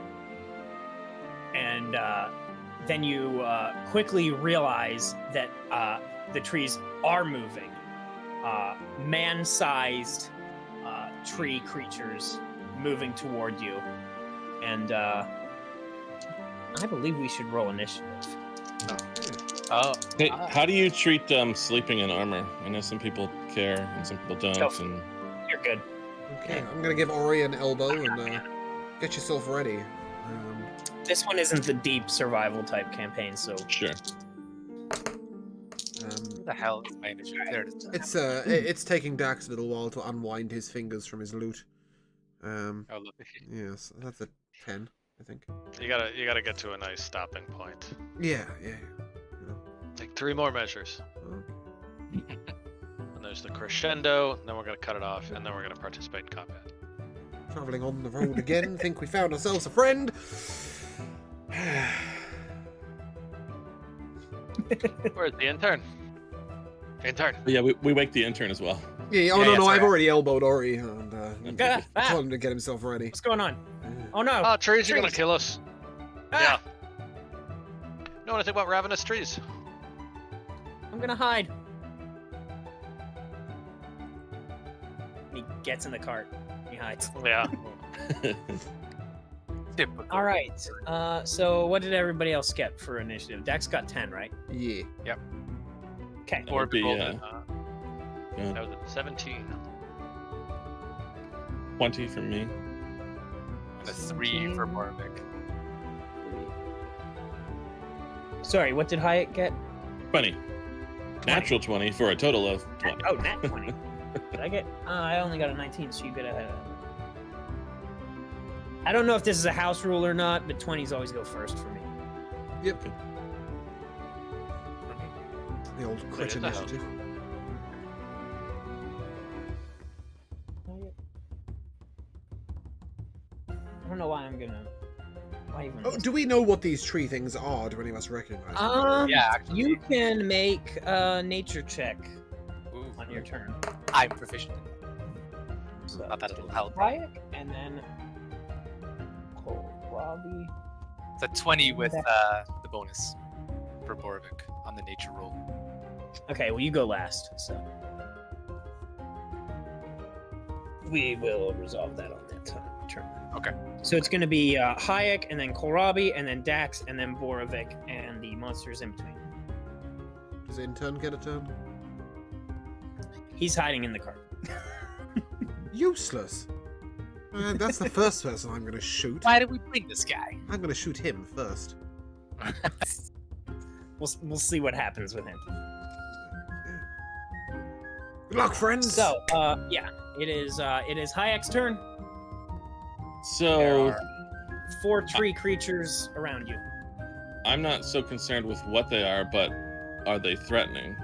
and then you quickly realize that the trees are moving. Man-sized tree creatures moving toward you, and I believe we should roll initiative. Oh. Hey, how do you treat sleeping in armor? I know some people care and some people don't. Go. And You're good. Okay, I'm gonna give Ori an elbow and get yourself ready. This one isn't the deep survival type campaign, so sure. Where the hell is my initiative? There it is. It's taking Dax a little while to unwind his fingers from his loot. Oh, look. Yes, that's a 10, I think. You gotta get to a nice stopping point. Yeah. Take 3 more measures. Okay. And there's the crescendo, and then we're gonna cut it off, and then we're gonna participate in combat. Traveling on the road again, think we found ourselves a friend. Where's the intern? Intern. Yeah, we wake the intern as well. Yeah, no, I've sorry. already elbowed Ori and Ah! told him to get himself ready. What's going on? Oh no! Oh, trees are gonna Trees. kill us. Ah! Yeah. Know anything about ravenous trees? I'm gonna hide. He gets in the cart. He hides. Yeah. Typical. All right. So what did everybody else get for initiative? Dex got 10, right? Yeah. Okay. That would be, That good. was a 17. 20 from me. And a 3 for Borvik. Sorry, what did Hyatt get? 20. Natural 20 for a total of 20. Oh, nat 20. Did I get? I only got a 19, so you get ahead. I don't know if this is a house rule or not, but 20s always go first for me. Yep. The old crit Clear the hell. initiative. I don't know why I'm gonna. Why even? Oh, do we know what these tree things are? Do any of us recognize them? Yeah, actually. You can make a nature check Ooh, on your turn. I'm proficient in that. So, Not that it'll help. Hyatt, and then Robbie. It's a 20 with the bonus for Borvik on the nature roll. Okay, well you go last, so we will resolve that on that turn. Okay. So it's going to be Hayek, and then Kohlrabi, and then Dax, and then Borovic, and the monsters in between. Does intern get a turn? He's hiding in the cart. Useless. That's the first person I'm going to shoot. Why did we bring this guy? I'm going to shoot him first. We'll see what happens with him. Good luck, friends. So yeah, it is Hayek's turn. There So are 4 tree creatures around you. I'm not so concerned with what they are, but are they threatening?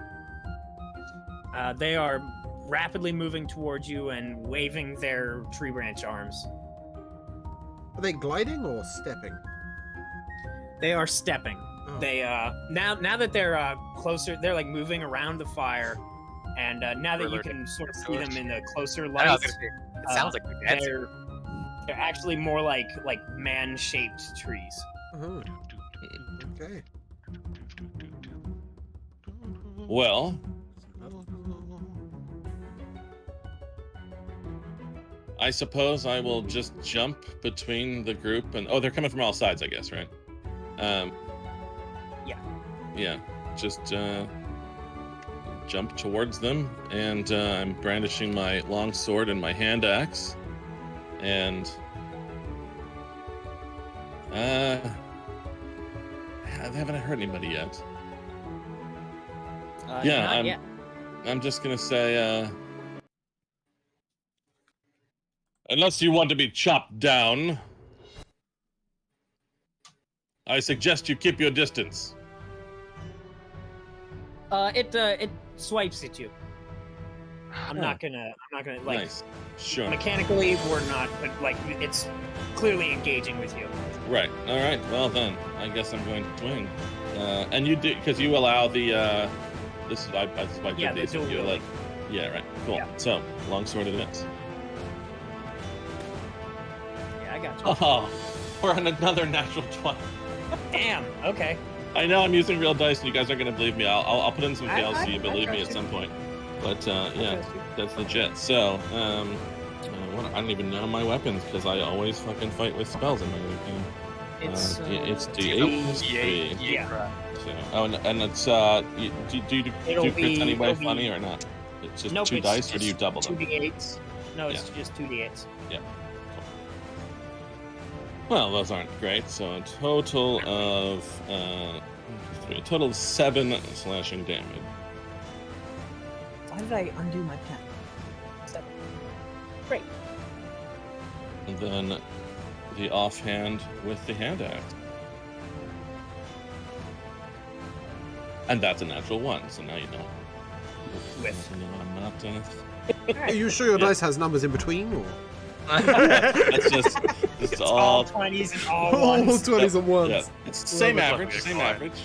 They are rapidly moving towards you and waving their tree branch arms. Are they gliding or stepping? They are stepping. Oh. They now that they're closer, they're like moving around the fire, and now that you can sort of see them in the closer I know, I was light, gonna say, it sounds like they're dancing. they're actually more like man-shaped trees. Oh. Okay. Well, I suppose I will just jump between the group and they're coming from all sides, I guess, right? Yeah. Just jump towards them, and I'm brandishing my long sword and my hand axe, and I haven't hurt anybody yet. Yeah, not yet. I'm just gonna say, unless you want to be chopped down, I suggest you keep your distance. It swipes at you. I'm not gonna like Nice. Sure. mechanically we're not, but like it's clearly engaging with you. Right. All right. Well then, I guess I'm going to swing. And you do, because you allow the this is why I Yeah, did these. the dual You let, yeah. Right. Cool. Yeah. So longsword it is. Yeah, I got you. Oh, we're on another natural 20. Damn. Okay. I know I'm using real dice, and you guys aren't going to believe me. I'll put in some I- fails so I- you I believe me trust at you. some point. But I yeah, trust you. that's legit. So What? I don't even know my weapons because I always fucking fight with spells in my game. It's It's D8. D8. Yeah. So, and it's do you do It'll crits be- anyway it'll be- funny or not? It's just Nope, two it's dice, or do you just double two them? D8s. No, it's just 2D8s. Well, those aren't great. So a total of 7 slashing damage. Why did I undo my pen? 7. Great. And then the offhand with the hand axe. And that's a natural 1, so now you know. With. You know I'm not. Are you sure your Yeah. dice has numbers in between, or That's just it's all all 20s and all all 1s. 20s at once? yeah. It's the same Well, average. it's Same fine. average.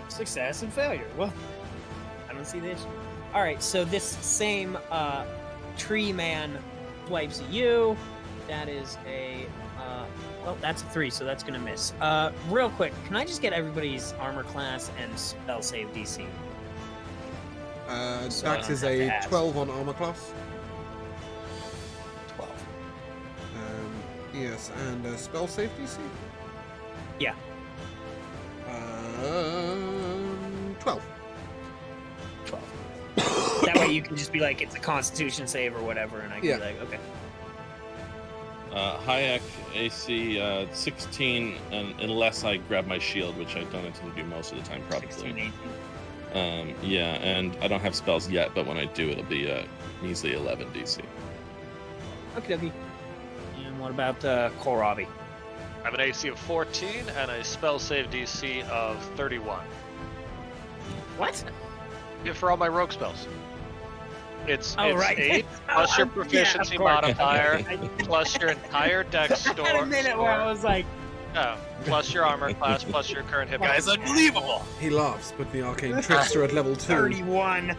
Success and failure. Well, I don't see the issue. All right, so this same tree man swipes at you. That is a well, that's a 3, so that's gonna miss. Real quick, can I just get everybody's armor class and spell save DC? So I Dax don't is have to a ask. 12 on armor class. 12. Yes, and spell save DC? Yeah. 12. 12. That way you can just be like, it's a Constitution save or whatever, and I can Yeah. be like, okay. Hayek AC 16, and unless I grab my shield, which I don't intend to do most of the time, 16, probably. 18. Yeah, and I don't have spells yet, but when I do, it'll be measly 11 DC. Okie dokie. And what about Kohlrabi? I have an AC of 14 and a spell save DC of 31. What? Yeah, for all my rogue spells. It's Oh, right. 8 plus your Yeah, of proficiency course. modifier I plus your entire dex I had a minute where I was like, plus your armor class plus your current hit Guys, points. unbelievable. He laughs, but the arcane trickster at level 2. 31.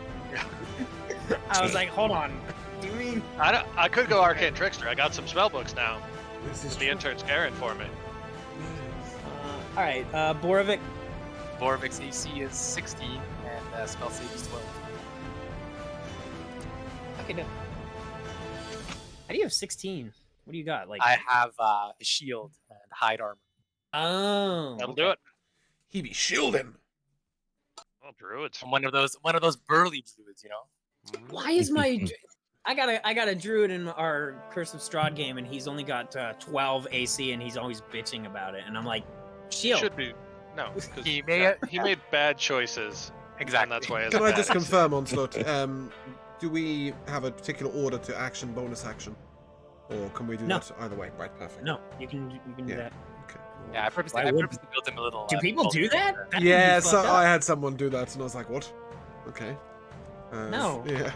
I was like, hold on. Do you mean? I could go arcane trickster. I got some spell books now. This is The intern's caring for me. All right, Borovic. Borvik's AC is 16 and spell save is 12. Okay, no. How do you have 16? What do you got? Like, I have a shield and hide armor. oh, That'll okay. do it. He be shielding. Oh, druids. I'm one of those burly druids, you know. Why is my? I got a druid in our Curse of Strahd game, and he's only got 12 AC, and he's always bitching about it. And I'm like, shield. Should be. No, 'cause He may he made bad choices. exactly. And that's why it's Can I bad. just confirm, Onslaught? Do we have a particular order to action, bonus action? Or can we do No. that either way? Right, perfect. No, you can do Yeah. that. Okay. Yeah, I purposely, Why I would- purposely built him a little. Do people do that? That would be Yeah, so fucked up. I had someone do that, and I was like, what? Okay. No. Yeah.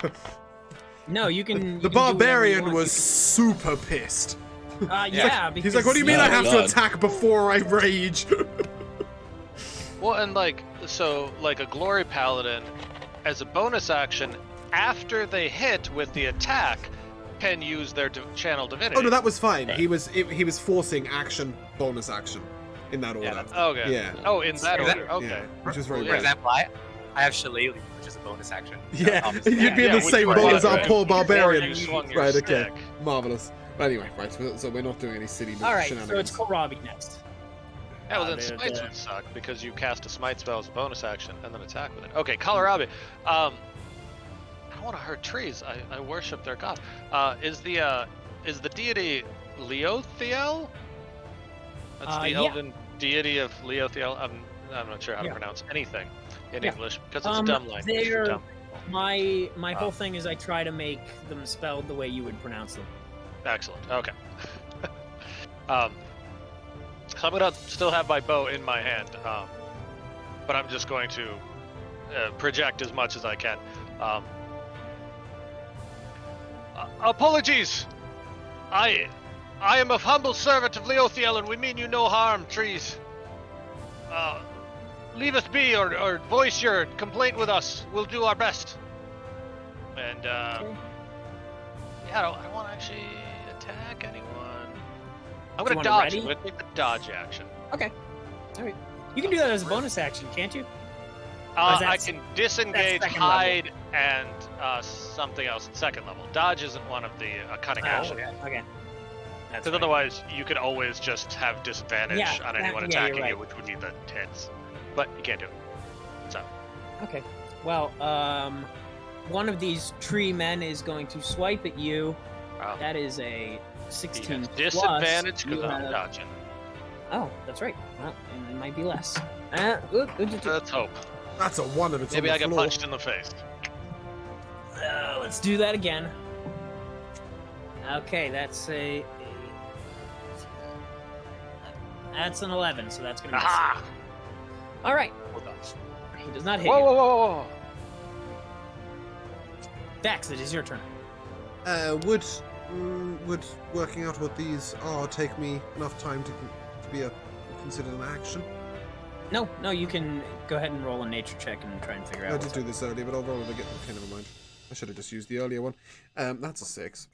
No, you can. you The can do whatever you barbarian want. was super pissed. Yeah, because He's like, what do you mean Oh, I have to God. attack before I rage? Well, and like, so, like a glory paladin, as a bonus action, after they hit with the attack, can use their channel divinity. Oh no, that was fine. Right. He was forcing action, bonus action, in that order. Yeah, that's, Okay. Yeah. Oh, in that Is that- order. Okay. Yeah, which was very For for good. example, I have Shillelagh, which is a bonus action. Yeah, Obviously. you'd be in Yeah, the which same one? boat as our Right. poor Or barbarian. you swung your Right, okay. stick. Marvelous. But anyway, right, so we're not doing any silly All right, so shenanigans. it's Kohlrabi next. Yeah, well, then the- smites the- would suck because you cast a smite spell as a bonus action and then attack with it. Okay, Kohlrabi. I don't want to hurt trees. I worship their god. Is the deity Leothiel? That's the Yeah. elven deity of Leothiel. I'm not sure how to Yeah. pronounce anything in Yeah. English because it's a dumb language. they're- Dumb. My whole thing is I try to make them spelled the way you would pronounce them. Excellent. Okay. So I'm gonna still have my bow in my hand, but I'm just going to project as much as I can. Apologies. I am a humble servant of Leothiel, and we mean you no harm, trees. Leave us be, or voice your complaint with us. We'll do our best. And Okay. yeah, I don't want to actually attack anyone. I'm Do you gonna want dodge. ready? I'm gonna take the dodge action. Okay. All right. You can do that as a bonus action, can't you? Or I is can disengage, second hide, and something else at second level. Dodge isn't one of the cunning actions. Okay. That's Because right. otherwise, you could always just have disadvantage Yeah, on anyone yeah, you're attacking you, right. which would be the hits. But you can't do it. So, Okay. Well, one of these tree men is going to swipe at you. wow. That is a He 16 has plus. disadvantage You because I'm have- dodging. Oh, that's right. Well, it might be less. Let's hope. That's a 1 and it's Maybe on I the get floor. punched in the face. Let's do that again. Okay, that's that's an 11, so that's gonna be. Aha! All right. Hold on. He does not hit Whoa, you. whoa, whoa, whoa! Dax, it is your turn. Would working out what these are take me enough time to be considered an action? No, you can go ahead and roll a nature check and try and figure out. I what's did do this earlier, but I'll roll it again. Okay, never mind. I should have just used the earlier one. That's a 6.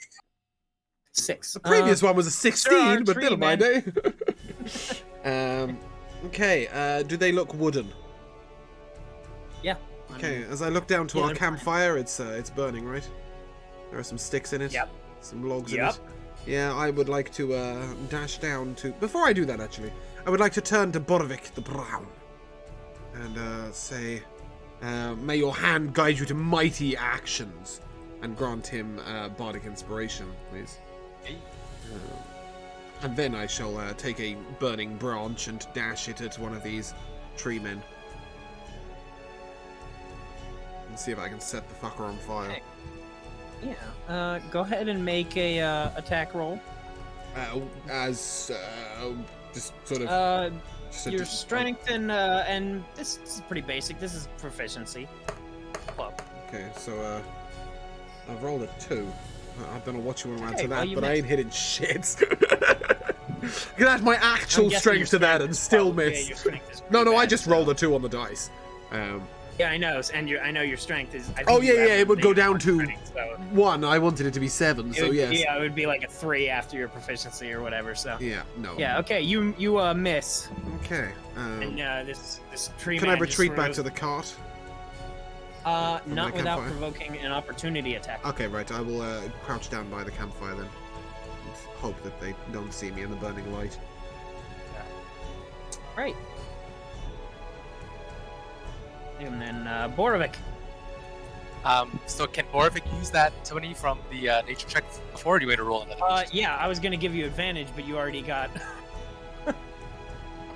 6. The previous one was a there are 16, but tree never mind, men. Okay, do they look wooden? Yeah. Okay, as I look down to yeah, our they're campfire, it's burning, right? There are some sticks in it. Yep. Some logs Yep. in it. Yeah, I would like to dash down to... Before I do that, actually, I would like to turn to Borvik the Brown and say, may your hand guide you to mighty actions, and grant him bardic inspiration, please. Hey. And then I shall take a burning branch and dash it at one of these tree men. And see if I can set the fucker on fire. Okay. Yeah. Go ahead and make a attack roll. Just sort of... just a Your dis- strength and this is pretty basic. This is proficiency. Club. Okay, so I've rolled a 2. I don't know what you want to add Okay, to well, that, you but I missed. ain't hitting shit. You can add my actual I'm guessing strength your to that strength and is still probably- miss. Yeah, your strength is No, pretty I bad, just so- rolled a 2 on the dice. Yeah, I know, and I know your strength is. I think Oh, you yeah, have yeah, it would go negative down to strength, so 1. I wanted it to be 7, it so would, yes. Yeah, it would be like a 3 after your proficiency or whatever. So Yeah, no. yeah, okay, you miss, Okay. and this tree. Can I man just retreat sort back of to the cart? Not my without campfire? provoking an opportunity attack. Okay, right. I will crouch down by the campfire then. And hope that they don't see me in the burning light. Right. And then Borovic. So can Borvik use that 20 from the nature check before, or do you want to roll another? nature check? Yeah, I was gonna give you advantage, but you already got.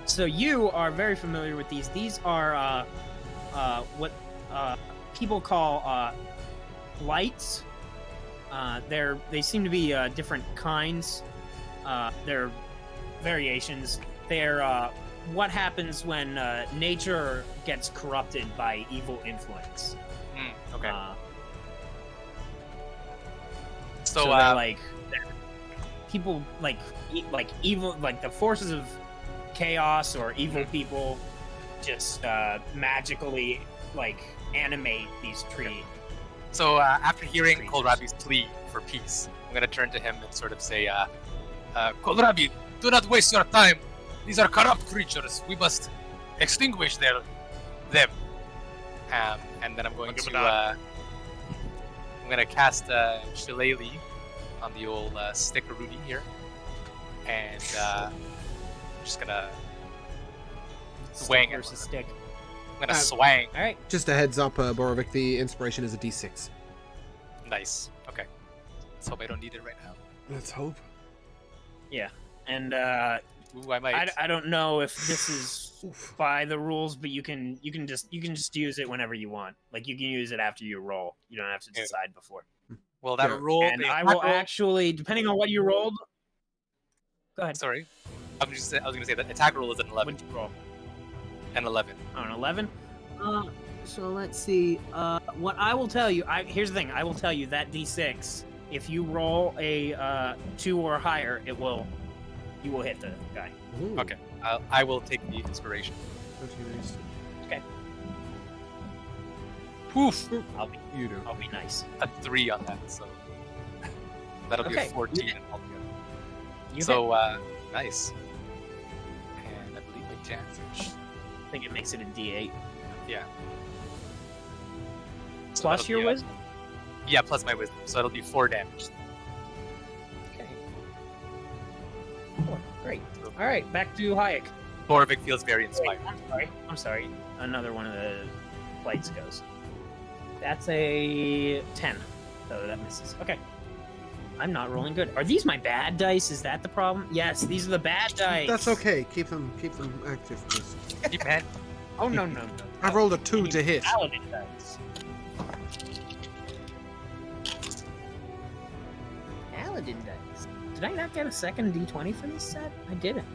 So you are very familiar with these. These are what people call lights. They seem to be different kinds. They're variations. They're what happens when nature gets corrupted by evil influence. Okay. So So, they're like people like evil, like the forces of chaos or evil people just magically like animate these trees. So after hearing Trees. Kohlrabi's plea for peace, I'm gonna turn to him and sort of say, Kohlrabi, do not waste your time. These are corrupt creatures. We must extinguish them. And then I'm going Give it to up. I'm gonna cast Shillelagh on the old Stickaroonie here, and I'm just gonna swing it. Versus stick. I'm gonna swang. All right. Just a heads up, Borovic, the inspiration is a d6. Nice. Okay. Let's hope I don't need it right now. Let's hope. And Ooh, I might. I don't know if this is Oof. by the rules, but you can just use it whenever you want. Like you can use it after you roll. You don't have to Yeah. decide before. Well, that Yeah. roll. And the I attack will roll- actually, depending on what you rolled. Go ahead. Sorry. I was gonna say that attack roll is an 11. What'd you roll? An 11. Oh, an 11. So let's see. What I will tell you. Here's the thing. I will tell you that D6. If you roll a 2 or higher, you will hit the guy. Ooh, Okay. I will take the inspiration. pretty nice. Poof. I'll be You do. nice. A 3 on that, so that'll be Okay, a 14 altogether. You So nice. And I believe my damage. I think it makes it a D8. Yeah. So Plus that'll your be, wisdom. Yeah, plus my wisdom. So it'll be 4 damage. Okay. 4. Great. All right, back to Hayek. Borvik feels very inspired. I'm sorry. Another one of the plates goes. That's a 10. So that misses. Okay. I'm not rolling good. Are these my bad dice? Is that the problem? Yes, these are the bad dice. That's okay. Keep them active, please. You man. Oh, no. I rolled a 2 to hit. Paladin dice. Paladin dice. Did I not get a second D20 for this set? I didn't.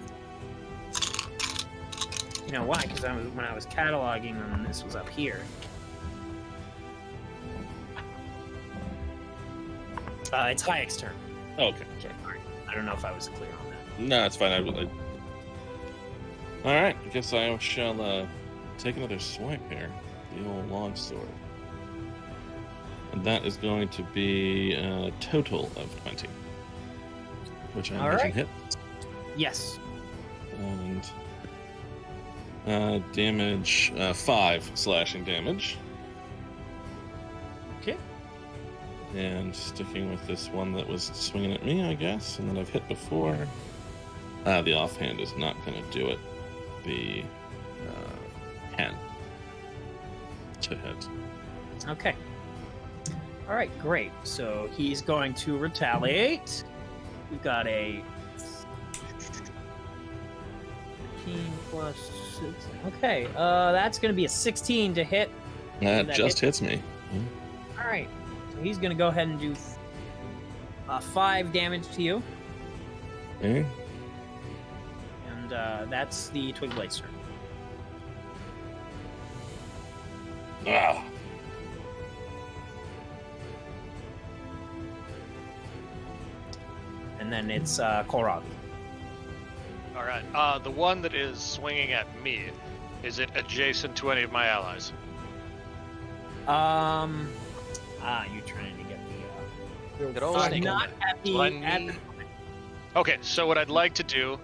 You know why? Because when I was cataloging them, this was up here. It's Hayek's turn. Oh, okay, sorry. I don't know if I was clear on that. No, it's fine. All right, I guess I shall take another swipe here. The old longsword. And that is going to be a total of 20. Which I imagine hit. Yes. And damage, 5 slashing damage. Okay. And sticking with this one that was swinging at me, I guess, and that I've hit before. The offhand is not going to do it. The 10 to hit. Okay. All right, great. So he's going to retaliate. We've got a 15 plus 6. Okay, that's going to be a 16 to hit. That That just hits me. All right. So he's going to go ahead and do 5 damage to you. Okay. And that's the Twig Blade's turn. Ah. And then it's Kohlrabi. All right. The one that is swinging at me, is it adjacent to any of my allies? You're trying to get the... They're all sneaking not in. at the... What I At need- the Okay, so what I'd like to do,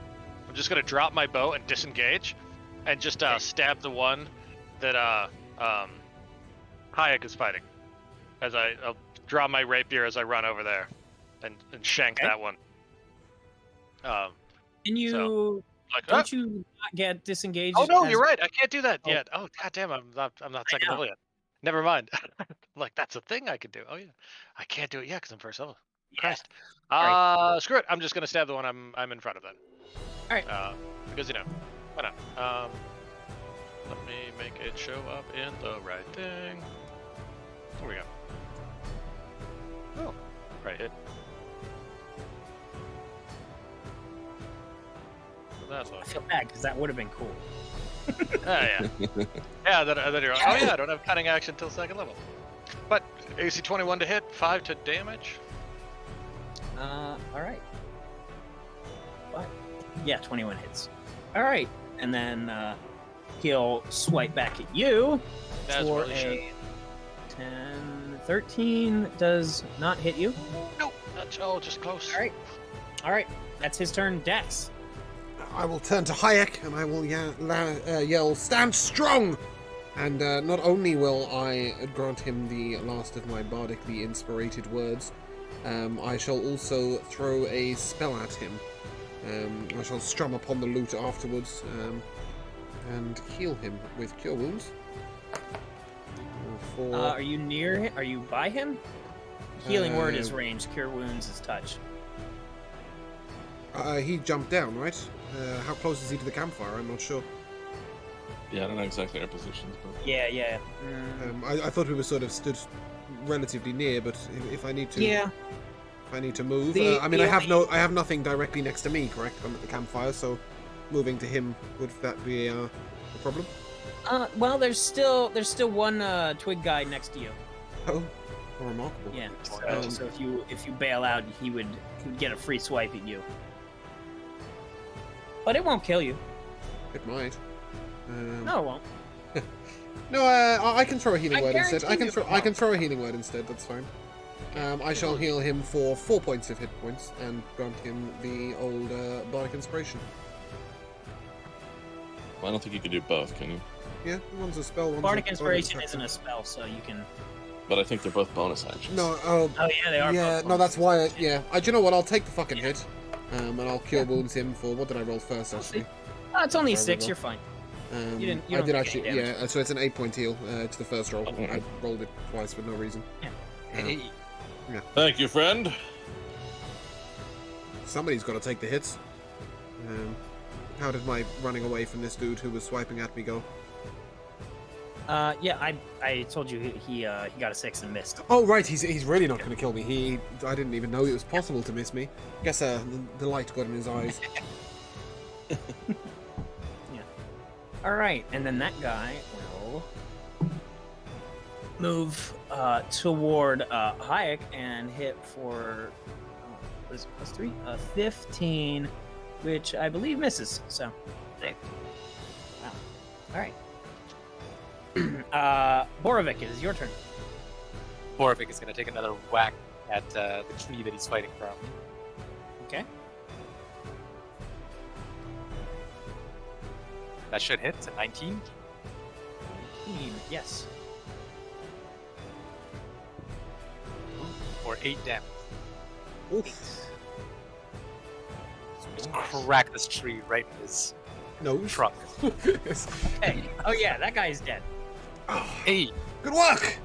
I'm just gonna drop my bow and disengage, and just stab the one that Hayek is fighting. I'll draw my rapier as I run over there, and shank Okay. that one. Can you... So, like, Don't you not get disengaged? oh no, as- you're right. I can't do that Oh. yet. Oh goddamn, I'm not second know. level yet. Never mind. Like that's a thing I could do. Oh yeah, I can't do it yet because I'm first level. Yeah. Christ. Right. Screw it. I'm just gonna stab the one I'm in front of then. All right. Because why not? Let me make it show up in the right thing. There we go. Oh, right hit. So that's I all. feel bad because that would have been cool. Yeah. Yeah, then you're like, oh yeah, I don't have cutting action till second level. But AC 21 to hit, 5 to damage. All right. What? Yeah, 21 hits. All right, and then he'll swipe back at you As for well he should. a 10, 13. Does not hit you. Nope, that's just close. All right. That's his turn. Dex. I will turn to Hayek and I will yell, "Stand strong!" And not only will I grant him the last of my bardically inspirated words, I shall also throw a spell at him. I shall strum upon the lute afterwards and heal him with Cure Wounds. Are you near him? Are you by him? Healing word is range. Cure wounds is touch. He jumped down, right? How close is he to the campfire? I'm not sure. Yeah, I don't know exactly our positions, but Yeah. I thought we were sort of stood relatively near, but if I need to, Yeah. if I need to move, The- I mean, the I have nothing directly next to me, correct? I'm at the campfire, so moving to him, would that be a problem? Well, there's still one twig guy next to you. Oh, remarkable. Yeah. Um, So if you bail out, he would get a free swipe at you. But it won't kill you. It might. No, it won't. No, I can throw a healing I word instead. guarantee you I can throw a healing word instead. That's fine. I shall heal him for 4 points of hit points and grant him the old bardic inspiration. I don't think you could do both, can you? Yeah, one's a spell. One's Bardic a inspiration bardic isn't a spell, so you can but I think they're both bonus actions. No, Oh yeah, they are. yeah, both no, that's bonus. why. Yeah, do you know what? I'll take the fucking hit, and I'll cure wounds him for what did I roll first? Actually, It's only Sorry, 6. River. You're fine. I didn't did take actually. any damage. Yeah, so it's an 8-point heal to the first roll. Okay. I rolled it twice for no reason. Hey. Thank you, friend. Somebody's got to take the hits. How did my running away from this dude who was swiping at me go? Yeah, I told you he got a 6 and missed. Oh right, he's really not going to kill me. I didn't even know it was possible to miss me. Guess the light got in his eyes. All right, and then that guy will move toward Hayek and hit for what is it, +3? 15, which I believe misses. So, wow. All right. Borovic, it is your turn. Borovic is going to take another whack at the tree that he's fighting from. Okay. That should hit. It's a 19. 19, yes. For 8 damage. Oof. Just crack this tree right in his No. trunk. Hey, oh yeah, that guy is dead. Hey, Good work.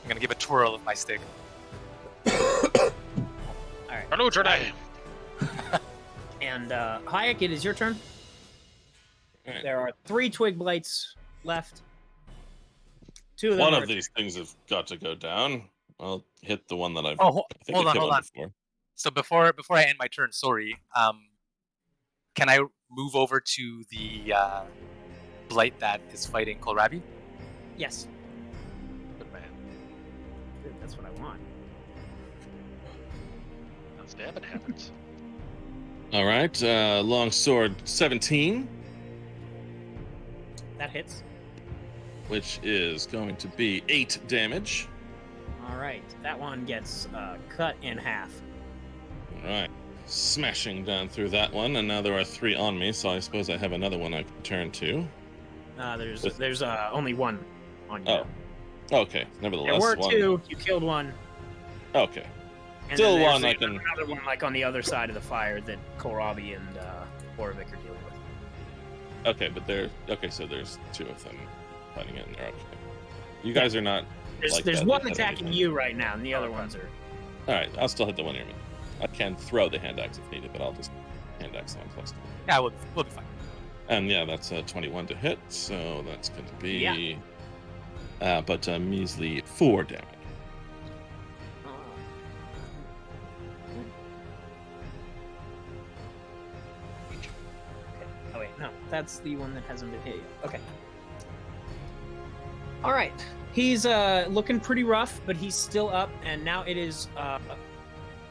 I'm going to give a twirl of my stick. All right. Hello, today. And Hayek, it is your turn. Alright. There are 3 twig blights left. 2 of them One are of these things have got to go down. I'll hit the one that I've. Oh, I think hold I on, killed hold one on. before. So before I end my turn, sorry, can I move over to the blight that is fighting Kohlrabi? Yes, Good man. good, that's what I want. That's damn happens. All right, long sword 17, That hits. which is going to be 8 damage. All right, that one gets cut in half. All right, smashing down through that one, and now there are 3 on me, so I suppose I have another one I can turn to. There's only 1 on you. Oh, okay. Nevertheless, There were one. 2. You killed 1. Okay. And Still then there's one I can- another one like on the other side of the fire that Kohlrabi and Borovic are dealing with. Okay, but so there's 2 of them fighting in there. Okay. You guys are not. There's like there's that, one that attacking anything. you right now, and the other ones are. All right, I'll still hit the one near me. I can throw the hand axe if needed, but I'll just hand axe on close. Yeah, we'll be fine. And yeah, that's a 21 to hit, so that's going to be. Yeah. But a measly 4 damage. Oh wait, no, that's the one that hasn't been hit yet. Okay. All right, he's looking pretty rough, but he's still up, and now it is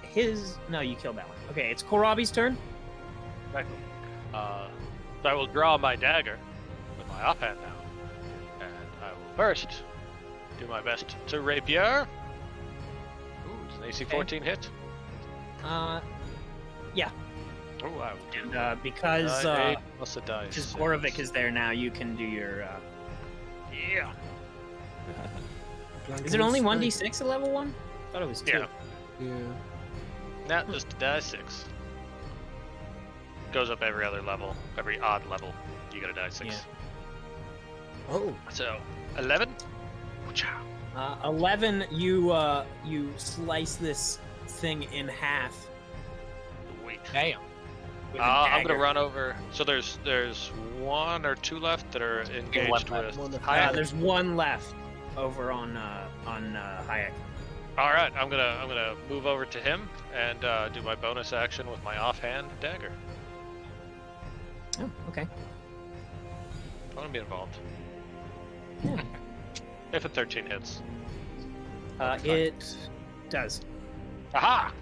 his. No, you killed that one. Okay, it's Kohlrabi's turn. Right. So I will draw my dagger with my offhand now, and I will first do my best to rapier. Ooh, it's an AC 14 hit. Yeah. Oh, I will do. And because 8 plus a dice. because Borovic is there now, you can do your. Yeah. Is it only 1d6 at level 1? I thought it was 2. Yeah. Yeah. Not just a die 6. Goes up every other level, every odd level. You get a die 6. Yeah. Oh. So 11. Woocha. 11. You slice this thing in half. Wait. Damn. With a I'm gonna dagger. run over. So there's 1 or 2 left that are engaged left. with. There's 1 left over on Hayek. All right, I'm gonna move over to him and do my bonus action with my offhand dagger. Oh, okay. I want to be involved. Yeah. If a 13 hits. It does. Aha!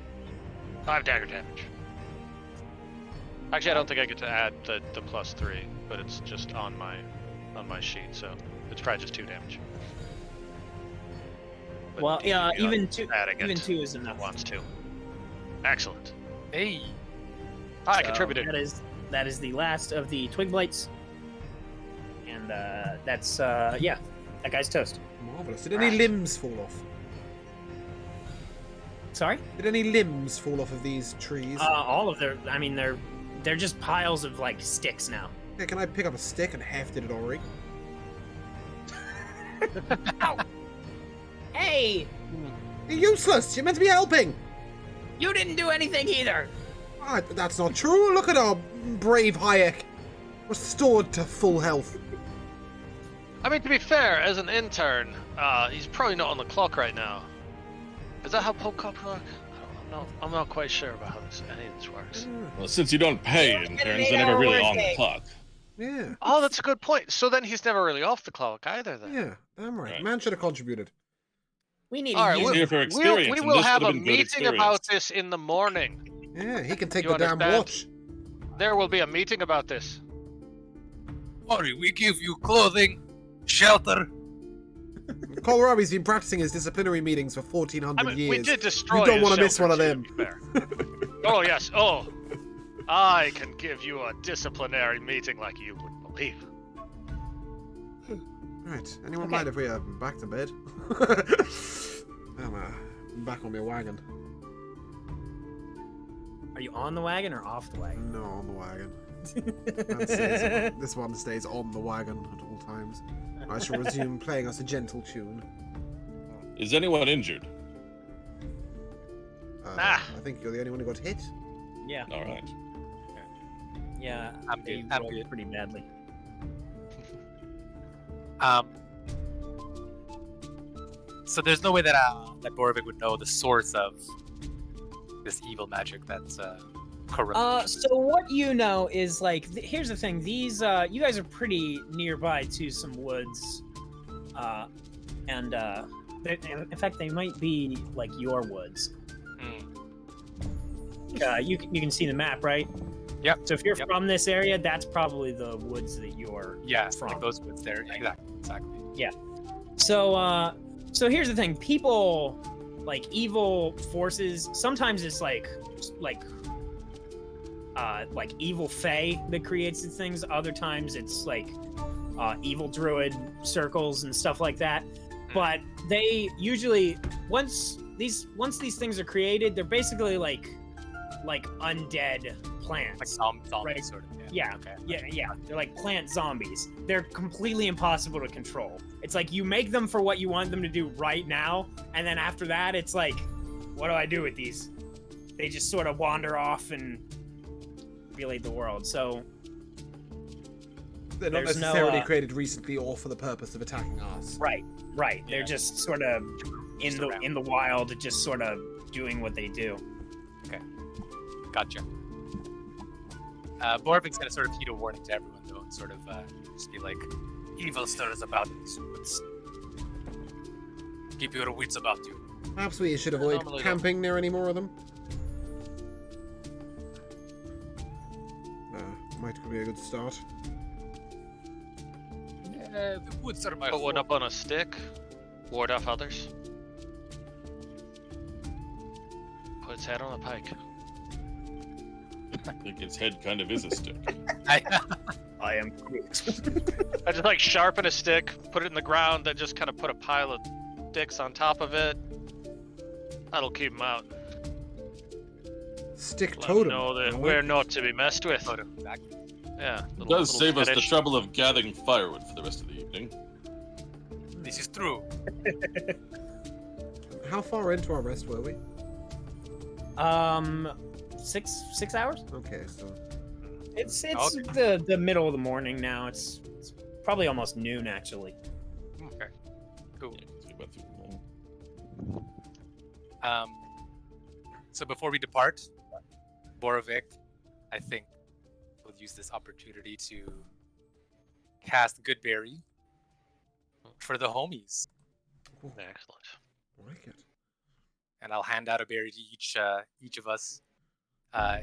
5 dagger damage. Actually, I don't think I get to add the +3, but it's just on my sheet, so it's probably just 2 damage. But Well, yeah, you know, even 2. adding Even it 2 is enough. wants to. Excellent. Hey. I So contributed. That is the last of the twig blights, and that's that guy's toast. Marvelous. Did any limbs fall off? Sorry? Did any limbs fall off of these trees? All of their. I mean, they're just piles of like sticks now. Yeah, can I pick up a stick and heft it at Ori? Ow! Hey! You're useless! You're meant to be helping! You didn't do anything either! That's not true. Look at our brave Hayek. Restored to full health. I mean, to be fair, as an intern, he's probably not on the clock right now. Is that how Popecops work? I'm not quite sure about how any of this works. Well, since you don't pay interns, they're never really on the clock. Yeah. Oh, that's a good point. So then he's never really off the clock either, then. Yeah, damn right. Right. Man should have contributed. We need All right, He's here for experience. we and will this have would a been good meeting about experience. this in the morning. Yeah, he can take You the damn understand? watch. There will be a meeting about this. Ori, we give you clothing, shelter. Kohlrabi's been practicing his disciplinary meetings for 1400 I mean, years. we did destroy. You don't his want to miss shelter, one of too, them. to be fair. Oh yes. Oh, I can give you a disciplinary meeting like you wouldn't believe. Right. Anyone Okay. mind if we are back to bed? I'm back on my wagon. Are you on the wagon or off the wagon? No, on the wagon. This one stays on the wagon at all times. I shall resume playing us a gentle tune. Is anyone injured? Nah. I think you're the only one who got hit. Yeah. All right. Yeah. I'm they good, I'm rolled good. pretty badly. So there's no way that that Borovic would know the source of this evil magic that's corrupt. So what you know is like, here's the thing. These, you guys are pretty nearby to some woods, and in fact, they might be like your woods. You can see the map, right? Yep. So if you're Yep. from this area, that's probably the woods that you're Yeah, from. like those woods there. Exactly. So here's the thing. People, like evil forces, sometimes it's like evil fae that creates these things. Other times it's like evil druid circles and stuff like that. But they usually once these things are created, they're basically like undead plants. Like zombies, Right. sort of. Yeah. Okay. Yeah. They're like plant zombies. They're completely impossible to control. It's like you make them for what you want them to do right now, and then after that, it's like, what do I do with these? They just sort of wander off and relate the world. So They're not There's no, necessarily created recently or for the purpose of attacking us. right. They're Yeah. just sort of Just around. in the wild, just sort of doing what they do. Gotcha. Borvik's gonna sort of heed a warning to everyone though, and sort of just be like, evil stirs about these woods. Keep your wits about you. Perhaps we should avoid normally camping near any more of them. Might be a good start. The woods are my Put one home. up on a stick. Ward off others. Put its head on a pike. I think its head kind of is a stick. I am Groot. I just like sharpen a stick, put it in the ground, then just kind of put a pile of sticks on top of it. That'll keep them out. Stick Let 'em totem. know that I like we're it. not to be messed with. Totem, exactly. Yeah. It does save us the fetish. trouble of gathering firewood for the rest of the evening. This is true. How far into our rest were we? 6 hours. Okay, so It's Okay. the middle of the morning now. It's probably almost noon actually. Okay. Cool. Yeah, 'cause we went through the morning. So before we depart, Borovic, I think, will use this opportunity to cast Goodberry for the homies, Excellent. I like it. and I'll hand out a berry to each of us,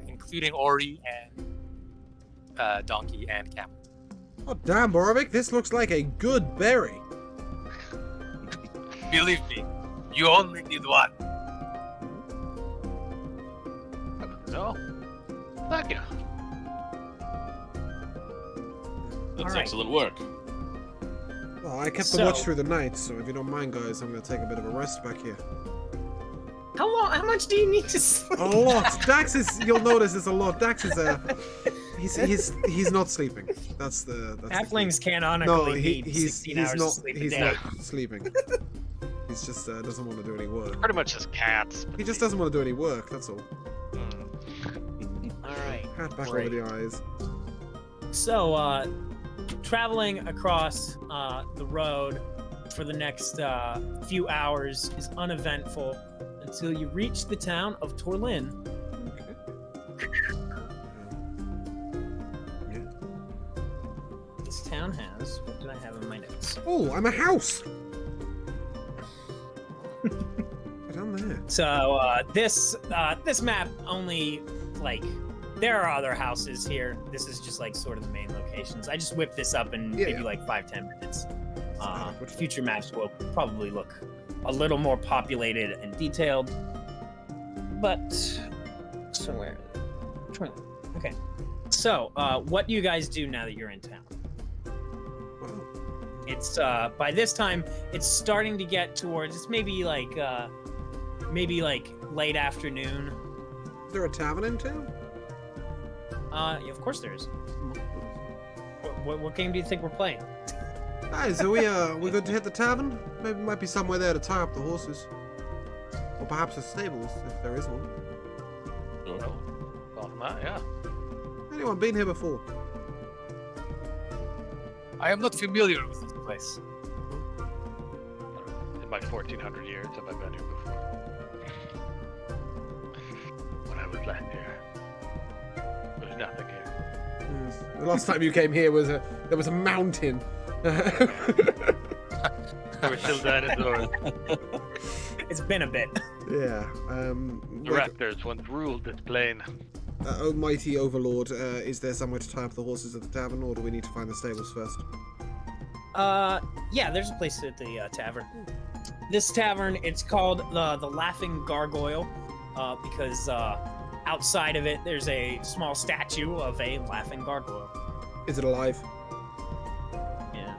including Ori and Donkey and Camel. Oh damn, Borovic, this looks like a good berry. Believe me, you only need one. So, thank you. That's Alright. excellent work. Well, I kept the watch through the night, so if you don't mind, guys, I'm gonna take a bit of a rest back here. How long? How much do you need to sleep? A lot. Dax is. You'll notice it's a lot. Dax is he's not sleeping. That's the. Halflings canonically No, need 16 hours of sleep a day. not sleeping. He's just doesn't want to do any work. Pretty much just cats. He just doesn't want to do any work. That's all. All right. Hat back Great. over the eyes. So, traveling across the road for the next few hours is uneventful until you reach the town of Torlin. Yeah. This town has. What did I have in my notes? Oh, I'm a house. Get down there. So this map only like there are other houses here. This is just like sort of the main locations. I just whipped this up in maybe like 5-10 minutes. Future maps will probably look a little more populated and detailed. But somewhere. Okay. So what do you guys do now that you're in town? Wow. It's by this time it's starting to get towards it's maybe like late afternoon. Is there a tavern in town? Yeah, of course there is. What game do you think we're playing? Guys, are we good to hit the tavern? Maybe might be somewhere there to tie up the horses, or perhaps a stables if there is one. Well, that, yeah. Anyone been here before? I am not familiar with this place. In my 1400 years, have I been here before? When I was last here, there's nothing here. Yes. The last time you came here there was a mountain. There were still dinosaurs. It's been a bit. Yeah. The raptors once ruled this plane. Almighty Overlord, is there somewhere to tie up the horses at the tavern, or do we need to find the stables first? Yeah, there's a place at the tavern. This tavern, it's called the Laughing Gargoyle, because outside of it, there's a small statue of a laughing gargoyle. Is it alive? Yeah.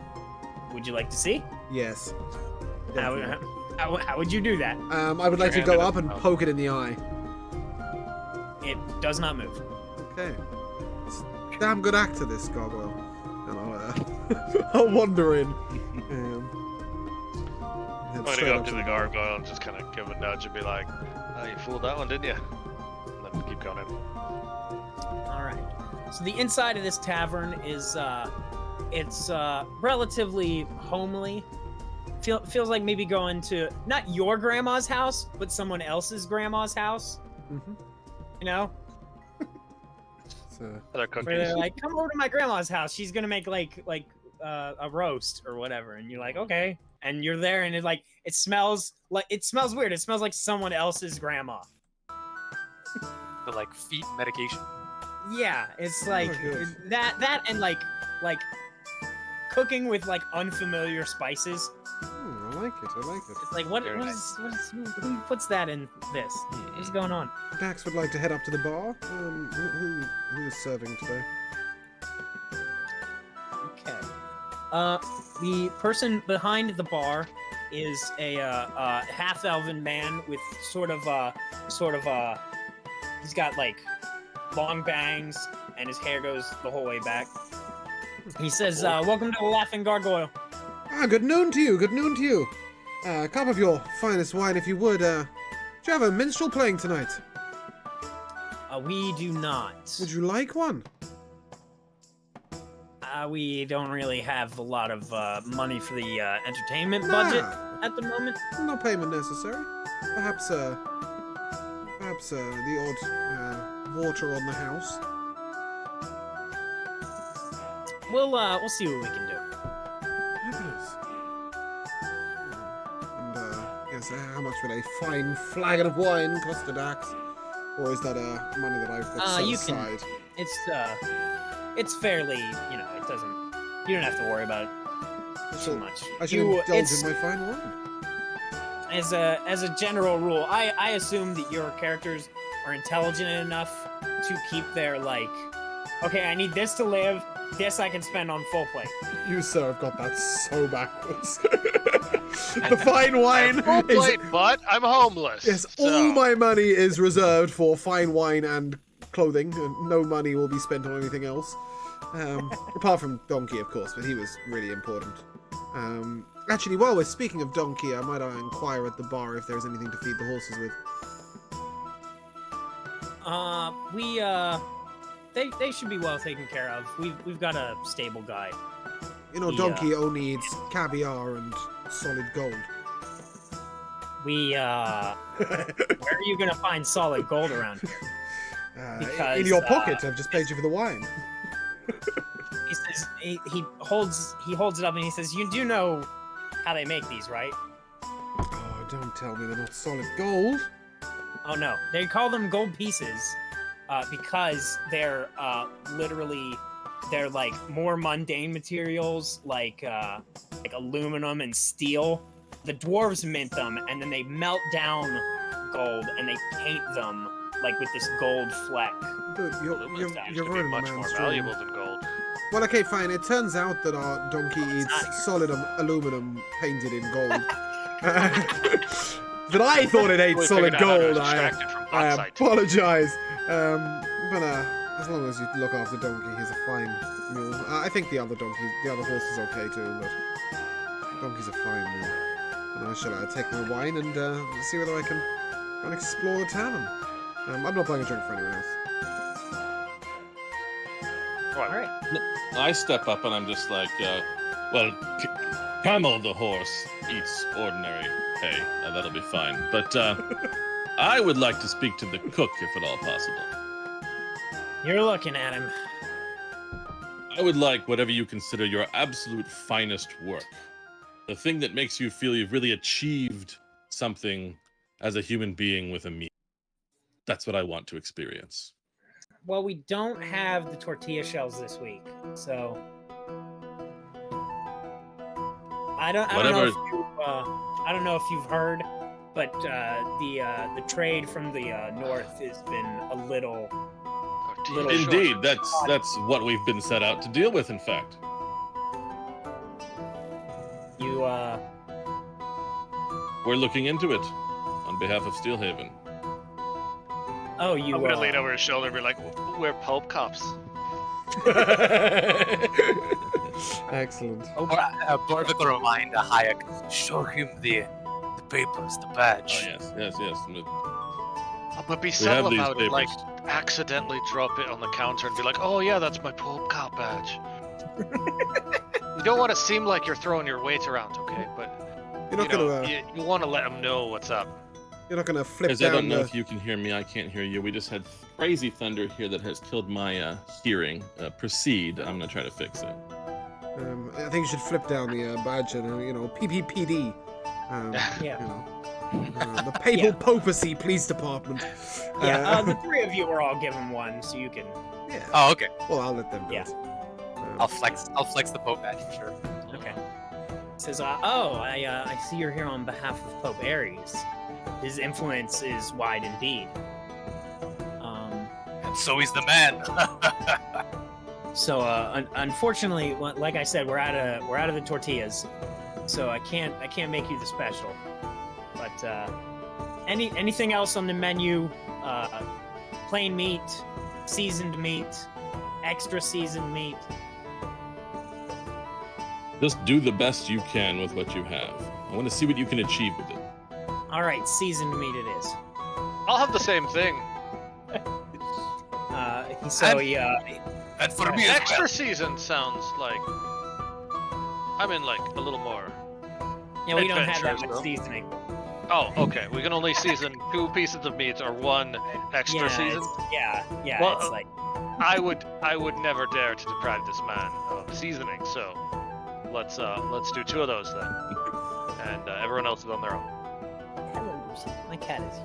Would you like to see? Yes. How would you do that? I would like to go up and poke it in the eye. It does not move. Okay. It's a damn good actor, this gargoyle. And I'll wander in. I'm gonna go up to the gargoyle and just kind of give a nudge and be like, "Oh, you fooled that one, didn't you?" And then keep going in. All right. So the inside of this tavern is it's relatively homely. Feels like maybe going to not your grandma's house, but someone else's grandma's house. Mm-hmm. You know, Other cookies. where they're like, "Come over to my grandma's house. She's gonna make like a roast or whatever," and you're like, "Okay." And you're there, and it smells weird. It smells like someone else's grandma. The like feet medication. Yeah, it's like gosh. that and like cooking with like unfamiliar spices. I like it. It's like what Very who puts that in this? What's going on? Dax would like to head up to the bar. Who is serving today? Okay. The person behind the bar is a half-elven man with sort of he's got like long bangs and his hair goes the whole way back. He says, "Welcome to the Laughing Gargoyle." Good noon to you. Good noon to you. A cup of your finest wine, if you would. Do you have a minstrel playing tonight? We do not. Would you like one? We don't really have a lot of money for the entertainment budget at the moment. No payment necessary. Perhaps the odd water on the house. We'll see what we can do. Fabulous. And yes, how much would a fine flagon of wine cost a Dax? Or is that money that I've got set aside? It's fairly, it doesn't. You don't have to worry about it too much. I should indulge in my fine wine. As a general rule, I assume that your characters are intelligent enough to keep their okay, I need this to live, This I can spend on full plate. You, sir, have got that so backwards. The fine wine is... Wait, but I'm homeless. Yes, so- all my money is reserved for fine wine and clothing, and no money will be spent on anything else. Apart from Donkey, of course, but he was really important. Actually, while we're speaking of Donkey, I might inquire at the bar if there's anything to feed the horses with. They should be well taken care of. We've got a stable guide. You know, Donkey only eats caviar and solid gold. Where are you gonna find solid gold around here? Because, in your pocket, I've just paid you for the wine. He says he holds it up and he says, "You do know how they make these, right?" Oh, don't tell me they're not solid gold. Oh no, they call them gold pieces because they're literally they're like more mundane materials like aluminum and steel. The dwarves mint them and then they melt down gold and they paint them like with this gold fleck. Dude, you're Should right, be much man. more Strong. valuable than gold. Well, okay, fine. It turns out that our donkey It's eats not. solid aluminum painted in gold. But I thought it ate We solid figured out I was gold. distracted from I bauxite. apologize. But as long as you look after Donkey, he's a fine mule. I think the other horse is okay too, but Donkey's a fine mule. And I shall take my wine and see whether I can go and explore the tavern. I'm not buying a drink for anyone else. All right. I step up and I'm just like, Camel the horse eats ordinary hay. That'll be fine. But I would like to speak to the cook, if at all possible. You're looking at him. I would like whatever you consider your absolute finest work. The thing that makes you feel you've really achieved something as a human being with a meal. That's what I want to experience. Well, we don't have the tortilla shells this week, so I don't know if you've heard, but the trade from the north has been a little. Indeed, that's what we've been set out to deal with, in fact. We're looking into it on behalf of Steelhaven. Oh, I'm gonna lean over his shoulder and be like, "We're pulp cops." Excellent. Borvik will remind Hayek, show him the papers, the badge. Oh, yes. But be We have subtle these about it, like papers. accidentally drop it on the counter and be like, "Oh yeah, that's my pulp cop badge." You don't want to seem like you're throwing your weight around, okay? But You're not gonna. you want to let them know what's up. You're not gonna flip Because I don't down know the. if you can hear me, I can't hear you. We just had crazy thunder here that has killed my hearing. Proceed. I'm gonna try to fix it. I think you should flip down the badge and PPPD. Yeah. The Papal Papacy Police Department. The three of you were all given one, so you can. Yeah. Oh, okay. Well, I'll let them do Yeah. it. I'll flex the Pope badge for sure. Okay. Says, I see you're here on behalf of Pope Aries. His influence is wide indeed. And so he's the man. So, unfortunately, like I said, we're out of the tortillas, so I can't make you the special. But anything else on the menu? Plain meat, seasoned meat, extra seasoned meat. Just do the best you can with what you have. I want to see what you can achieve with it. All right, seasoned meat it is. I'll have the same thing. And for me as Extra well. season sounds like I'm in like a little more. Yeah, we don't have that adventurous, much though. seasoning. Oh, okay. We can only season 2 pieces of meat or 1 extra season. Yeah, Well, it's like I would never dare to deprive this man of seasoning. So let's do 2 of those then, and everyone else is on their own. hello, Lucy. My cat is.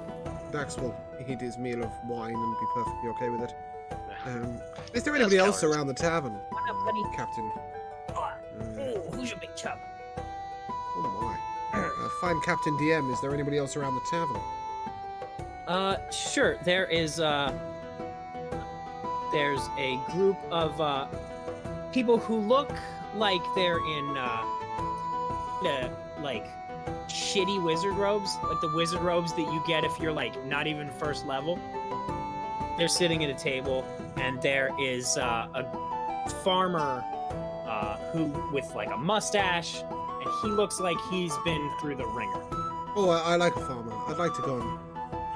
Dax will eat his meal of wine and be perfectly okay with it. Is there Yes, anybody else cowards. around the tavern, What up, buddy? Captain? Oh, who's your big chub? Oh my. Fine Captain DM, is there anybody else around the tavern? Sure. There's a group of people who look like they're in like shitty wizard robes, like the wizard robes that you get if you're like not even first level. They're sitting at a table, and there is a farmer who with like a mustache, and he looks like he's been through the ringer. Oh, I like a farmer. I'd like to go and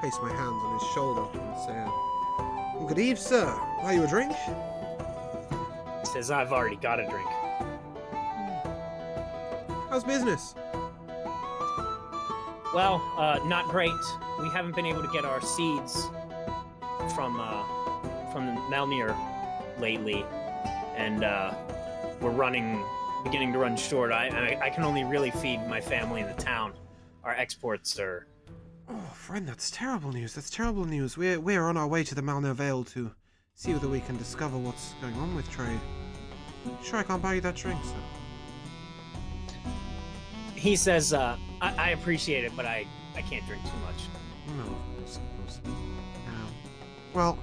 place my hands on his shoulder and say, "Good eve, sir. Buy you a drink?" He says, "I've already got a drink." How's business? Well, not great. We haven't been able to get our seeds from Malmir lately, and we're beginning to run short. I can only really feed my family in the town. Our exports are... Oh, friend, that's terrible news. That's terrible news. We're on our way to the Malmir Vale to see whether we can discover what's going on with trade. Sure, I can't buy you that drink, sir. He says, I appreciate it, but I can't drink too much. No, of course. Well...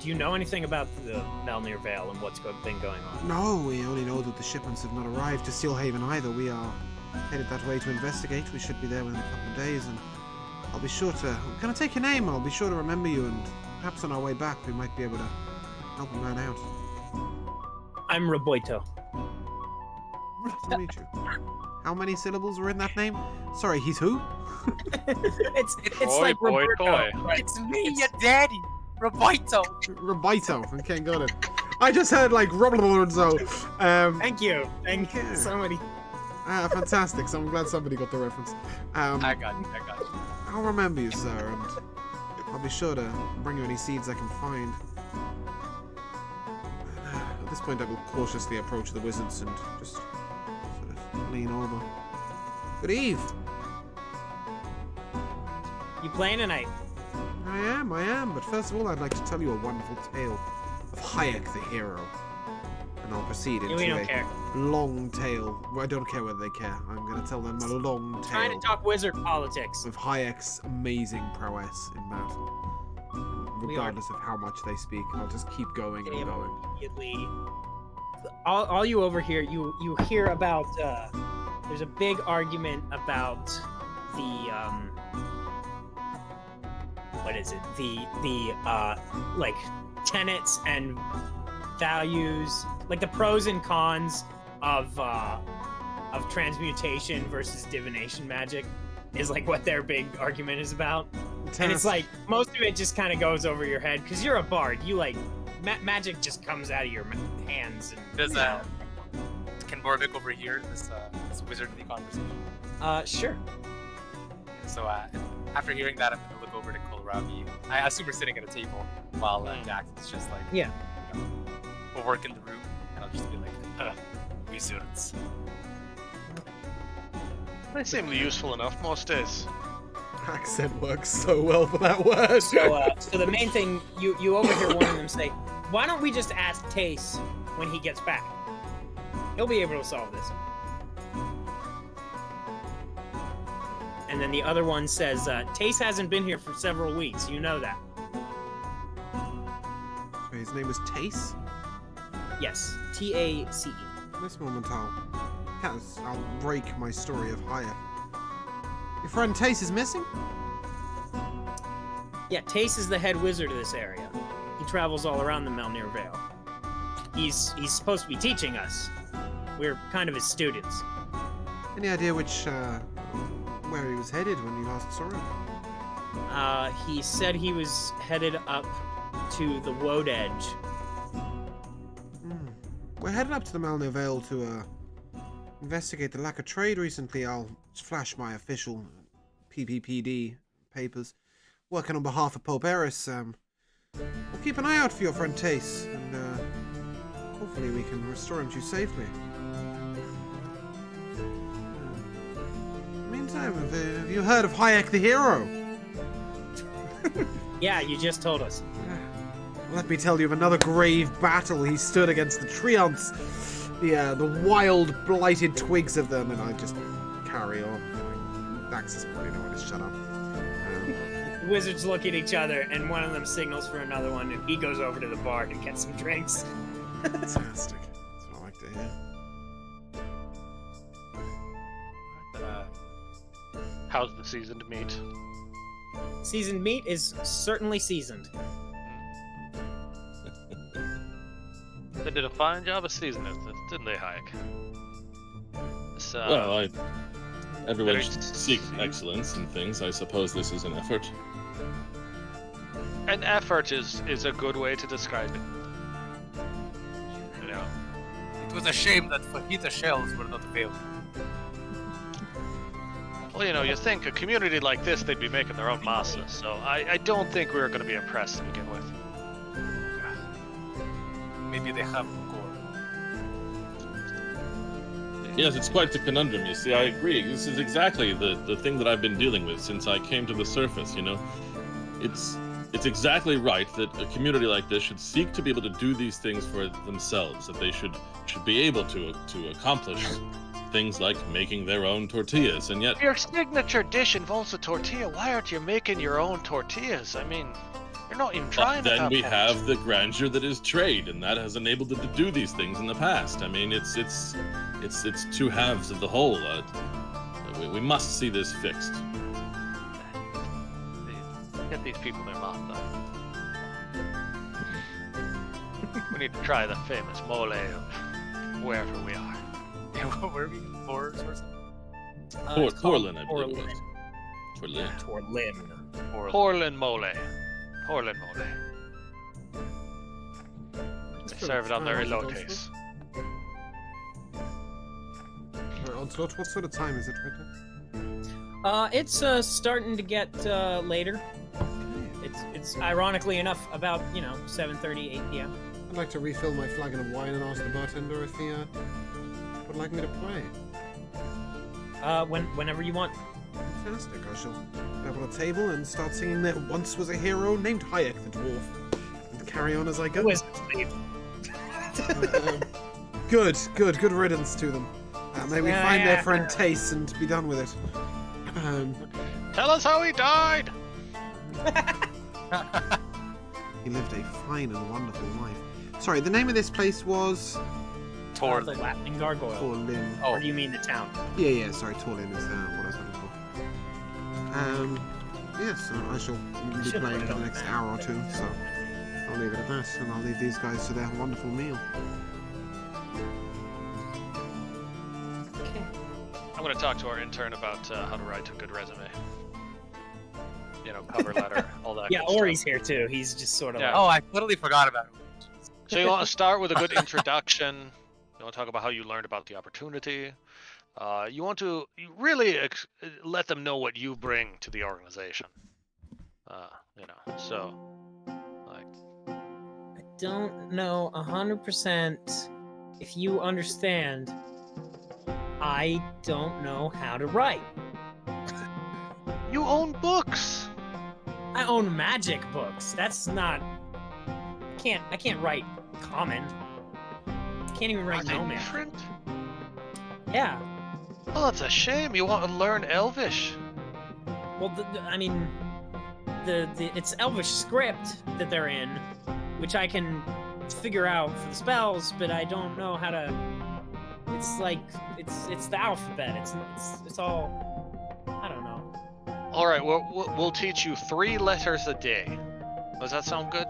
Do you know anything about the Malmir Vale and what's been going on? No, we only know that the shipments have not arrived to Steelhaven either. We are headed that way to investigate. We should be there within a couple of days, and I'll be sure to... Can I take your name? I'll be sure to remember you, and perhaps on our way back we might be able to help a man out. I'm Roboito. Nice to meet you. How many syllables were in that name? Sorry, he's who? it's Boy, like boy, Roberto. boy. Right. It's me, your daddy, Roboito. Roboito. Okay, got it. I just heard like so. Thank you. Thank you. Okay. Somebody. Fantastic. So I'm glad somebody got the reference. I got you. I'll remember you, sir, and I'll be sure to bring you any seeds I can find. At this point, I will cautiously approach the wizards and just sort of lean over. Good eve. You playing tonight? I am. But first of all, I'd like to tell you a wonderful tale of Hayek the hero. And I'll proceed into We don't a care. long tale. Well, I don't care whether they care. I'm going to tell them a long Trying tale to talk wizard politics. of Hayek's amazing prowess in battle. Regardless of how much they speak, I'll just keep going and going. Immediately. All you overhear, you hear about. There's a big argument about the what is it? The like tenets and values, like the pros and cons of transmutation versus divination magic is like what their big argument is about. And it's like most of it just kind of goes over your head because you're a bard. You like magic just comes out of your hands. And, Can Borvik overhear this wizardly conversation? Sure. So after hearing that, I'm gonna look over to Kohlrabi. I assume we're sitting at a table while Dax is just like, Yeah. we'll work in the room, and I'll just be like, wizards. They seem useful enough most days. Accent works so well for that word. So the main thing you overhear one of them say, "Why don't we just ask Tace when he gets back? He'll be able to solve this." And then the other one says, "Tace hasn't been here for several weeks. You know that." His name was Tace? Yes, Tace. This moment I'll break my story of Hayek. Your friend Tace is missing? Yeah, Tace is the head wizard of this area. He travels all around the Malmir Vale. He's supposed to be teaching us. We're kind of his students. Any idea where he was headed when you last saw him? He said he was headed up to the Woad Edge. We're headed up to the Malmir Vale to investigate the lack of trade recently. I'll flash my official PPPD papers. Working on behalf of Pope Eris. We'll keep an eye out for your friend Tace, and hopefully we can restore him to you safely. Meantime, have you heard of Hayek the hero? Yeah, you just told us. Let me tell you of another grave battle he stood against the treants, the wild, blighted twigs of them, and I just carry on. Dax doesn't really know when to shut up. The wizards look at each other, and one of them signals for another one, and he goes over to the bar and gets some drinks. Fantastic. How's the seasoned meat? Seasoned meat is certainly seasoned. They did a fine job of seasoning it, didn't they, Hayek? Well, everyone very should seek excellence in things. I suppose this is an effort. An effort is a good way to describe it. You know. It was a shame that fajita shells were not available. Well, you know, you think a community like this, they'd be making their own masa, so I don't think we were going to be impressed to begin with. Maybe they have gore. Yes, it's quite the conundrum, you see. I agree. This is exactly the thing that I've been dealing with since I came to the surface, you know. It's exactly right that a community like this should seek to be able to do these things for themselves, that they should be able to accomplish things like making their own tortillas, and yet... Your signature dish involves a tortilla. Why aren't you making your own tortillas? I mean, you're not even trying to then we point. have the grandeur that is trade, and that has enabled them to do these things in the past. I mean, it's two halves of the whole. We must see this fixed. Get these people their masa. We need to try the famous mole of wherever we are. Where are we? Fours or something? It's called Torlin, I believe it was. Torlin. Torlin. Portland mole. Portland mole. They serve it on their elotes. Onslaught, what sort of time is it right now? It's starting to get later. It's ironically enough about 7:30, 8 p.m. I'd like to refill my flagon of wine and ask the bartender if he would like me to play. Whenever you want. Fantastic. I shall grab on a table and start singing There Once Was a Hero Named Hayek the Dwarf. And carry on as I go. Who is this? Good riddance to them. May we find their friend Tace and be done with it. Tell us how he died! He lived a fine and wonderful life. Sorry, the name of this place was... The Laughing Gargoyle. Torlin. Or do you mean the town? Yeah, sorry, Torlin is what I was looking for. Yes, I shall be playing for the next hour or two, so I'll leave it at that, and I'll leave these guys to their wonderful meal. I'm going to talk to our intern about how to write a good resume. Cover letter, all that Yeah, good Ori's stuff. here too. He's just sort of Yeah. like... Oh, I totally forgot about it. So you want to start with a good introduction. You want to talk about how you learned about the opportunity. You want to really let them know what you bring to the organization. So, like... I don't know 100% if you understand. I don't know how to write. You own books! I own magic books. That's not... I can't write common. I can't even write Are they Nomad. different? Yeah. Oh, that's a shame. You want to learn Elvish. Well, it's Elvish script that they're in, which I can figure out for the spells, but I don't know how to... It's like it's the alphabet. It's all... I don't know. All right, we'll teach you 3 letters a day. Does that sound good?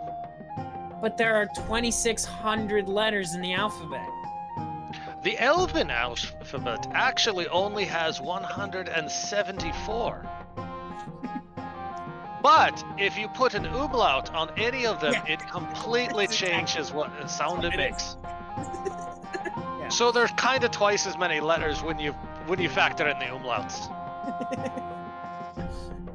But there are 2,600 letters in the alphabet. The Elven alphabet actually only has 174. But if you put an umlaut on any of them, it completely changes what sound it makes. Yeah. So there's kind of twice as many letters when you factor in the umlauts.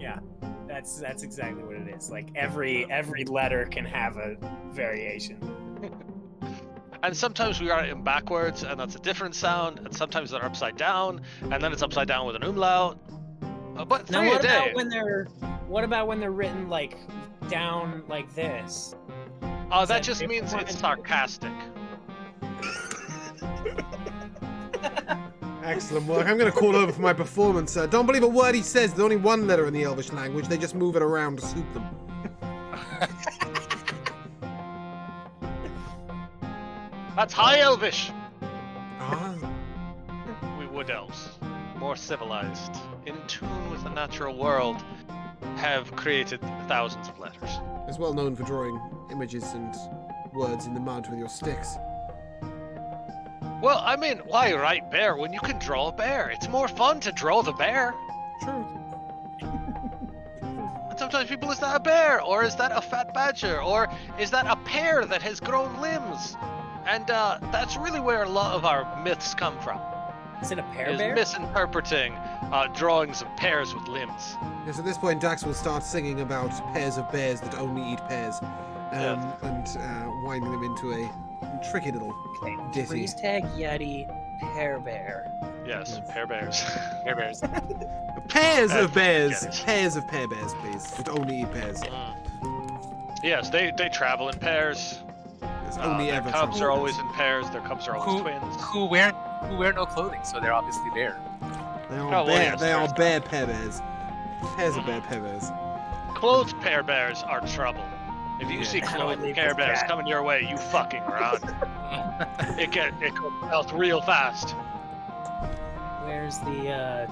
Yeah, that's exactly what it is. Like every letter can have a variation. And sometimes we write them backwards, and that's a different sound. And sometimes they're upside down, and then it's upside down with an umlaut. But 3 Now, a day. what about when they're written like down like this? Oh, Is that that just means different? it's sarcastic. Excellent work. I'm going to call over for my performance. Don't believe a word he says. There's only 1 letter in the Elvish language. They just move it around to suit them. That's High Elvish. wood elves, more civilized, in tune with the natural world, have created thousands of letters. It's well known for drawing images and words in the mud with your sticks. Well, I mean, why write bear when you can draw a bear? It's more fun to draw the bear. True. And sometimes people, is that a bear? Or is that a fat badger? Or is that a pear that has grown limbs? And that's really where a lot of our myths come from. Is it a pear Is bear? misinterpreting drawings of pears with limbs. Yes, at this point, Dax will start singing about pairs of bears that only eat pears, and winding them into a tricky little ditty. Freeze tag Yeti pear bear. Yes, pear bears. Pear bears. Pairs of Get bears! it. Pairs of pear bears, please, that only eat pears. Yes, they travel in pairs. There's only Their ever cubs trouble. are always in pairs. Their cubs are always Who, twins. who wear no clothing, so they're obviously bear. They are well, bear. yes, They are there's bear pear bears. Pairs of bear pear bears. Clothed pear bears are trouble. If you Yeah. see How clothed would leave pear this bears cat? coming your way, you fucking run. it goes south real fast. Where's the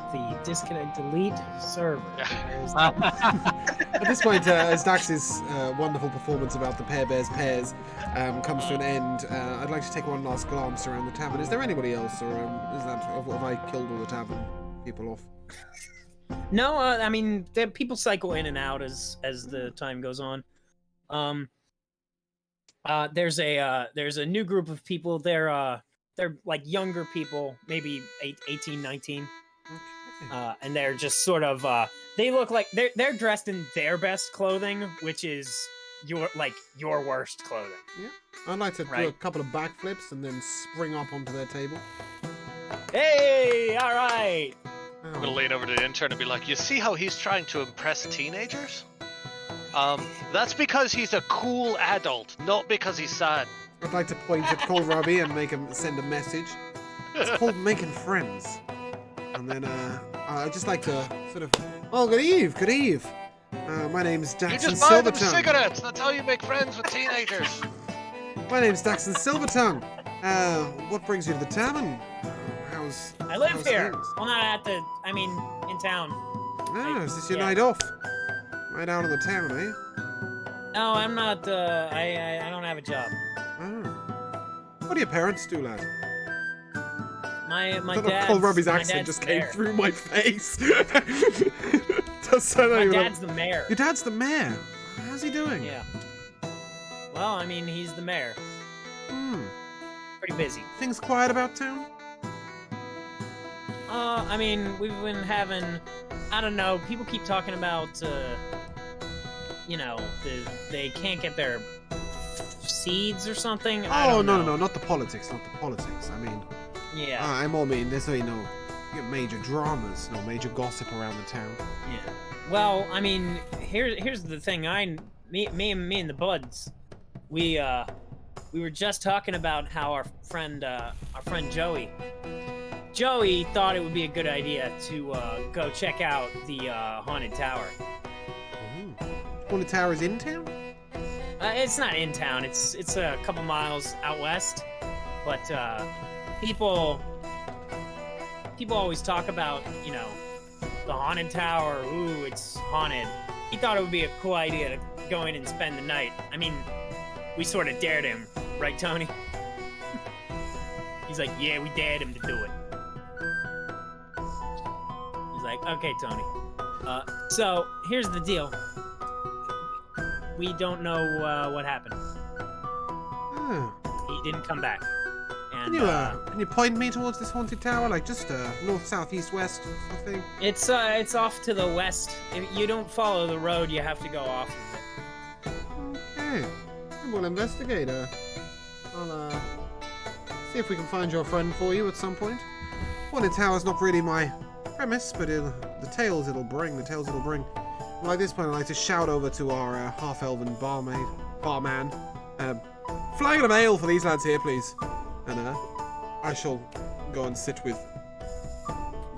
disconnect delete server? Where's At this point, as Dax's wonderful performance about the pear bears pairs comes to an end, I'd like to take one last glance around the tavern. Is there anybody else, or is that have I killed all the tavern people off? No, I mean people cycle in and out as the time goes on. There's a new group of people. They're like younger people, maybe 18, 19. Okay. And they're just sort of they look like they're dressed in their best clothing, which is your worst clothing. I'd like to do a Right. couple of backflips and then spring up onto their table. Hey, all right. I'm gonna lean over to the intern and be like, you see how he's trying to impress teenagers? That's because he's a cool adult, not because he's sad. I'd like to point at Kohlrabi and make him send a message. It's called making friends. And then I'd just like to sort of, oh, good eve. My name's You Daxton just buy them Silvertongue. cigarettes. That's how you make friends with teenagers. My name's Daxton Silvertongue. What brings you to the tavern? How's I live how's here. things? Well, not in town. Ah, is this your yeah. night off? Right out in the town, eh? No, I'm not. I don't have a job. Ah. What do your parents do, lad? My I don't know, dad's Kohlrabi's my accent dad's just the came mayor. through my face. Does sound My like dad's the mayor. Your dad's the mayor. How's he doing? Yeah. Well, I mean, he's the mayor. Hmm. Pretty busy. Things quiet about town? I mean, we've been having, I don't know, people keep talking about, they can't get their seeds or something. I Oh, don't no, know. no, not the politics, I mean, Yeah, I more mean, there's no major dramas, no major gossip around the town. yeah. Well, I mean, here's the thing. Me and the buds, we were just talking about how our friend Joey thought it would be a good idea to go check out the haunted tower. Haunted Tower is in town? It's not in town. It's a couple miles out west, but people always talk about the haunted tower. Ooh, it's haunted. He thought it would be a cool idea to go in and spend the night. I mean, we sort of dared him, right, Tony? He's like, yeah, we dared him to do it. He's like, okay, Tony. So here's the deal. We don't know what happened. Oh. He didn't come back. And Can you point me towards this haunted tower? Like just north, south, east, west sort of thing? it's off to the west. If you don't follow the road, you have to go off of it. Okay. We'll investigate. I'll see if we can find your friend for you at some point. Haunted Tower's not really my premise, but the tales it'll bring. Well, at this point, I'd like to shout over to our half-elven barman. Flagon of ale for these lads here, please. And I shall go and sit with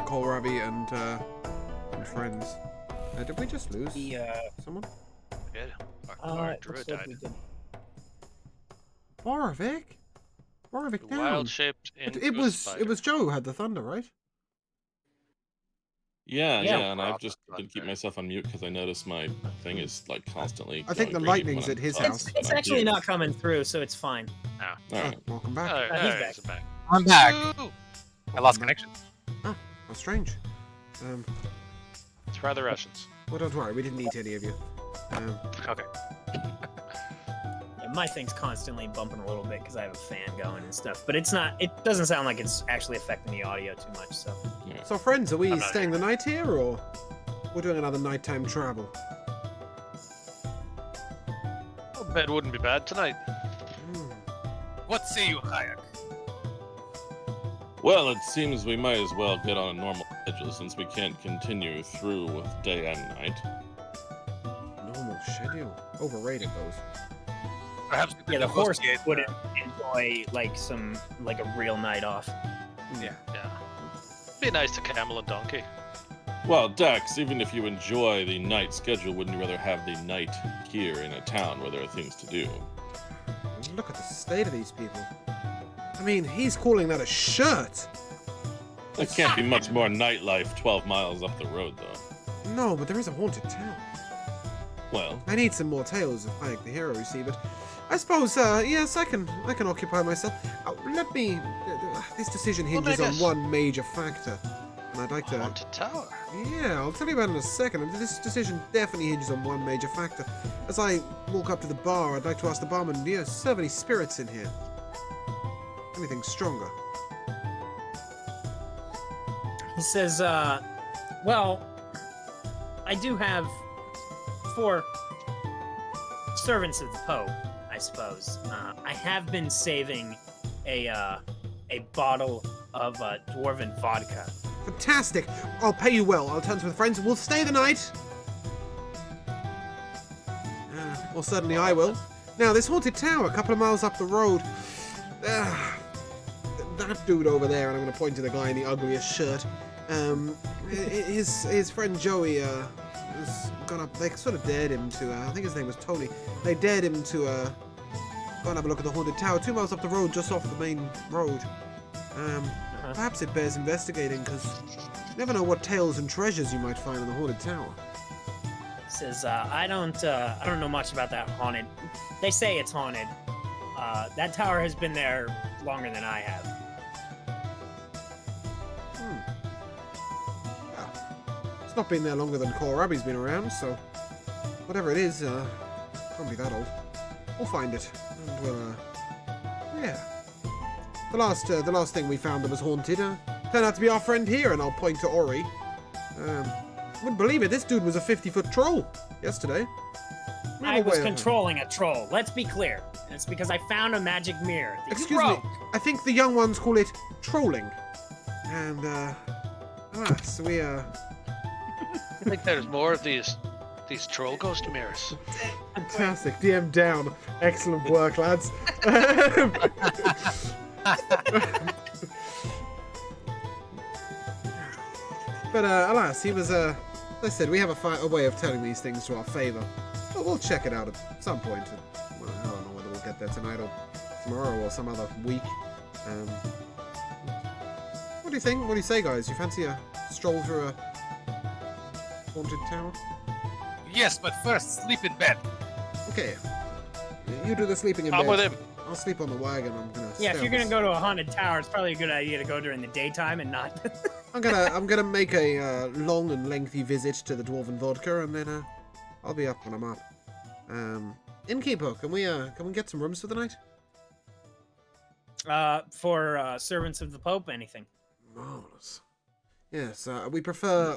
Kohlrabi and friends. Did we just lose someone? Good. Our druid looks like died. we did. Borvik? Borvik The down. wild-shaped It was Joe who had the thunder, right? Yeah, Yeah. and I've just been keeping myself on mute because I notice my thing is like constantly. I think going the green lightning's when at I'm his talking, house. and It's I'm actually mute. not coming through, so it's fine. All Oh, right. welcome back. he's Alright, back. back. I'm back. Woo! I lost back. connection. Oh, how strange. It's rather Russians. Well, don't worry, we didn't eat any of you. Okay. Yeah, my thing's constantly bumping a little bit because I have a fan going and stuff, but it's not. It doesn't sound like it's actually affecting the audio too much. So So, friends, are we I'm not staying the night here, or we're doing another nighttime travel? Well, bed wouldn't be bad tonight. Hmm. What say you, Hayek? Well, it seems we might as well get on a normal schedule since we can't continue through with day and night. Normal schedule. Overrated those. Perhaps we yeah, could the horse negotiate, wouldn't enjoy like a real night off. Yeah. Be nice to camel and donkey. Well, Dax, even if you enjoy the night schedule, wouldn't you rather have the night here in a town where there are things to do? Look at the state of these people. I mean, he's calling that a shirt. There can't be much more nightlife 12 miles up the road, though. No, but there is a haunted town. Well, I need some more tales of Hayek the hero, you see, but I suppose, yes, I can occupy myself. Let me... this decision hinges on Omegas. one major factor, and I'd like to... Haunted tower. Yeah, I'll tell you about it in a second. This decision definitely hinges on one major factor. As I walk up to the bar, I'd like to ask the barman, do you serve any spirits in here? Anything stronger? He says, well, I do have 4 servants of the Pope, I suppose. I have been saving a bottle of dwarven vodka. Fantastic! I'll pay you well. I'll turn to my friends and we'll stay the night. Well, certainly I will. Now, this haunted tower, a couple of miles up the road. That dude over there, and I'm going to point to the guy in the ugliest shirt. His friend Joey has gone up. They sort of dared him to. I think his name was Tony. They dared him to go and have a look at the haunted tower 2 miles up the road, just off the main road. Perhaps it bears investigating, because you never know what tales and treasures you might find in the haunted tower. He says, I don't know much about that haunted. They say it's haunted. That tower has been there longer than I have. Well, it's not been there longer than Kohlrabi's been around, so whatever it is, can't be that old. We'll find it, and we'll, yeah. The last thing we found that was haunted, turned out to be our friend here, and I'll point to Ori. Wouldn't believe it, this dude was a 50-foot troll yesterday. I was controlling a troll. Let's be clear. And it's because I found a magic mirror. that you Excuse me, broke. I think the young ones call it trolling. And, so we, I think there's more of these troll ghost mirrors. fantastic. DM down. Excellent work, lads. But, alas, he was, as I said, we have a way of turning these things to our favor. But we'll check it out at some point. Well, I don't know whether we'll get there tonight or tomorrow or some other week. What do you think? What do you say, guys? You fancy a stroll through a haunted tower? Yes, but first, sleep in bed. Okay. You do the sleeping in bed. I'm with him. I'll sleep on the wagon. I'm gonna. Yeah, if stay you're on gonna this- go to a haunted tower, it's probably a good idea to go during the daytime and not. I'm gonna make a long and lengthy visit to the dwarven vodka, and then I'll be up when I'm up. Innkeeper, can we get some rooms for the night? For servants of the Pope, anything. Marvelous. Yes, we prefer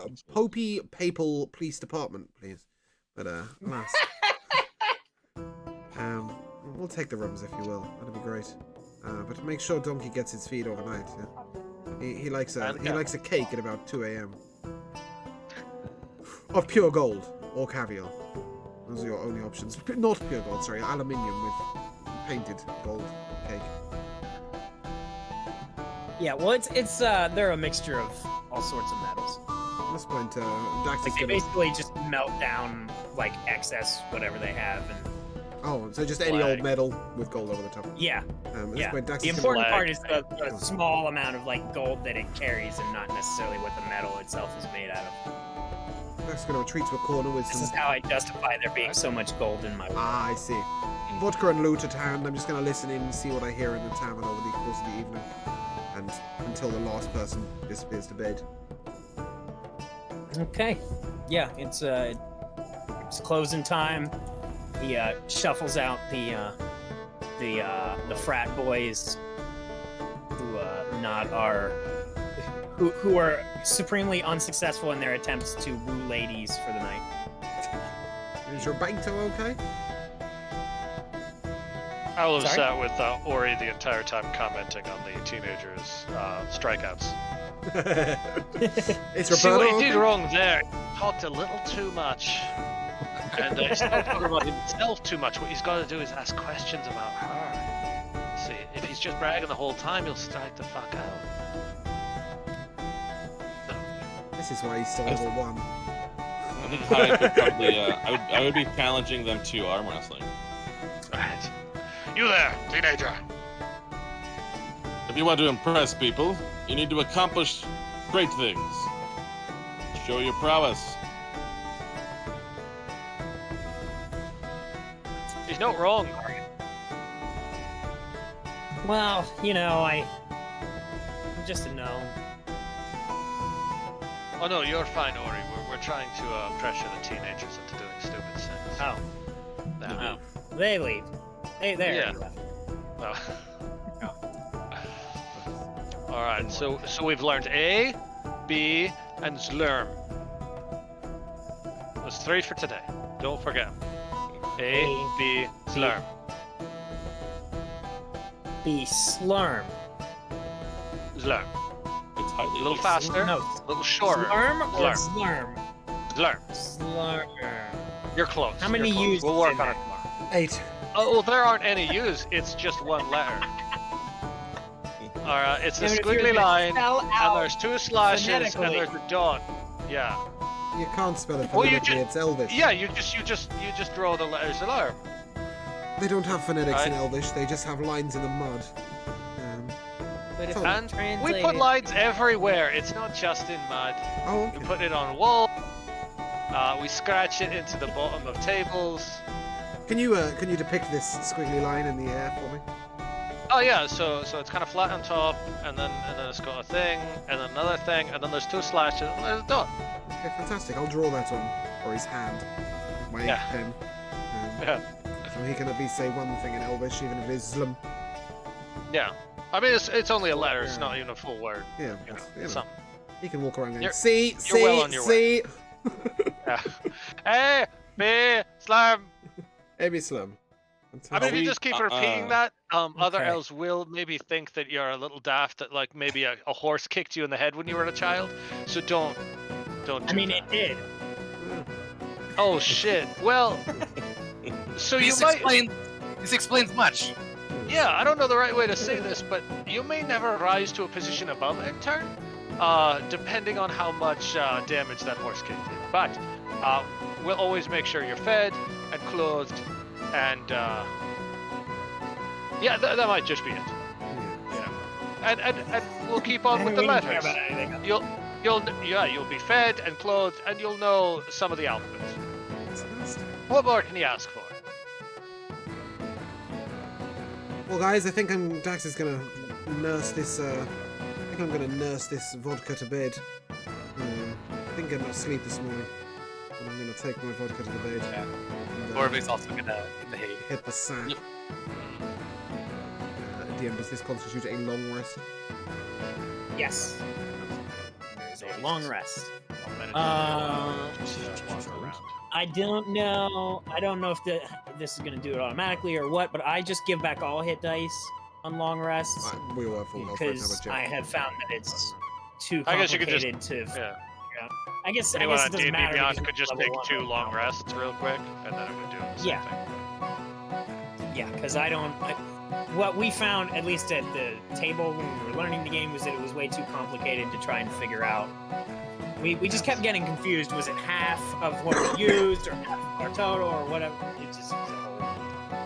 Papal Police Department, please. But alas. We'll take the rooms if you will. That'd be great. But make sure Donkey gets his feed overnight. Yeah? He likes a cake at about 2 a.m. of pure gold or caviar. Those are your only options. Not pure gold, sorry, aluminium with painted gold cake. Yeah, well, it's they're a mixture of all sorts of metals. At this point, Dax Like is they gonna... basically just melt down like excess whatever they have, and Oh, so just any old metal with gold over the top. Yeah. At this Yeah. point, Dax The is important flag. part is the small amount of like gold that it carries, and not necessarily what the metal itself is made out of. Dax is going to retreat to a corner with This some... is how I justify there being so much gold in my world. Ah, I see. Vodka and loot at hand. I'm just going to listen in and see what I hear in the tavern over the course of the evening. And until the last person disappears to bed. Okay. Yeah, it's closing time. He shuffles out the frat boys who who are supremely unsuccessful in their attempts to woo ladies for the night. Is your Baito okay? I will have Sorry? sat with Ori the entire time commenting on the teenagers' strikeouts. It's See what Roberto he did okay? wrong there. He talked a little too much. And he's not talking about himself too much. What he's got to do is ask questions about her. See, if he's just bragging the whole time, he'll strike the fuck out. This is why he's still level 1. I think Hayek would probably. I would be challenging them to arm wrestling. Right. You there, teenager. If you want to impress people, you need to accomplish great things. Show your prowess. He's not wrong. Well, you know, I'm just a gnome. Oh no, you're fine, Ori. We're trying to pressure the teenagers into doing stupid things. Oh, No. oh. They leave. There. Yeah. Oh. All right. So we've learned A, B, and Zlurm. There's 3 for today. Don't forget. A, B, Zlurm. Be slurm. Zlurm. It's highly A little faster. No. A little shorter. Slurm or Slurm. slurm? Zlurm. Slurm. You're close. How many You're close. U's We'll is work in on there? it tomorrow. 8. Oh, well, there aren't any U's. It's just one letter. All right. It's a I mean, if you're squiggly gonna line, spell and out there's 2 slashes, and phonetically. there's a dot. Yeah. You can't spell it Well, you phonetically, it's Elvish. Yeah. You just draw the letters Zlurm. They don't have phonetics in Right. Elvish, they just have lines in the mud. But if Oh. you And we put translate lines everywhere. It's not just in mud. Oh, We okay. put it on wall. We scratch it into the bottom of tables. Can you depict this squiggly line in the air for me? Oh yeah, so it's kind of flat on top, and then it's got a thing, and then another thing, and then there's 2 slashes, and there's a dot. Okay, fantastic. I'll draw that on Ori's hand with my ink Yeah. pen. Yeah. So he can at least say one thing in Elvish, even if it is Zlum. Yeah. I mean, it's only a letter. It's not even a full word. Yeah, You know, but, it's know, something. he can walk around going, You're- see, you're well on your see. Yeah. A, B, Slam. Maybe Slum. I mean, if you we- just keep repeating that, other Okay. elves will maybe think that you're a little daft, that like maybe a horse kicked you in the head when you were a child. So don't do I mean, that. it did. Oh shit. Well, so you might. This explains much. Yeah, I don't know the right way to say this, but you may never rise to a position above in turn, depending on how much damage that horse kicked did. But we'll always make sure you're fed and clothed, and yeah, that might just be it. You know, and we'll keep on with the We don't care letters. about anything else. You'll be fed and clothed, and you'll know some of the alphabets. Fantastic. What more can you ask for? Well, guys, I think Dax is gonna nurse this. I think I'm gonna nurse this vodka to bed. I didn't get enough sleep this morning, and I'm gonna take my vodka to the bed. Yeah. And, Orvig's also gonna hit the hay. hit the sack. Yep. DM, does this constitute a long rest? Yes. There is a long rest. Just walk around. I don't know. I don't know if this is gonna do it automatically or what, but I just give back all hit dice on long rests We were full health right now, because but I yeah. have found that it's too I guess you could just- complicated to. Yeah. I guess Anyone it on doesn't D&D matter. Beyond because could just level take one 2 right long now. rests real quick, and then it would do the same Yeah. thing. Yeah, because what we found, at least at the table when we were learning the game, was that it was way too complicated to try and figure out. We just kept getting confused. Was it half of what we used, or half of our total, or whatever? It just was a whole.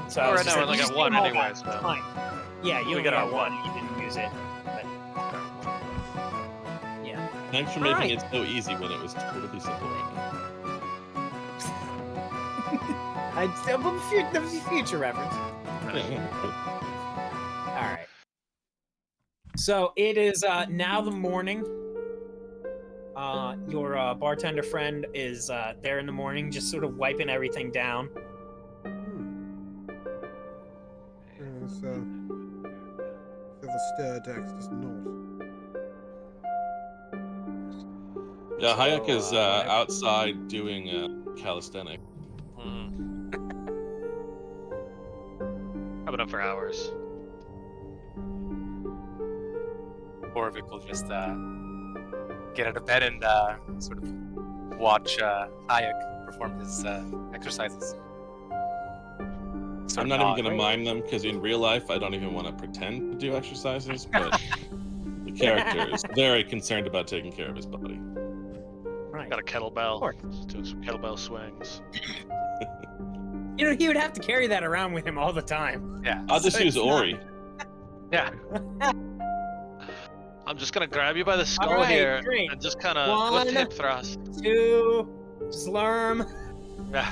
So Well, I was right just now like, we're like you at just one did them all anyway, back. so- Fine. Yeah, you We only got got our one. You didn't use it. But yeah. Thanks for All making right. it so easy when it was totally simple right now. That was a future reference. Yeah. All right. So it is now the morning. Your bartender friend is there in the morning, just sort of wiping everything down. So the stir Dex does not. Yeah, Hayek So, is outside doing calisthenics. I've been up for hours. Borvik will just get out of bed and sort of watch Hayek perform his exercises. Sort I'm of not even nod. going to mime them because in real life, I don't even want to pretend to do exercises, but the character is very concerned about taking care of his body. Right. Got a kettlebell. Sure. Just doing some kettlebell swings. You know, he would have to carry that around with him all the time. Yeah. I'll just So use it's not- Ori. Yeah. I'm just gonna grab you by the skull Alright, here great. and just kind of lift One. hip thrust. 2, slurm. Yeah.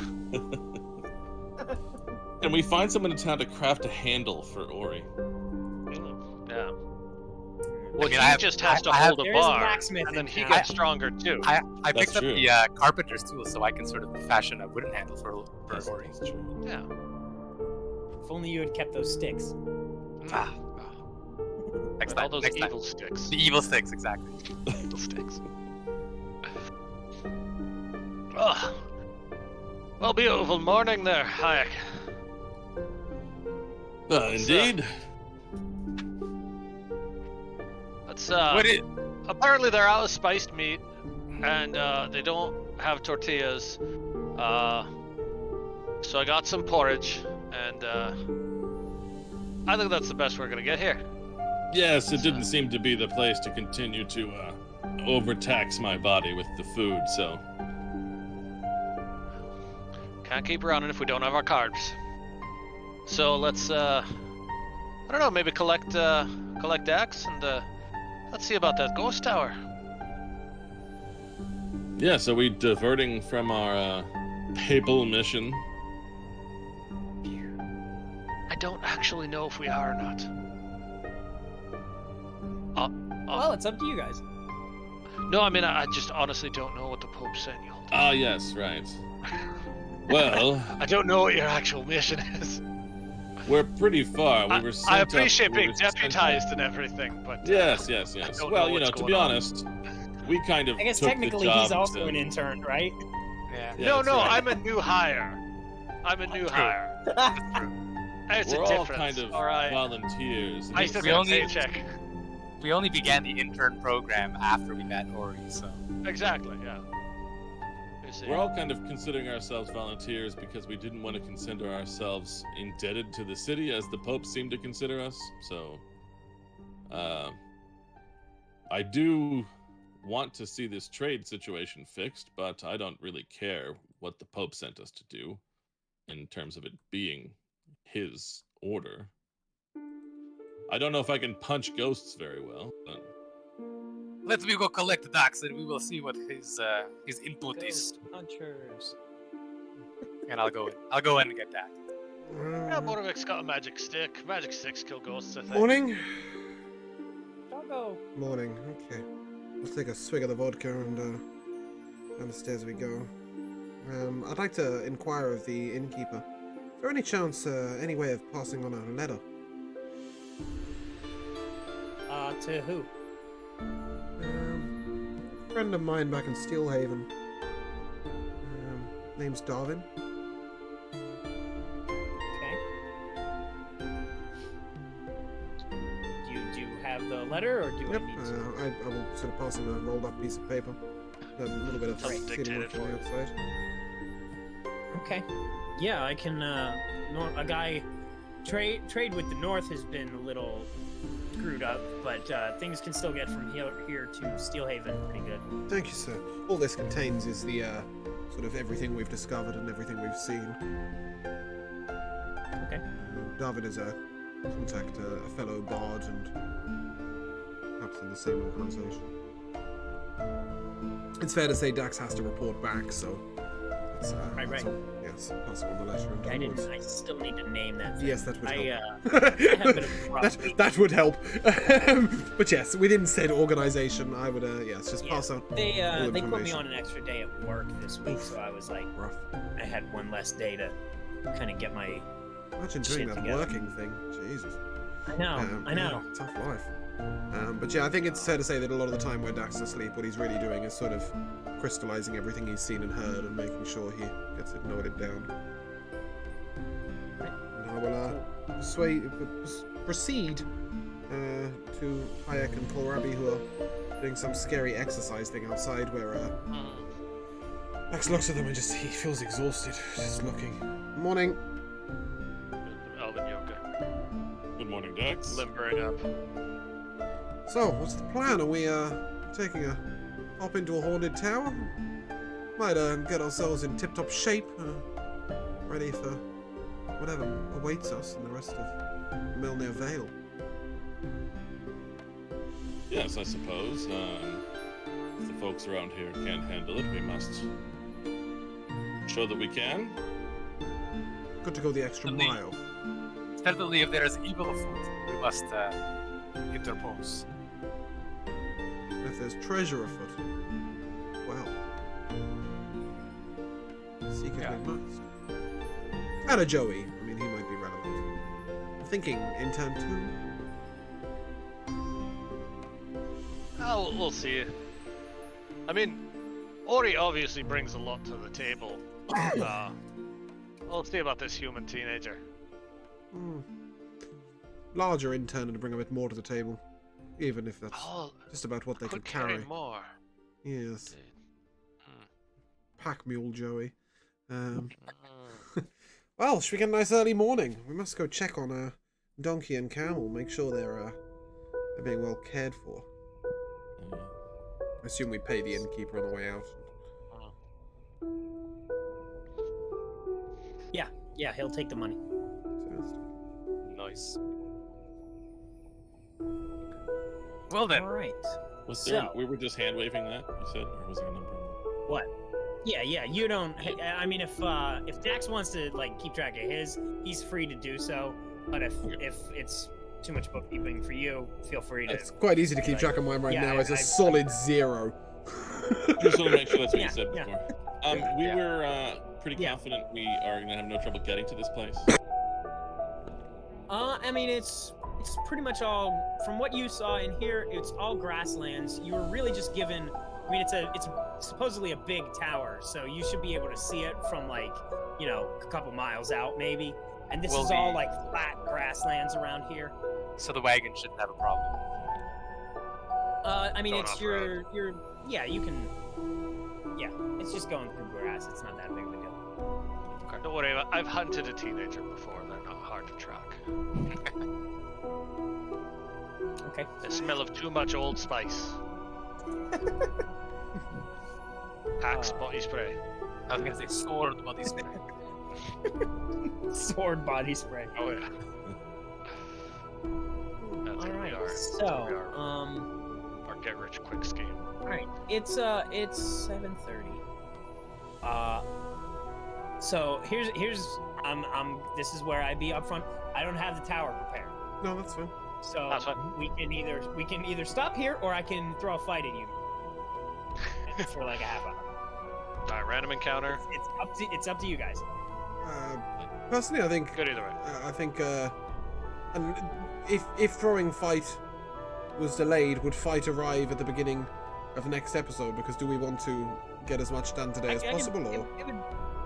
Can we find someone in town to craft a handle for Ori? Yeah. I Well, mean, he I have- just has to I have- hold a There is a bar, blacksmith and then in he town. gets stronger too. I That's picked up true. the carpenter's tool so I can sort of fashion a wooden handle for Ori. That's true. Yeah. If only you had kept those sticks. Ah. Next With all time. those Next time. evil sticks. The evil sticks, exactly. Evil sticks. Oh. Well, beautiful morning there, Hayek. Indeed. Let's What it? apparently they're out of spiced meat, and they don't have tortillas. So I got some porridge, and I think that's the best we're gonna get here. Yes, it didn't seem to be the place to continue to overtax my body with the food, so... Can't keep running if we don't have our carbs. So let's I don't know, maybe collect Dax and let's see about that ghost tower. Yeah, so we diverting from our papal mission. I don't actually know if we are or not. Well, it's up to you guys. No, I mean I just honestly don't know what the Pope's saying. You hold. Ah, yes, right. Well, I don't know what your actual mission is. we're pretty far. We were sent I up- appreciate we being were sent up- deputized and everything, but Yes. don't Well, know you know, what's to be going on. honest, we kind of I guess took technically the job he's also to- an intern, right? Yeah. Yeah, no, that's no, right. I'm a new hire. I'm a new hire. It's We're a all difference. kind of all right. volunteers. I still We get a only- paycheck. We only began the intern program after we met Ori, so Exactly. Yeah. You see. We're all kind of considering ourselves volunteers because we didn't want to consider ourselves indebted to the city as the Pope seemed to consider us. So, I do want to see this trade situation fixed, but I don't really care what the Pope sent us to do in terms of it being his order. I don't know if I can punch ghosts very well, but let me go collect the Dax and we will see what his input is. Ghost punchers. And I'll go in and get that. Yeah, Motorvik's got a magic stick. Magic sticks kill ghosts, I think. Morning. Doggo. Morning. Okay. Let's take a swig of the vodka and down the stairs we go. I'd like to inquire of the innkeeper. Is there any chance, any way of passing on a letter? To who? A friend of mine back in Steelhaven. Name's Darwin. Okay. Do you have the letter, or do Yep. I need to? I will sort of pass him a rolled up piece of paper. A little bit of Right. sealing Dictated work from for the you. outside. Okay. Yeah, I can. A guy trade with the North has been a little screwed up, but things can still get from here to Steelhaven pretty good. Thank you, sir. All this contains is the sort of everything we've discovered and everything we've seen. Okay. David is a contact, a fellow bard, and perhaps in the same organisation. It's fair to say Dax has to report back, so that's, Right. yes, pass on the letter and onwards. I still need to name that thing. Yes, that would help. I have a bit of a rough week. that would help. But yes, we didn't say organisation. I would, yes, just pass on. They all put me information. on an extra day at work this week, so I was like, Rough. I had one less day to kind of get my. Imagine doing Shit that together. working thing. Jesus. I know. Yeah, tough life. But yeah, I think it's fair to say that a lot of the time when Dax is asleep, what he's really doing is sort of crystallizing everything he's seen and heard and making sure he gets it noted down. And I will proceed to Hayek and Kohlrabi, who are doing some scary exercise thing outside, where Dax looks at them and just he feels exhausted, just looking. Morning. Elven yoga. Good morning, Dax. Limbering up. So, what's the plan? Are we taking a hop into a haunted tower? Might get ourselves in tip-top shape, ready for whatever awaits us in the rest of Milner Vale. Yes, I suppose. If the folks around here can't handle it, we must show that we can. Good to go the extra Indeed. mile. Certainly, if there is evil afoot, we must interpose. If there's treasure afoot, well, seek it we must. And a Joey. I mean, he might be relevant. Thinking in turn 2. Oh, we'll see. I mean, Ori obviously brings a lot to the table. We'll see about this human teenager. Larger in turn to bring a bit more to the table, even if that's Oh, just about what they could could carry. more. Yes. Hmm. Pack mule Joey. Well, should we get a nice early morning? We must go check on Donkey and Camel, make sure they're being well cared for. I assume we pay the innkeeper on the way out. Yeah, he'll take the money. Nice. Well then. All right. Was there? So- We were just hand waving that. You said, or was there a number? What? Yeah. You don't. I mean, if Dax wants to like keep track of his, he's free to do so. But if it's too much bookkeeping for you, feel free to. It's quite easy to keep track of mine right Yeah, now. It's a I- solid 0. Just want to make sure that's what Yeah, you said yeah. before. We were pretty Yeah. confident we are going to have no trouble getting to this place. I mean, it's pretty much all from what you saw in here. It's all grasslands. You were really just given. I mean, it's supposedly a big tower, so you should be able to see it from like a couple miles out maybe. And this Will is all the- like flat grasslands around here. So the wagon shouldn't have a problem. I mean, Going it's off your you can. Yeah, it's just going through grass. It's not that big of a deal. Don't worry, I've hunted a teenager before. They're not hard to track. Okay. The smell of too much Old Spice. Axe body spray. I was gonna say sword body spray. Sword body spray. Oh yeah. That's All who we right. are. So, Our get rich quick scheme. all right. It's 7:30. So here's this is where I be up front. I don't have the tower prepared. No, that's fine. So That's fine. we can either stop here or I can throw a fight at you for like a half hour. Alright, random encounter. It's up to you guys. Personally, I think Good either way. and if throwing fight was delayed, would fight arrive at the beginning of the next episode? Because do we want to get as much done today as possible, or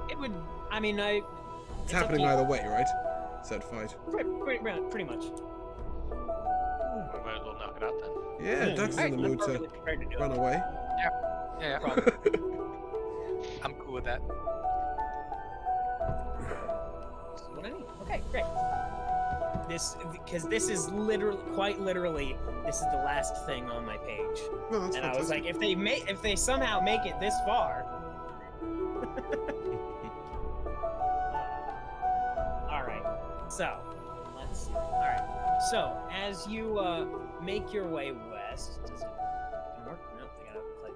It would. I mean, it's up happening to you. either way, right? Said fight. Pretty much. We might as well knock it out then. Yeah, Yeah. Dax is Alright, in the I'm mood to perfectly prepared to do run it. away. Yeah. Problem. I'm cool with that. What I need. Okay, great. Because this is quite literally, this is the last thing on my page. No, that's And I was fantastic. like, if they somehow make it this far. All right. So, let's see. All right. So, as you make your way west, does it work? No, I gotta click.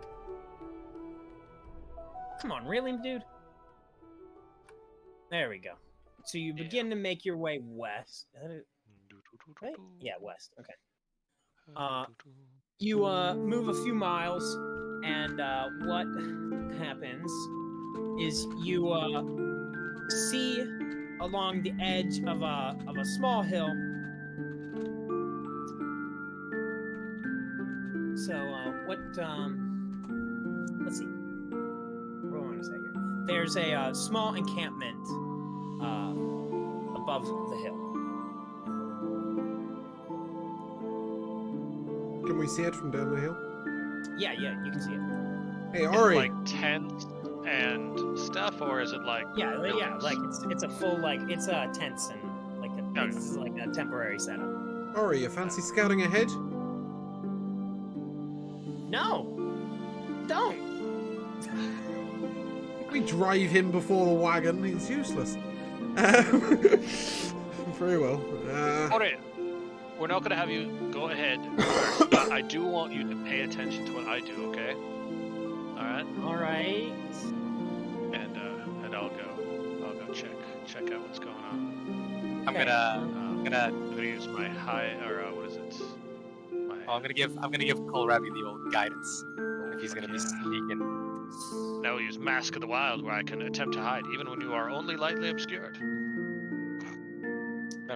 Come on, really, dude? There we go. So you begin to make your way west. Is that it? Right? Yeah, west. Okay. You move a few miles, and what happens is you see along the edge of a small hill. So let's see. What do I want to say here? There's a small encampment above the hill. Can we see it from down the hill? Yeah, you can see it. Hey, Is it Ari. like tents and stuff, or is it like? Yeah, buildings? like it's a full it's tents and it's like a temporary setup. Ari, you fancy scouting ahead? No, don't. We drive him before the wagon. He's useless. Very well. Alright, we're not gonna have you go ahead first, but I do want you to pay attention to what I do, okay? Alright? All right. And I'll go check out what's going on. I'm Okay. I'm gonna use my what is it? I'm gonna give Kohlrabi the old guidance if he's gonna be sneaking. Now we'll use Mask of the Wild, where I can attempt to hide, even when you are only lightly obscured.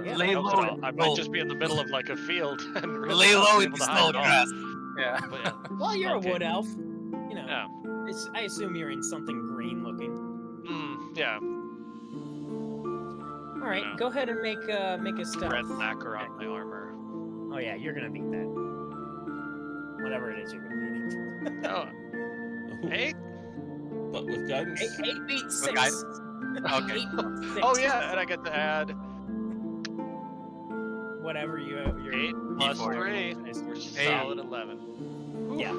Yeah. Lay I low. might just be in the middle of like a field and really Lay not low be in able the to hide tall at all. grass. Yeah. But yeah. Well, you're Okay. a wood elf. You know. Yeah. I assume you're in something green looking. Yeah. All right, Yeah. go ahead and make a stealth. Red lacquer on my armor. Oh yeah, you're gonna beat that. Whatever it is, you're gonna beat it. Oh, Ooh, 8? But with guidance. 8 beat 6. guidance? Okay. 8 beat 6. Oh yeah, and I get to add Whatever you're 8 plus D4. 3. We're solid 11. Yeah.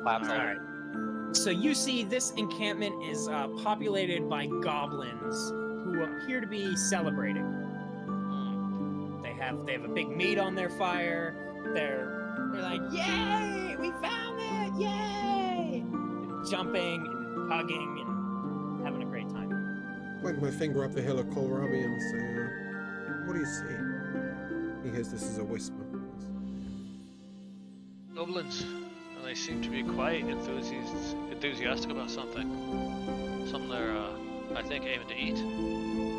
Claps All right. So you see, this encampment is populated by goblins who appear to be celebrating. They have a big meat on their fire. They're like, "Yay! We found it! Yay!" And jumping and hugging and having a great time. Point my finger up the hill at Kohlrabi and say, what do you see? He hears this is a whisper. Goblins, and they seem to be quite enthusiastic about something. Something they're, I think, aiming to eat.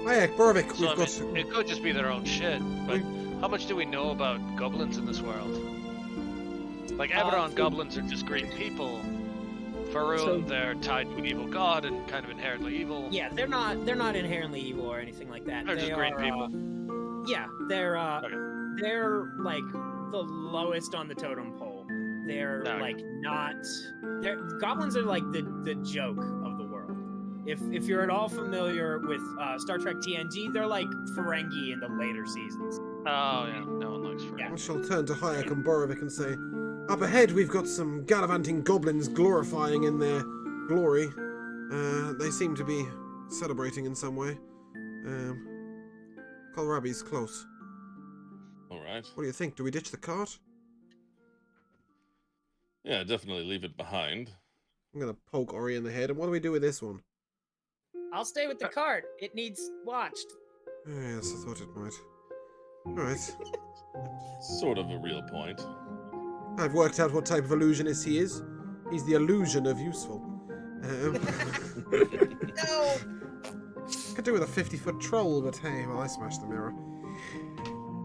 Hayek, Borovic, So we've I got... mean, it could just be their own shit, but how much do we know about goblins in this world? Like, Eberron goblins are just great people. Faroon, So- they're tied to an evil god and kind of inherently evil. Yeah, they're not inherently evil or anything like that. They're just great people. Yeah, they're Okay. they're like the lowest on the totem pole. They're Okay. like not. Goblins are like the joke of the world. If you're at all familiar with Star Trek TNG, they're like Ferengi in the later seasons. Oh yeah, no one likes Faroon. Yeah. I shall turn to Hayek and Borovic and say, up ahead we've got some gallivanting goblins glorifying in their glory. They seem to be celebrating in some way. Kohlrabi's close. All right. What do you think? Do we ditch the cart? Yeah, definitely leave it behind. I'm gonna poke Ori in the head. And what do we do with this one? I'll stay with the cart. It needs watched. Yes, I thought it might. Alright. Sort of a real point. I've worked out what type of illusionist he is. He's the illusion of useful. No. Could do with a 50-foot troll, but hey, well, I smashed the mirror.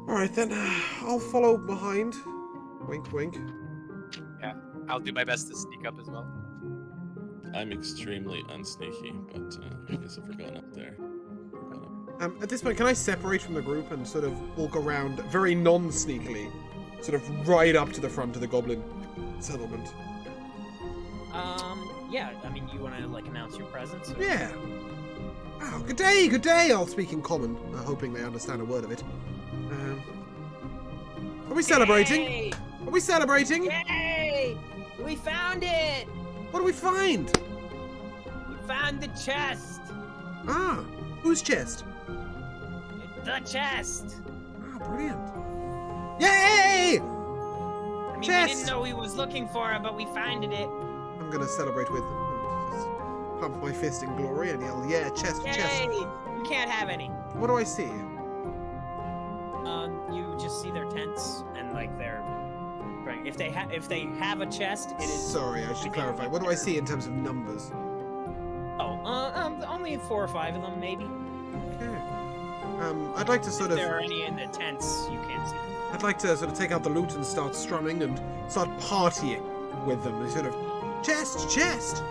Alright then, I'll follow behind. Wink, wink. I'll do my best to sneak up as well. I'm extremely unsneaky, but I guess if we're going up there, we're going up. At this point, can I separate from the group and sort of walk around very non-sneakily, sort of right up to the front of the goblin settlement? Yeah. I mean, you want to like announce your presence? Or... Yeah. Oh, good day, good day. I'll speak in common, hoping they understand a word of it. Are we celebrating? Yay! Are we celebrating? Yay! We found it! What do we find? We found the chest. Ah, whose chest? The chest! Oh, brilliant. Yay! I mean, we Chest! didn't know he was looking for it, but we finded it. I'm gonna celebrate with them and just pump my fist in glory and yell, yeah, chest, Yay! chest. You can't have any. What do I see? You just see their tents and like their. If they have a chest, it is. Sorry, I should clarify. What do I see in terms of numbers? Only 4 or 5 of them, maybe. Okay. I'd like to sort If of. there are any in the tents, you can't see them. I'd like to sort of take out the loot and start strumming and start partying with them. Sort of chest, chest.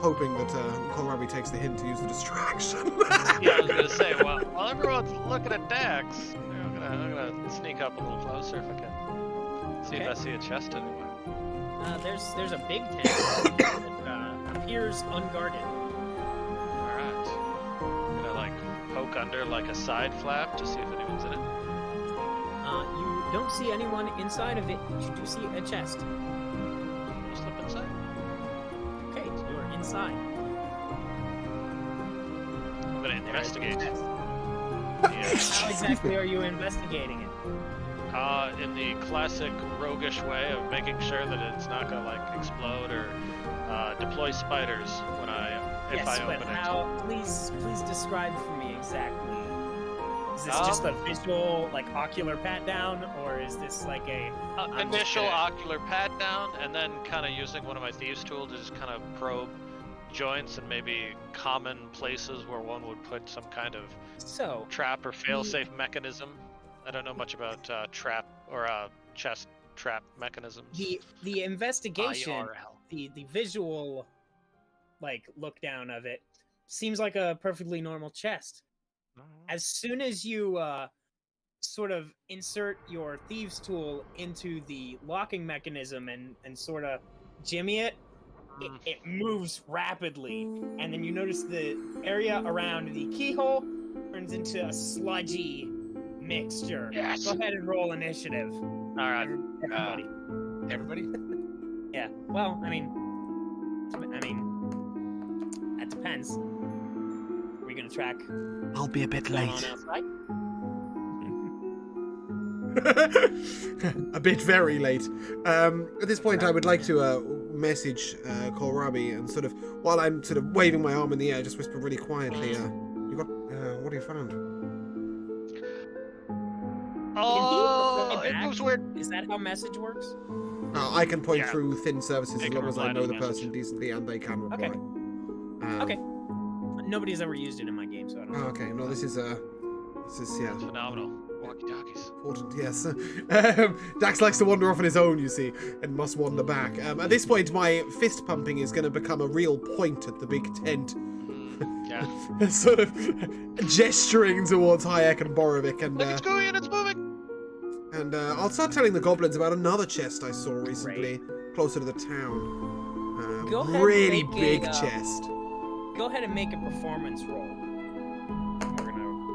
Hoping that Kohlrabi takes the hint to use the distraction. Yeah, I was gonna say, while everyone's looking at Dax, I'm gonna sneak up a little closer if I can. See if I see a chest anywhere. There's a big tent that appears unguarded. Alright. I'm gonna like poke under like a side flap to see if anyone's in it. You don't see anyone inside of it, but you do see a chest. I'll slip inside. Okay, so you're inside. I'm gonna investigate. Chest. Yeah. How exactly are you investigating it? In the classic roguish way of making sure that it's not gonna like explode or deploy spiders when if I open but it. how? Please describe for me exactly. Is this just a visual, like ocular pat down, or is this like a Initial ocular pat down, and then kind of using one of my thieves' tools to just kind of probe joints and maybe common places where one would put some kind of trap or fail-safe mechanism. I don't know much about trap or chest trap mechanisms. The investigation, IRL. the visual, like look down of it seems like a perfectly normal chest. As soon as you sort of insert your thieves tool into the locking mechanism and sort of jimmy it, it moves rapidly, and then you notice the area around the keyhole turns into a sludgy mixture. Yes. Go ahead and roll initiative. All right. Everybody. Everybody? Yeah. Well, I mean, that depends. Are we gonna track? I'll be a bit going late. on outside? A bit very late. At this point, I would like to message Kohlrabi and sort of, while I'm sort of waving my arm in the air, just whisper really quietly, you got, what have you found? Oh, it moves weird. Is that how message works? I can point Yeah. through thin services They as can long as I reply know to the the person message. decently and they can reply. Okay. Okay. Nobody's ever used it in my game, so I don't know. Okay, no, this is yeah, Phenomenal. Walkie-talkies. important, yes. Dax likes to wander off on his own, you see, and must wander back. At this point, my fist pumping is going to become a real point at the big tent. Yeah. Sort of gesturing towards Hayek and Borovic, and Look, it's going and it's moving. and I'll start telling the goblins about another chest I saw recently, closer to the town. Go ahead and Really make big a, chest. Go ahead and make a performance roll. I'm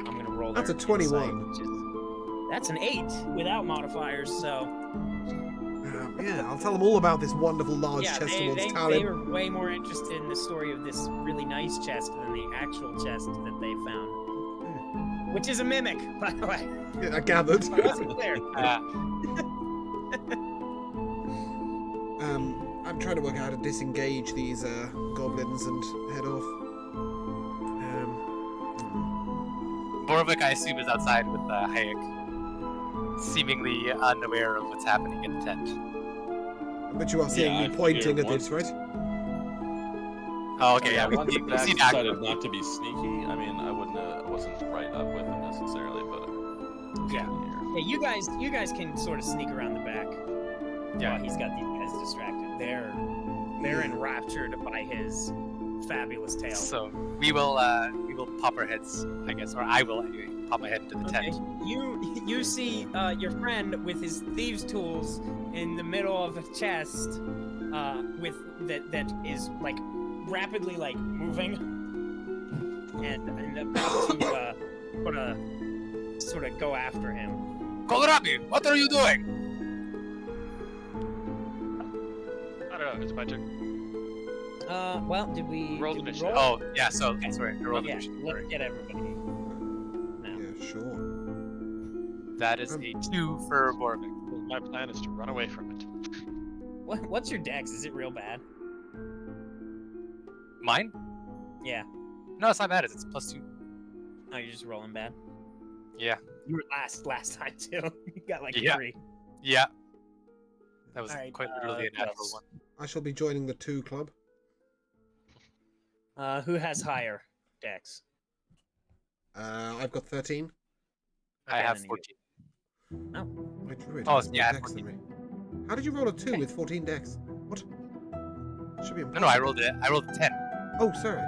gonna roll. That's a their 21. insight, which is, that's an 8 without modifiers. So Yeah, I'll tell them all about this wonderful large yeah, chest they towards were Talib. way more interested in the story of this really nice chest than the actual chest that they found, which is a mimic, by the way. Yeah, I gathered. It wasn't clear. I'm trying to work out how to disengage these goblins and head off. Borovic, I assume, is outside with Hayek, seemingly unaware of what's happening in the tent. But you are seeing Yeah, me I pointing figured at this, right? Oh, okay, yeah. Once We Dax see Dax. decided not to be sneaky, I mean, I wasn't right up with him necessarily, but Yeah, you guys can sort of sneak around the back. Yeah. While he's got these guys distracted. They're enraptured by his fabulous tale. So we will pop our heads, I guess, or I will anyway, pop my head into the Okay. tent. You see your friend with his thieves' tools in the middle of a chest, with that is like rapidly like moving, and about to sort of go after him. Kohlrabi, what are you doing? I don't know. It's my turn. Well, did we Roll did we initiative. roll? Oh, yeah. So okay, sorry. I rolled Yeah, initiative. let's get everybody. No. Yeah, Sure. That is a 2 for Borvik. My plan is to run away from it. What's your dex? Is it real bad? Mine? Yeah. No, it's not bad. It's +2. Oh, you're just rolling bad. Yeah. You were last time too. You got like Yeah. 3. Yeah. That was Alright, quite literally a natural yes. one. I shall be joining the 2 club. Who has higher dex? I've got 13. I Okay, have then you- 14. My druid Oh, has more yeah, dex than me. How did you roll a 2 with 14 dex? What? Should be impossible. No, I rolled it. I rolled a 10. Oh, sorry.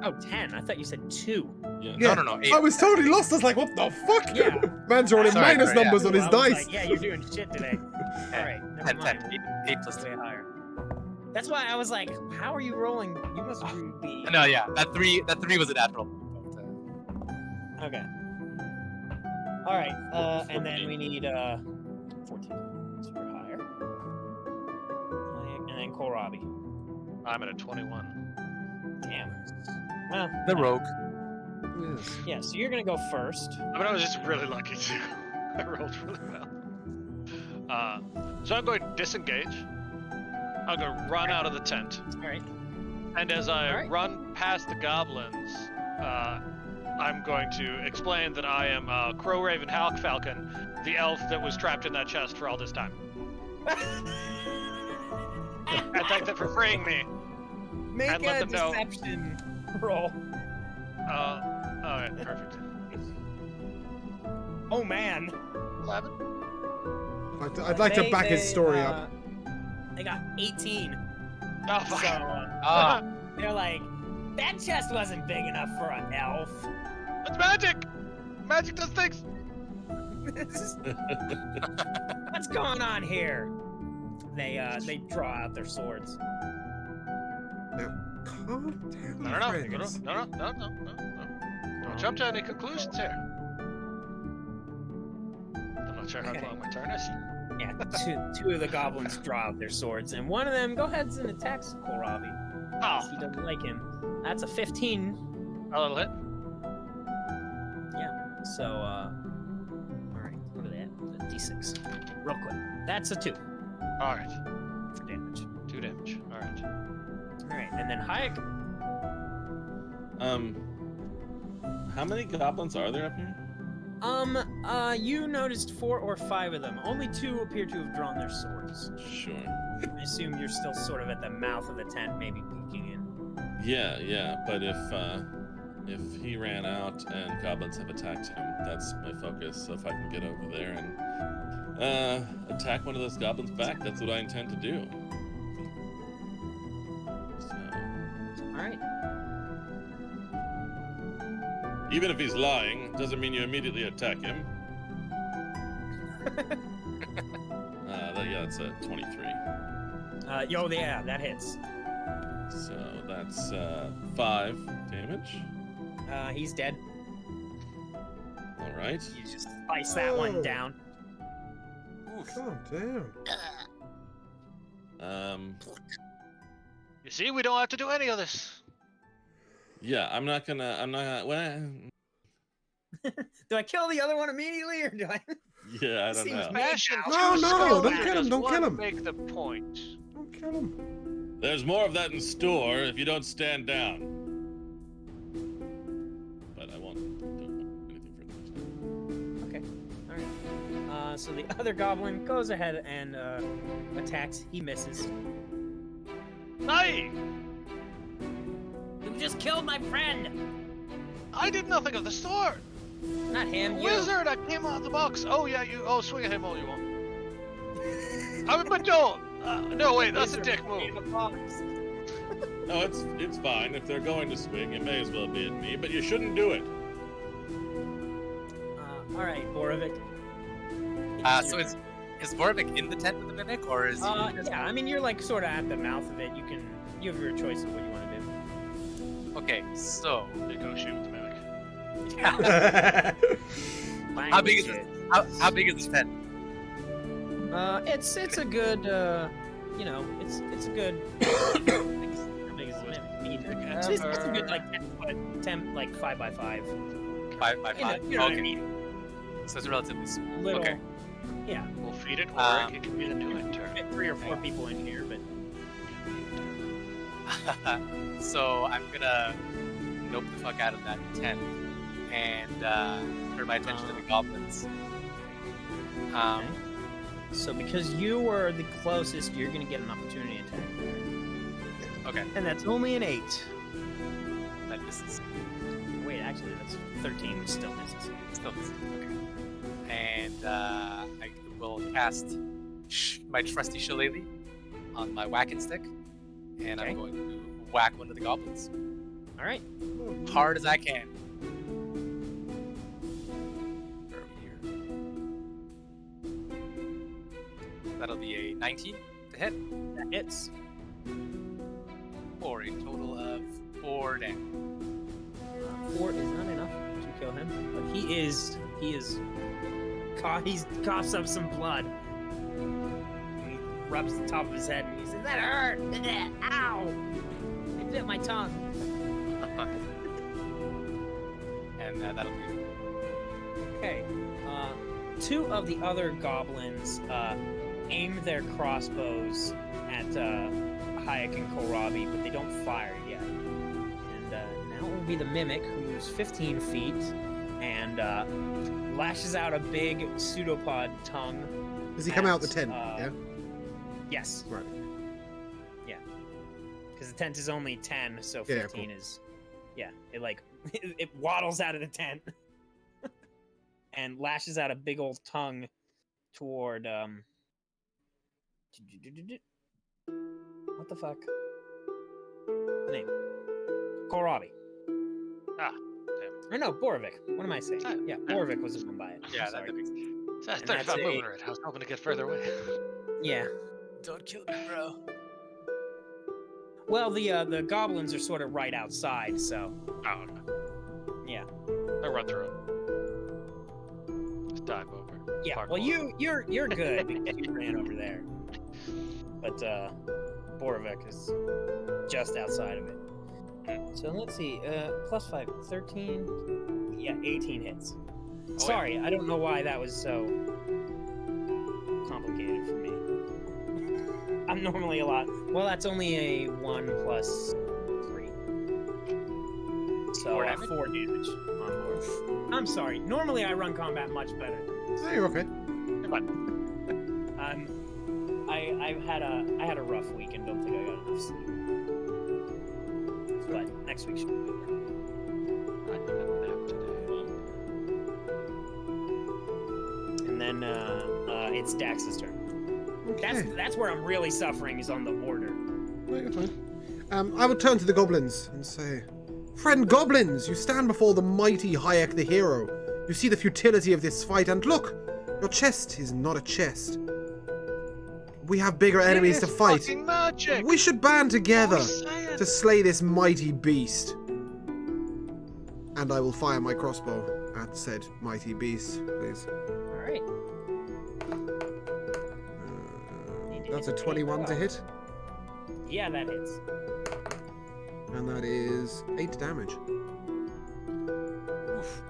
Oh, 10. I thought you said 2. Yeah. Yeah. No, 8. I was totally lost. I was like, what the fuck? Yeah. Man's rolling Sorry, minus sorry, numbers yeah. on his I was dice. like, yeah, you're doing shit today. All right, never 10, mind. 10. 8 plus Way 2. higher. That's why I was like, how are you rolling? You must be. No, yeah. That 3 was a natural. But, Okay. All right, and then we need 14. So you're higher. And then Kohlrabi. I'm at a 21. Damn. Well, the rogue. Yes. yeah. So you're gonna go first. I mean, I was just really lucky too. I rolled really well. So I'm going to disengage. I'm going to run out of the tent. All right. And as I Alright. run past the goblins, I'm going to explain that I am Crow Raven Halk Falcon, the elf that was trapped in that chest for all this time. And thank them for freeing me. Make And let a them know. deception roll. Alright, perfect. Oh man. 11? I'd like to back his story up. They got 18. Oh, fuck. So they're like, that chest wasn't big enough for an elf. It's magic! Magic does things! What's going on here? They draw out their swords. Now, calm down, No. friends. Don't jump to any conclusions here. I'm not sure how Okay. long my turn is. Yeah, two of the goblins draw out their swords, and one of them go ahead and attacks Kohlrabi. Oh, He doesn't like him. That's a 15. a little hit. So, all right, what are that? The D6. Real quick. That's a 2 Alright, for damage. 2 damage. Alright. All right, and then Hayek. How many goblins are there up here? You noticed 4 or 5 of them. Only 2 appear to have drawn their swords. Sure. I assume you're still sort of at the mouth of the tent, maybe peeking in. Yeah. But if he ran out and goblins have attacked him, that's my focus. So if I can get over there and attack one of those goblins back, that's what I intend to do. So, All right. even if he's lying, doesn't mean you immediately attack him. That's a 23. Yeah, that hits. So that's 5 damage. He's dead. All right. You just slice that one Oh. down. Calm down. You see, we don't have to do any of this. Yeah, I'm not gonna. Well, Do I kill the other one immediately, or do I? yeah, I don't Seems know. bad. Smashing No, two no, skulls don't here kill him, does don't kill one him. Make the point. Don't kill him. There's more of that in store if you don't stand down. But I won't do anything further. Okay. All right. So the other goblin goes ahead and attacks. He misses. Aye! You just killed my friend. I did nothing of the sort. Not him. You. Wizard, I came out of the box. Oh yeah, you. Oh, swing at him all you want. I mean, but don't. No, wait, that's a Wizard dick move. in a box. No, it's fine. If they're going to swing, it may as well be at me. But you shouldn't do it. All right, Borovic. So is Borvik in the tent with the mimic, or is he? Yeah, I mean you're like sort of at the mouth of it. You have your choice of what you want to do. Okay, so Negotiate with the mimic. how big is this? How big is this tent? It's a good it's a good. How big is it? It's a good like 10 foot, 10 like 5 by 5. 5 by 5. You know what I Okay. mean? So it's relatively small. little. Okay. Yeah, We'll feed it, or Um, it can be into it. fit 3 or 4 people in here, but So I'm gonna nope the fuck out of that tent and turn my attention to the goblins. okay. So because you were the closest, you're gonna get an opportunity attack there. Okay, And that's only an 8. that misses. Wait, actually, that's 13, which still misses. Still misses. Okay. And I will cast my trusty shillelagh on my whacking stick, and Okay. I'm going to whack one of the goblins All right. hard as I can. Where are we here? That'll be a 19 to hit, That hits. for a total of 4 damage. 4 is not enough to kill him, but he's coughs up some blood. And he rubs the top of his head and he says, "That hurt! Ow! It bit my tongue." And that'll be Okay. 2 of the other goblins aim their crossbows at Hayek and Kohlrabi, but they don't fire yet. And now it will be the Mimic, who's 15 feet, and lashes out a big pseudopod tongue. Does he come out the at, tent? Yeah. Yes. Right. Yeah. Because the tent is only 10, so Yeah, 15 is... Yeah, it like... it waddles out of the tent. And lashes out a big old tongue toward, what the fuck? The name. Kohlrabi. Ah, Or no, Borovic. What am I saying? Ah, Yeah, Borovic was the one by it. yeah. Sorry. That makes sense. That's And 35 that's movement rate. I was hoping to get further away. Yeah. Don't kill me, bro. Well, the goblins are sort of right outside, so Oh, okay. yeah. I run through it. Just dive over. Yeah. Parkour. Well, you're good because you ran over there. But Borovic is just outside of it. So let's see. Plus 5, 13. Yeah, 18 hits. Sorry, I don't know why that was so complicated for me. I'm normally a lot. Well, that's only a 1 plus 3. So 4 damage? 4 damage on board. I'm sorry. Normally I run combat much better. Oh, you're okay. You're fine. I had a rough week and don't think I got enough sleep. But next week should be better. I took a nap today. And then it's Dax's turn. Okay. That's where I'm really suffering is on the order. No, you're fine. I would turn to the goblins and say, "Friend goblins, you stand before the mighty Hayek the hero. You see the futility of this fight, and look, your chest is not a chest. We have bigger enemies to fight. Fucking magic! We should band together What are we saying? to slay this mighty beast." And I will fire my crossbow at said mighty beast, please. All right. That's a 21 to hit, Yeah, that hits. and that is 8 damage. Oof.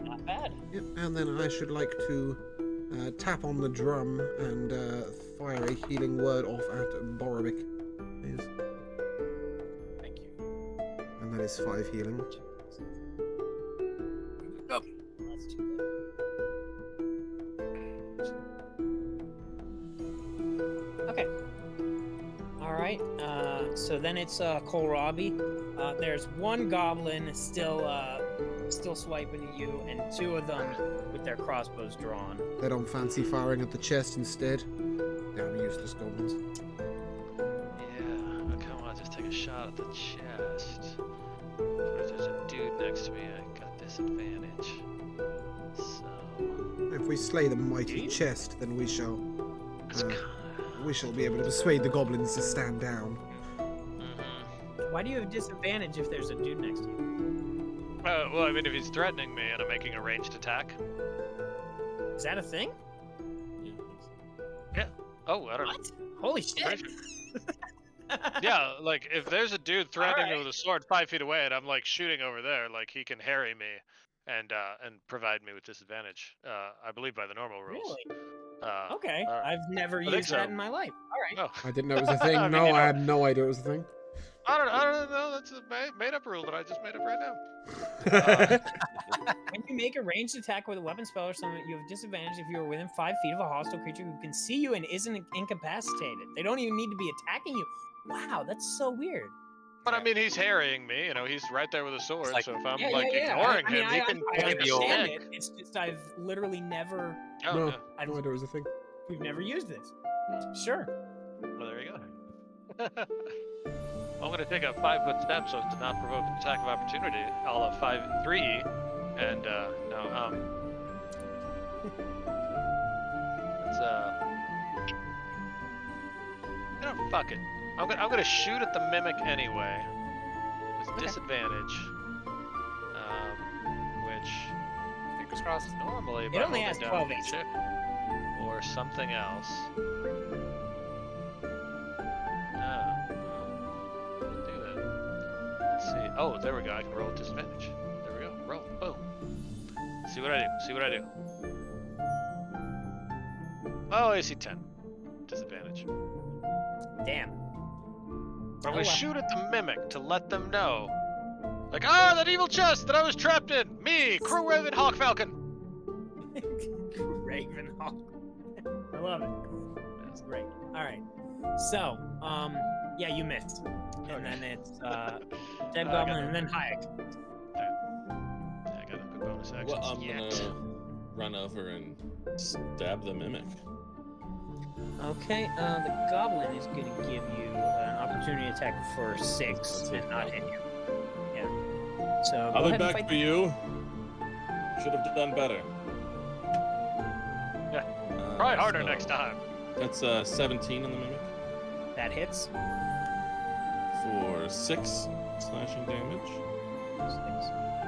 Not bad. Yep, and then I should like to tap on the drum and fire a healing word off at Borovic, please. Thank you. And that is 5 healing. Go. That's too bad. Okay. All right. So then it's Kohlrabi. There's one goblin still swiping at you, and 2 of them with their crossbows drawn. They don't fancy firing at the chest instead. Damn useless goblins. Yeah, I kind of want to just take a shot at the chest. But if there's a dude next to me, I got disadvantage. So If we slay the mighty chest, then we shall it's kind of. we shall be able to persuade the goblins to stand down. Why do you have disadvantage if there's a dude next to you? Well, I mean, if he's threatening me and I'm making a ranged attack. Is that a thing? Oh, I don't know. What? Holy shit! Pretty sure. Yeah, like if there's a dude threatening me with a sword 5 feet away and I'm like shooting over there, like he can harry me, and provide me with disadvantage. I believe by the normal rules. Really? all Okay. right. I've never think used so. that in my life. All right. No. I didn't know it was a thing. I mean, No, you know, I had no idea it was a thing. I don't know. That's a made-up rule that I just made up right now. When you make a ranged attack with a weapon spell or something, you have disadvantage if you are within 5 feet of a hostile creature who can see you and isn't incapacitated. They don't even need to be attacking you. Wow, that's so weird. But I mean, he's harrying me. You know, he's right there with a sword. like- So if I'm Yeah, like yeah, yeah. ignoring I mean, him, he can I take a understand stick. it. It's just I've literally never. Oh, No, no. no idea it was a thing. We've never used this. Sure. Well, there you go. I'm gonna take a 5-foot step so as to not provoke an attack of opportunity, a la 5-3, and it's you know, fuck it. I'm gonna shoot at the mimic anyway, with disadvantage, which Fingers crossed. normally It by only holding has down 12 the AC. chip or something else. Do that. Let's see. Oh, there we go. I can roll with disadvantage. There we go. Roll. Boom. See what I do. See what I do. Oh, AC 10. Disadvantage. Damn. I'm Oh, gonna wow. shoot at the mimic to let them know. Like, ah, that evil chest that I was trapped in! Me, Crew Raven Hawk Falcon! Ravenhawk. I love it. That's great. All right. So, yeah, you missed. And then it's Dead I got Goblin, it. and then Hayek. Yeah, I got a good bonus action. Well, I'm gonna run over and stab the mimic. Okay, the Goblin is going to give you an opportunity attack for 6 and not hit you. Yeah. So, go I'll be ahead and back fight. for you. Should have done better. Yeah. Try harder so next time. That's 17 on the mimic That hits. for 6 slashing damage. 6.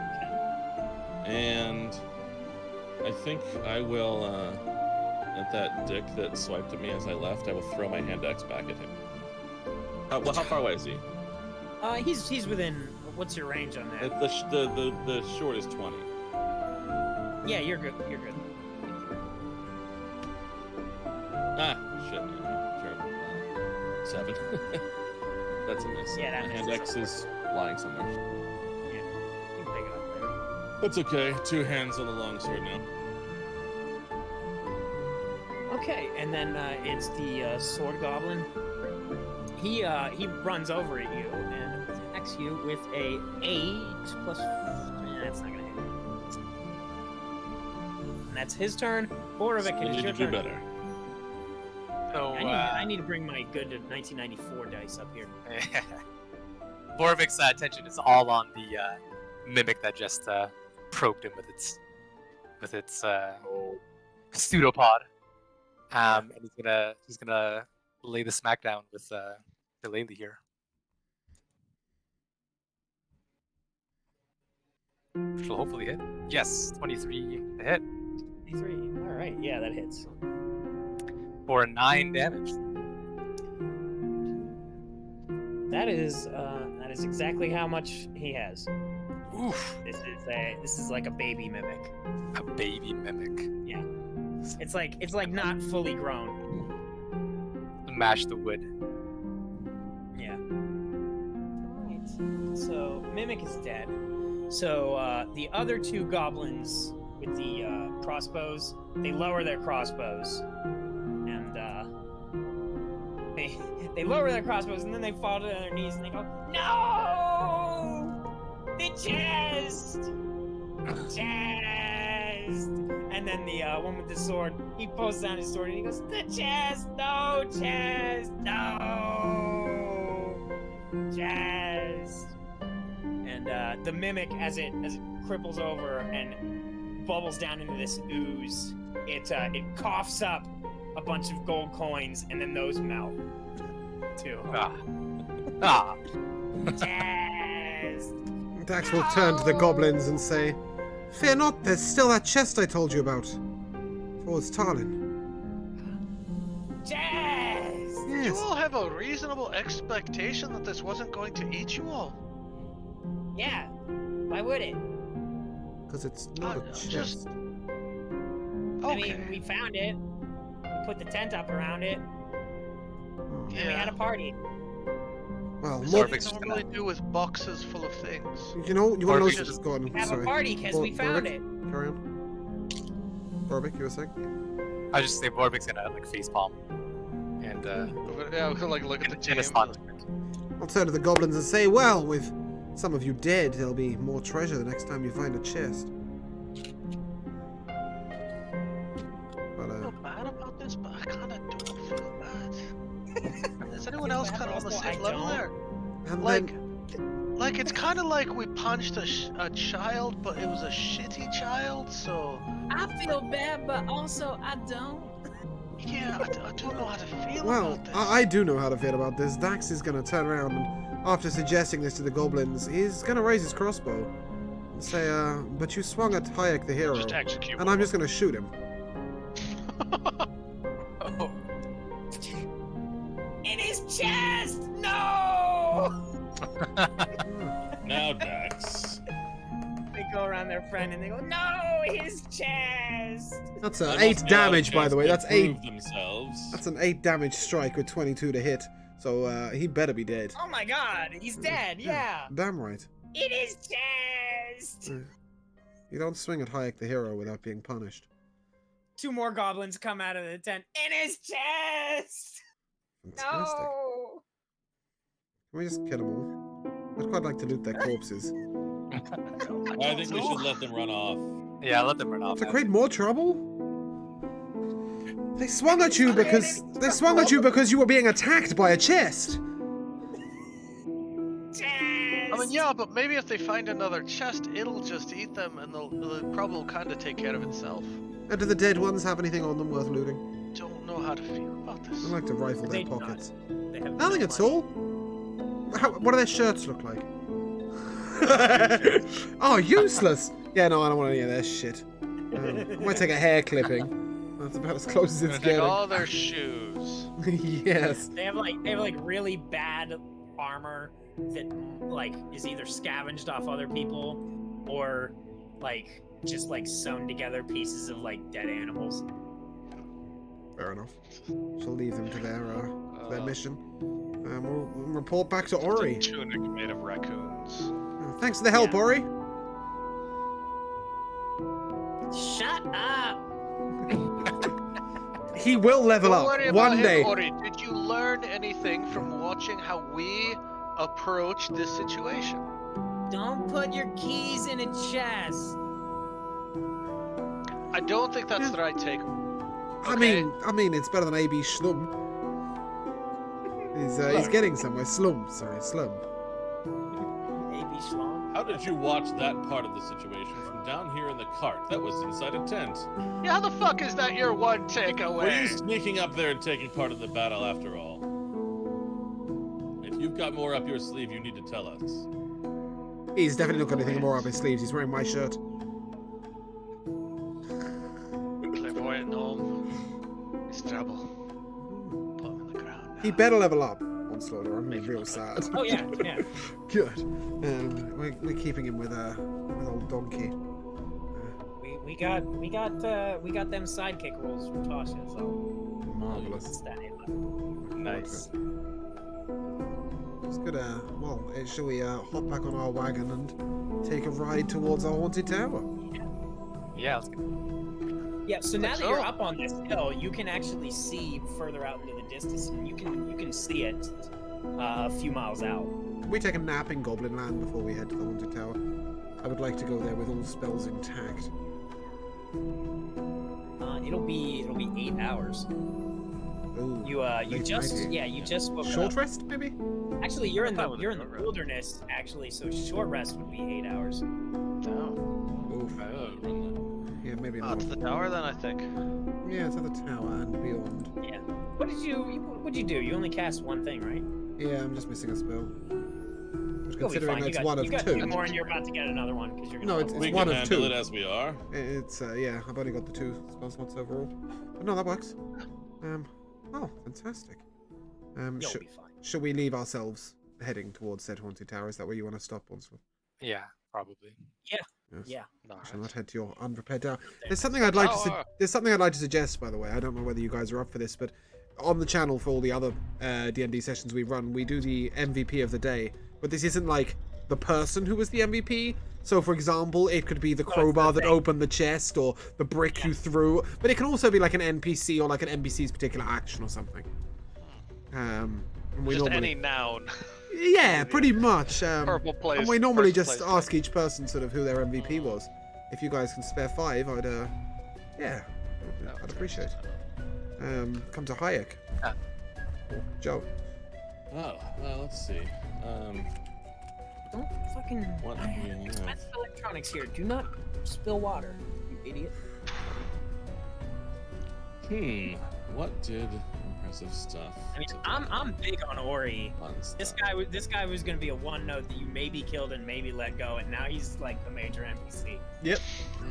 Okay. And I think I will, at that dick that swiped at me as I left, I will throw my hand axe back at him. How far away is he? He's within. What's your range on that? The short is 20. Yeah, you're good. You're good. Ah, shit. Terrible. 7. That's a miss. Yeah, that My misses. hand axe is lying somewhere. You can pick it up later. That's okay. 2 hands on the long sword now. Okay, and then it's the sword goblin. He runs over at you and attacks you with a 8 plus. That's not gonna hit. And that's his turn. Borovic, You it is need your to do turn. better. So, I need to bring my good 1994 dice up here. Borvik's attention is all on the mimic that just probed him with its pseudopod. And he's gonna lay the smackdown with Delele here. Which will hopefully hit. Yes, 23 to hit 3. All right, yeah, that hits. for 9 damage. That is exactly how much he has. Oof, This is like a baby mimic. a baby mimic. It's like not fully grown. Mash the wood. Yeah. Right. So Mimic is dead. So the other 2 goblins with the crossbows, they lower their crossbows, and they lower their crossbows, and then they fall to their knees and they go, "No! The chest! Chest!" And then the one with the sword, he pulls down his sword and he goes, "The chest! No chest! No chest!" And the mimic, as it cripples over and bubbles down into this ooze, it coughs up a bunch of gold coins, and then those melt too. Ah. Chest! Dax will turn to the goblins and say, "Fear not, there's still that chest I told you about. Towards Tarlin." Chest! You Yes. all have a reasonable expectation that this wasn't going to eat you all. Yeah. Why would it? Because it's not a chest. I Okay. mean, we found it. We put the tent up around it, and we had a party. Well, That's more, what you normally do with boxes full of things. you want to know? Just Go on. We have Sorry. a party because we found Borvik, it. Carry on. Borvik, you were saying? I just say Borvik's gonna like facepalm, and Yeah, we can like look at the in team. astonishment. I'll turn to the goblins and say, well, with some of you dead, there'll be more treasure the next time you find a chest. But, I feel bad about this, but I kind of don't feel bad. Is anyone else kind of on the Also, same I level don't. there? and Like, then, like it's kind of like we punched a child, but it was a shitty child. So I feel bad, but also I don't. yeah, I don't know how to feel well, about this. I do know how to feel about this. Dax is going to turn around and, after suggesting this to the goblins, he's going to raise his crossbow and say, but you swung at Hayek the hero, Just execute. and I'm just going to shoot him. Oh, In his chest! No! Now, Dax. They go around their friend and they go, no, his chest! That's They 8 must now damage, by chance the way. to That's 8. prove themselves. That's an 8 damage strike with 22 to hit. So he better be dead. Oh my god, he's dead, yeah! Damn right. In his chest! You don't swing at Hayek the hero without being punished. 2 more goblins come out of the tent. In his chest! Fantastic. No! Can we just kill them all? I'd quite like to loot their corpses. I think we should let them run off. yeah, let them run off. To create more trouble? They swung at you because you were being attacked by a chest. Chest! I mean, yeah, but maybe if they find another chest, it'll just eat them, and the problem will kind of take care of itself. And do the dead ones have anything on them worth looting? Don't know how to feel about this. I'd like to rifle They their do not. pockets. They have Nothing no at money. all. What do their shirts look like? Oh, useless! Yeah, no, I don't want any of their shit. I might take a hair clipping. That's about as close as We're it's gonna take getting. all their shoes. Yes. They have like really bad armor that like is either scavenged off other people or like just like sewn together pieces of like dead animals. Fair enough. Shall leave them to their mission. We'll report back to Ori. Tunic made of raccoons. Thanks for the help, Yeah. Ori. Shut up! He will level Don't up worry about one him, day. Ori. Did you learn anything from watching how we approach this situation? Don't put your keys in a chest. I don't think that's Yeah. the right take. I mean, it's better than AB Schlum. He's getting somewhere. Slum. AB Schlong. How did you watch that part of the situation from down here in the cart? That was inside a tent. Yeah, how the fuck is that your one Were takeaway? you sneaking up there and taking part in the battle after all? If you've got more up your sleeve, you need to tell us. He's definitely not got anything more up his sleeves. He's wearing my shirt. Clairvoyant gnome. It's trouble. Put him in the ground. He better level up. Onslaught, or I'm gonna be real sad. Oh yeah, yeah. Good. We're keeping him with old donkey. We got them sidekick rolls from Tasha, so Marvelous. it's that. Nice. It's good. Well, shall we hop back on our wagon and take a ride towards our haunted tower? Yeah, let's go. Yeah, so now that So- you're up on this hill, you can actually see further out into the distance, and you can see it a few miles out. We take a nap in Goblin Land before we head to the haunted tower. I would like to go there with all spells intact. It'll be 8 hours. Ooh, You late just nighty. you just woke Short up. rest, maybe? Actually, you're in That the was a you're in the short rest. wilderness actually, so short rest would be 8 hours. Down. Oof. Yeah, maybe Oh, not. to the tower then, I think. Yeah, to the tower and beyond. Yeah. What'd you do? You only cast one thing, right? Yeah, I'm just missing a spell. But You'll be considering fine. it's you one of got two. 2 more, and you're about to get another one because you're gonna. No, level We up. one can of handle two. it as we are. It's yeah, I've only got the 2 spell slots overall. But no, that works. Oh, fantastic. You'll Sh be fine. shall we leave ourselves heading towards said haunted tower? Is that where you want to stop, Onslaught? Yeah, probably. Yes. Yeah. I shall not head to your unprepared tower. There's something I'd like to. There's something I'd like to suggest, by the way. I don't know whether you guys are up for this, but on the channel for all the other D&D sessions we run, we do the MVP of the day. But this isn't like the person who was the MVP. So, for example, it could be the crowbar that opened the chest or the brick you threw. But it can also be like an NPC or like an NPC's particular action or something. Just any noun. Yeah, pretty much. Purple place. And we normally first just place ask each person sort of who their MVP was. If you guys can spare 5, I'd I'd appreciate. Come to Hayek. Ah. Or Joe. Oh, well, let's see. Don't fucking. What I do we have have? expensive electronics here. Do not spill water, you idiot. What did impressive stuff? I mean, today? I'm big on Ori. Fun stuff. This guy was gonna be a one note that you maybe killed and maybe let go, and now he's like the major NPC. Yep.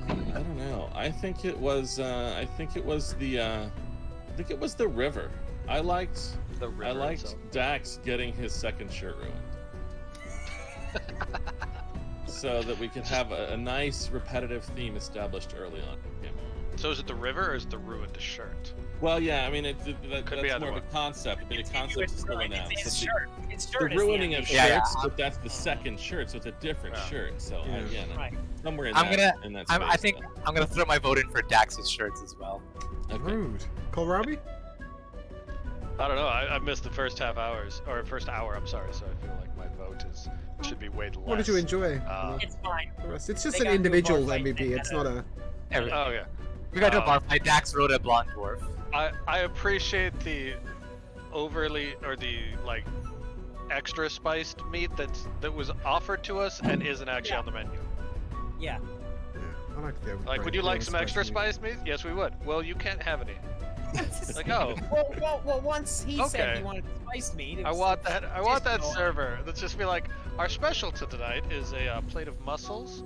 I don't know. I think it was the river. I liked The river I liked itself. Dax getting his second shirt ruined. So that we could have a nice repetitive theme established early on. Yeah. So is it the river or is it the ruined shirt? Well, yeah, I mean, that's Could be either more of one. a concept. I mean, the concept is still announced. It's his So shirt. His the shirt is ruining the of NPC. shirts, Yeah. but that's the second shirt, so it's a different Yeah. shirt. So Yeah. again, Right. somewhere in I'm that, gonna- in that I space, think I'm gonna throw my vote in for Dax's shirts as well. Okay. Rude. Kohlrabi? I don't know. I missed the first half hours or first hour. I'm sorry. So I feel like my vote should be weighed less. What did you enjoy? It's fine. The rest? It's just They an gotta do a individual bar fight, MVP. they It's gotta- not a. Oh yeah. We got to do a Uh, bar fight. Dax rode a blonde dwarf. I appreciate the overly or the like extra spiced meat that was offered to us and isn't actually on the menu. Yeah. Yeah, I like the. Like, would you like some extra spiced meat? Yes, we would. Well, you can't have any. Like, oh, Well, once he said Okay. he wanted spiced meat. it I was want like, that. I want that just- server. Let's just be like, our special to tonight is a plate of mussels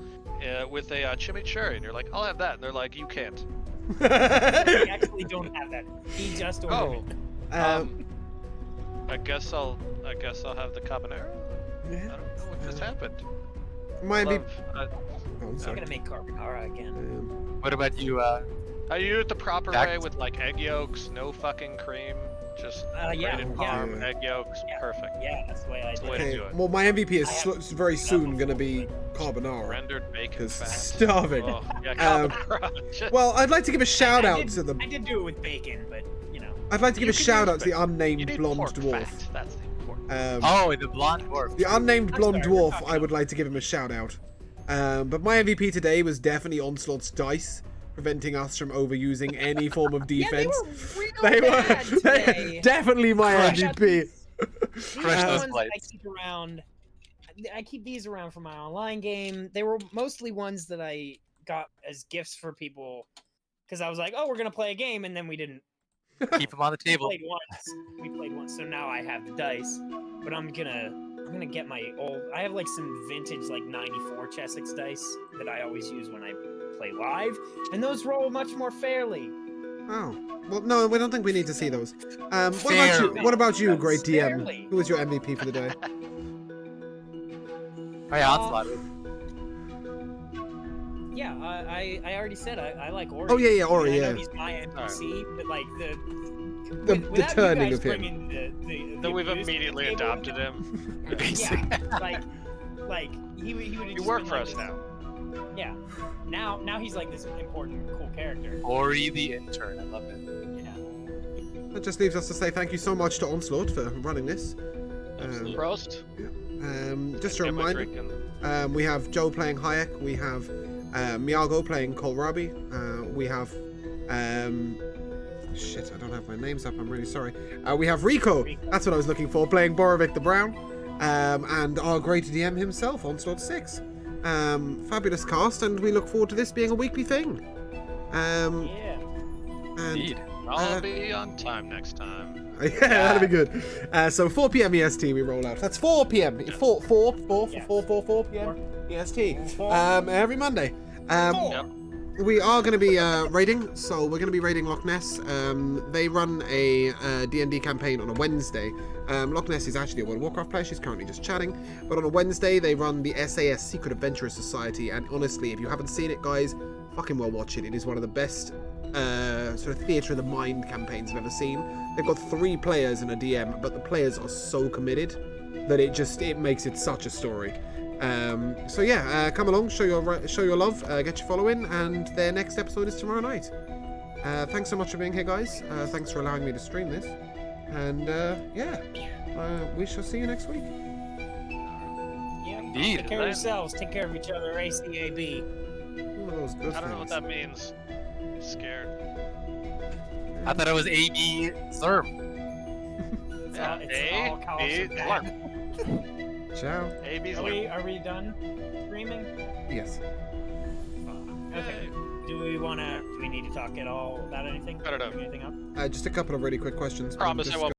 with a chimichurri, and you're like, I'll have that, and they're like, you can't. We actually don't have that. He just ordered Oh, it. I guess I'll have the carbonara. I Yeah. don't know what just happened. My MVP. Love, Oh, I'm I'm sorry. gonna make carbonara again. What about you? I do it the proper Dax? way with like egg yolks, no fucking cream, just Yeah, grated yeah. parm, egg yolks, Yeah. perfect. Yeah, that's the way I That's the do way it. to Okay, do it. well, my MVP is I have- very soon going to be carbonara. Rendered bacon Because fat. starving. Oh, yeah, Um, carbonara. Just- Well, I'd like to give a shout I out did- to the. I did do it with bacon, but you know. I'd like to give You a can shout use out to the bacon. you unnamed need blonde pork dwarf. fat. That's the important. Oh, the blonde dwarf. The unnamed I'm blonde sorry, we're dwarf, talking I would like to give him a shout out. But my MVP today was definitely Onslaught's dice, preventing us from overusing any form of defense. They were real bad today. definitely my Crush. MVP. These Crush are those ones plates. I keep around. I keep these around for my online game. They were mostly ones that I got as gifts for people because I was like, "Oh, we're gonna play a game," and then we didn't. Keep him on the table. We played once, so now I have the dice. But I'm gonna get my old. I have like some vintage like '94 Chessex dice that I always use when I play live, and those roll much more fairly. Oh. Well, no, we don't think we need to see those. What about you? Fairly. What about you, great DM? Fairly. Who was your MVP for the day? Oh yeah, Onslaught. Yeah, I already said I like Ori. Oh, yeah, Ori, I mean, I yeah. know he's my NPC, but like The without you turning guys of him. bringing the Then we've abuse to the immediately table, adopted him. Yeah, like he would. You work for us now. Yeah. Now he's like this important, cool character. Ori the intern. I love it. Yeah. That just leaves us to say thank you so much to Onslaught for running this. Absolutely. Prost. Just a Get my reminder, drink and- we have Joe playing Hayek, we have Miyago playing Kohlrabi, we have shit, I don't have my names up, I'm really sorry. We have Rico, that's what I was looking for, playing Borovic the Brown, and our great DM himself, OnslaughtSix. Fabulous cast, and we look forward to this being a weekly thing. And Indeed. I'll be on time next time. yeah, that'll be good. So 4 p.m. EST we roll out. That's 4 p.m. 4 p.m. EST. Every Monday. Yep. we are going to be raiding, so we're going to be raiding Loch Ness. They run a D&D campaign on a Wednesday. Loch Ness is actually a World of Warcraft player. She's currently just chatting. But on a Wednesday, they run the SAS Secret Adventurers Society. And honestly, if you haven't seen it, guys, fucking well watch it. It is one of the best sort of theatre of the mind campaigns I've ever seen. They've got 3 players and a DM, but the players are so committed that it makes it such a story. So yeah, come along, show your love, get your following, and their next episode is tomorrow night. Thanks so much for being here, guys. Thanks for allowing me to stream this, and yeah, we shall see you next week. Yeah. Indeed. Take care of yourselves. Take care of each other. ACAB. One of those good I don't know what things. that means. I'm scared. I thought it was AB Therm. Yeah, It's all college bad. Ciao. AB's Are we done streaming? Yes. Okay. Do we need to talk at all about anything? I don't know. Bring anything up? Just a couple of really quick questions. Promise I Just won't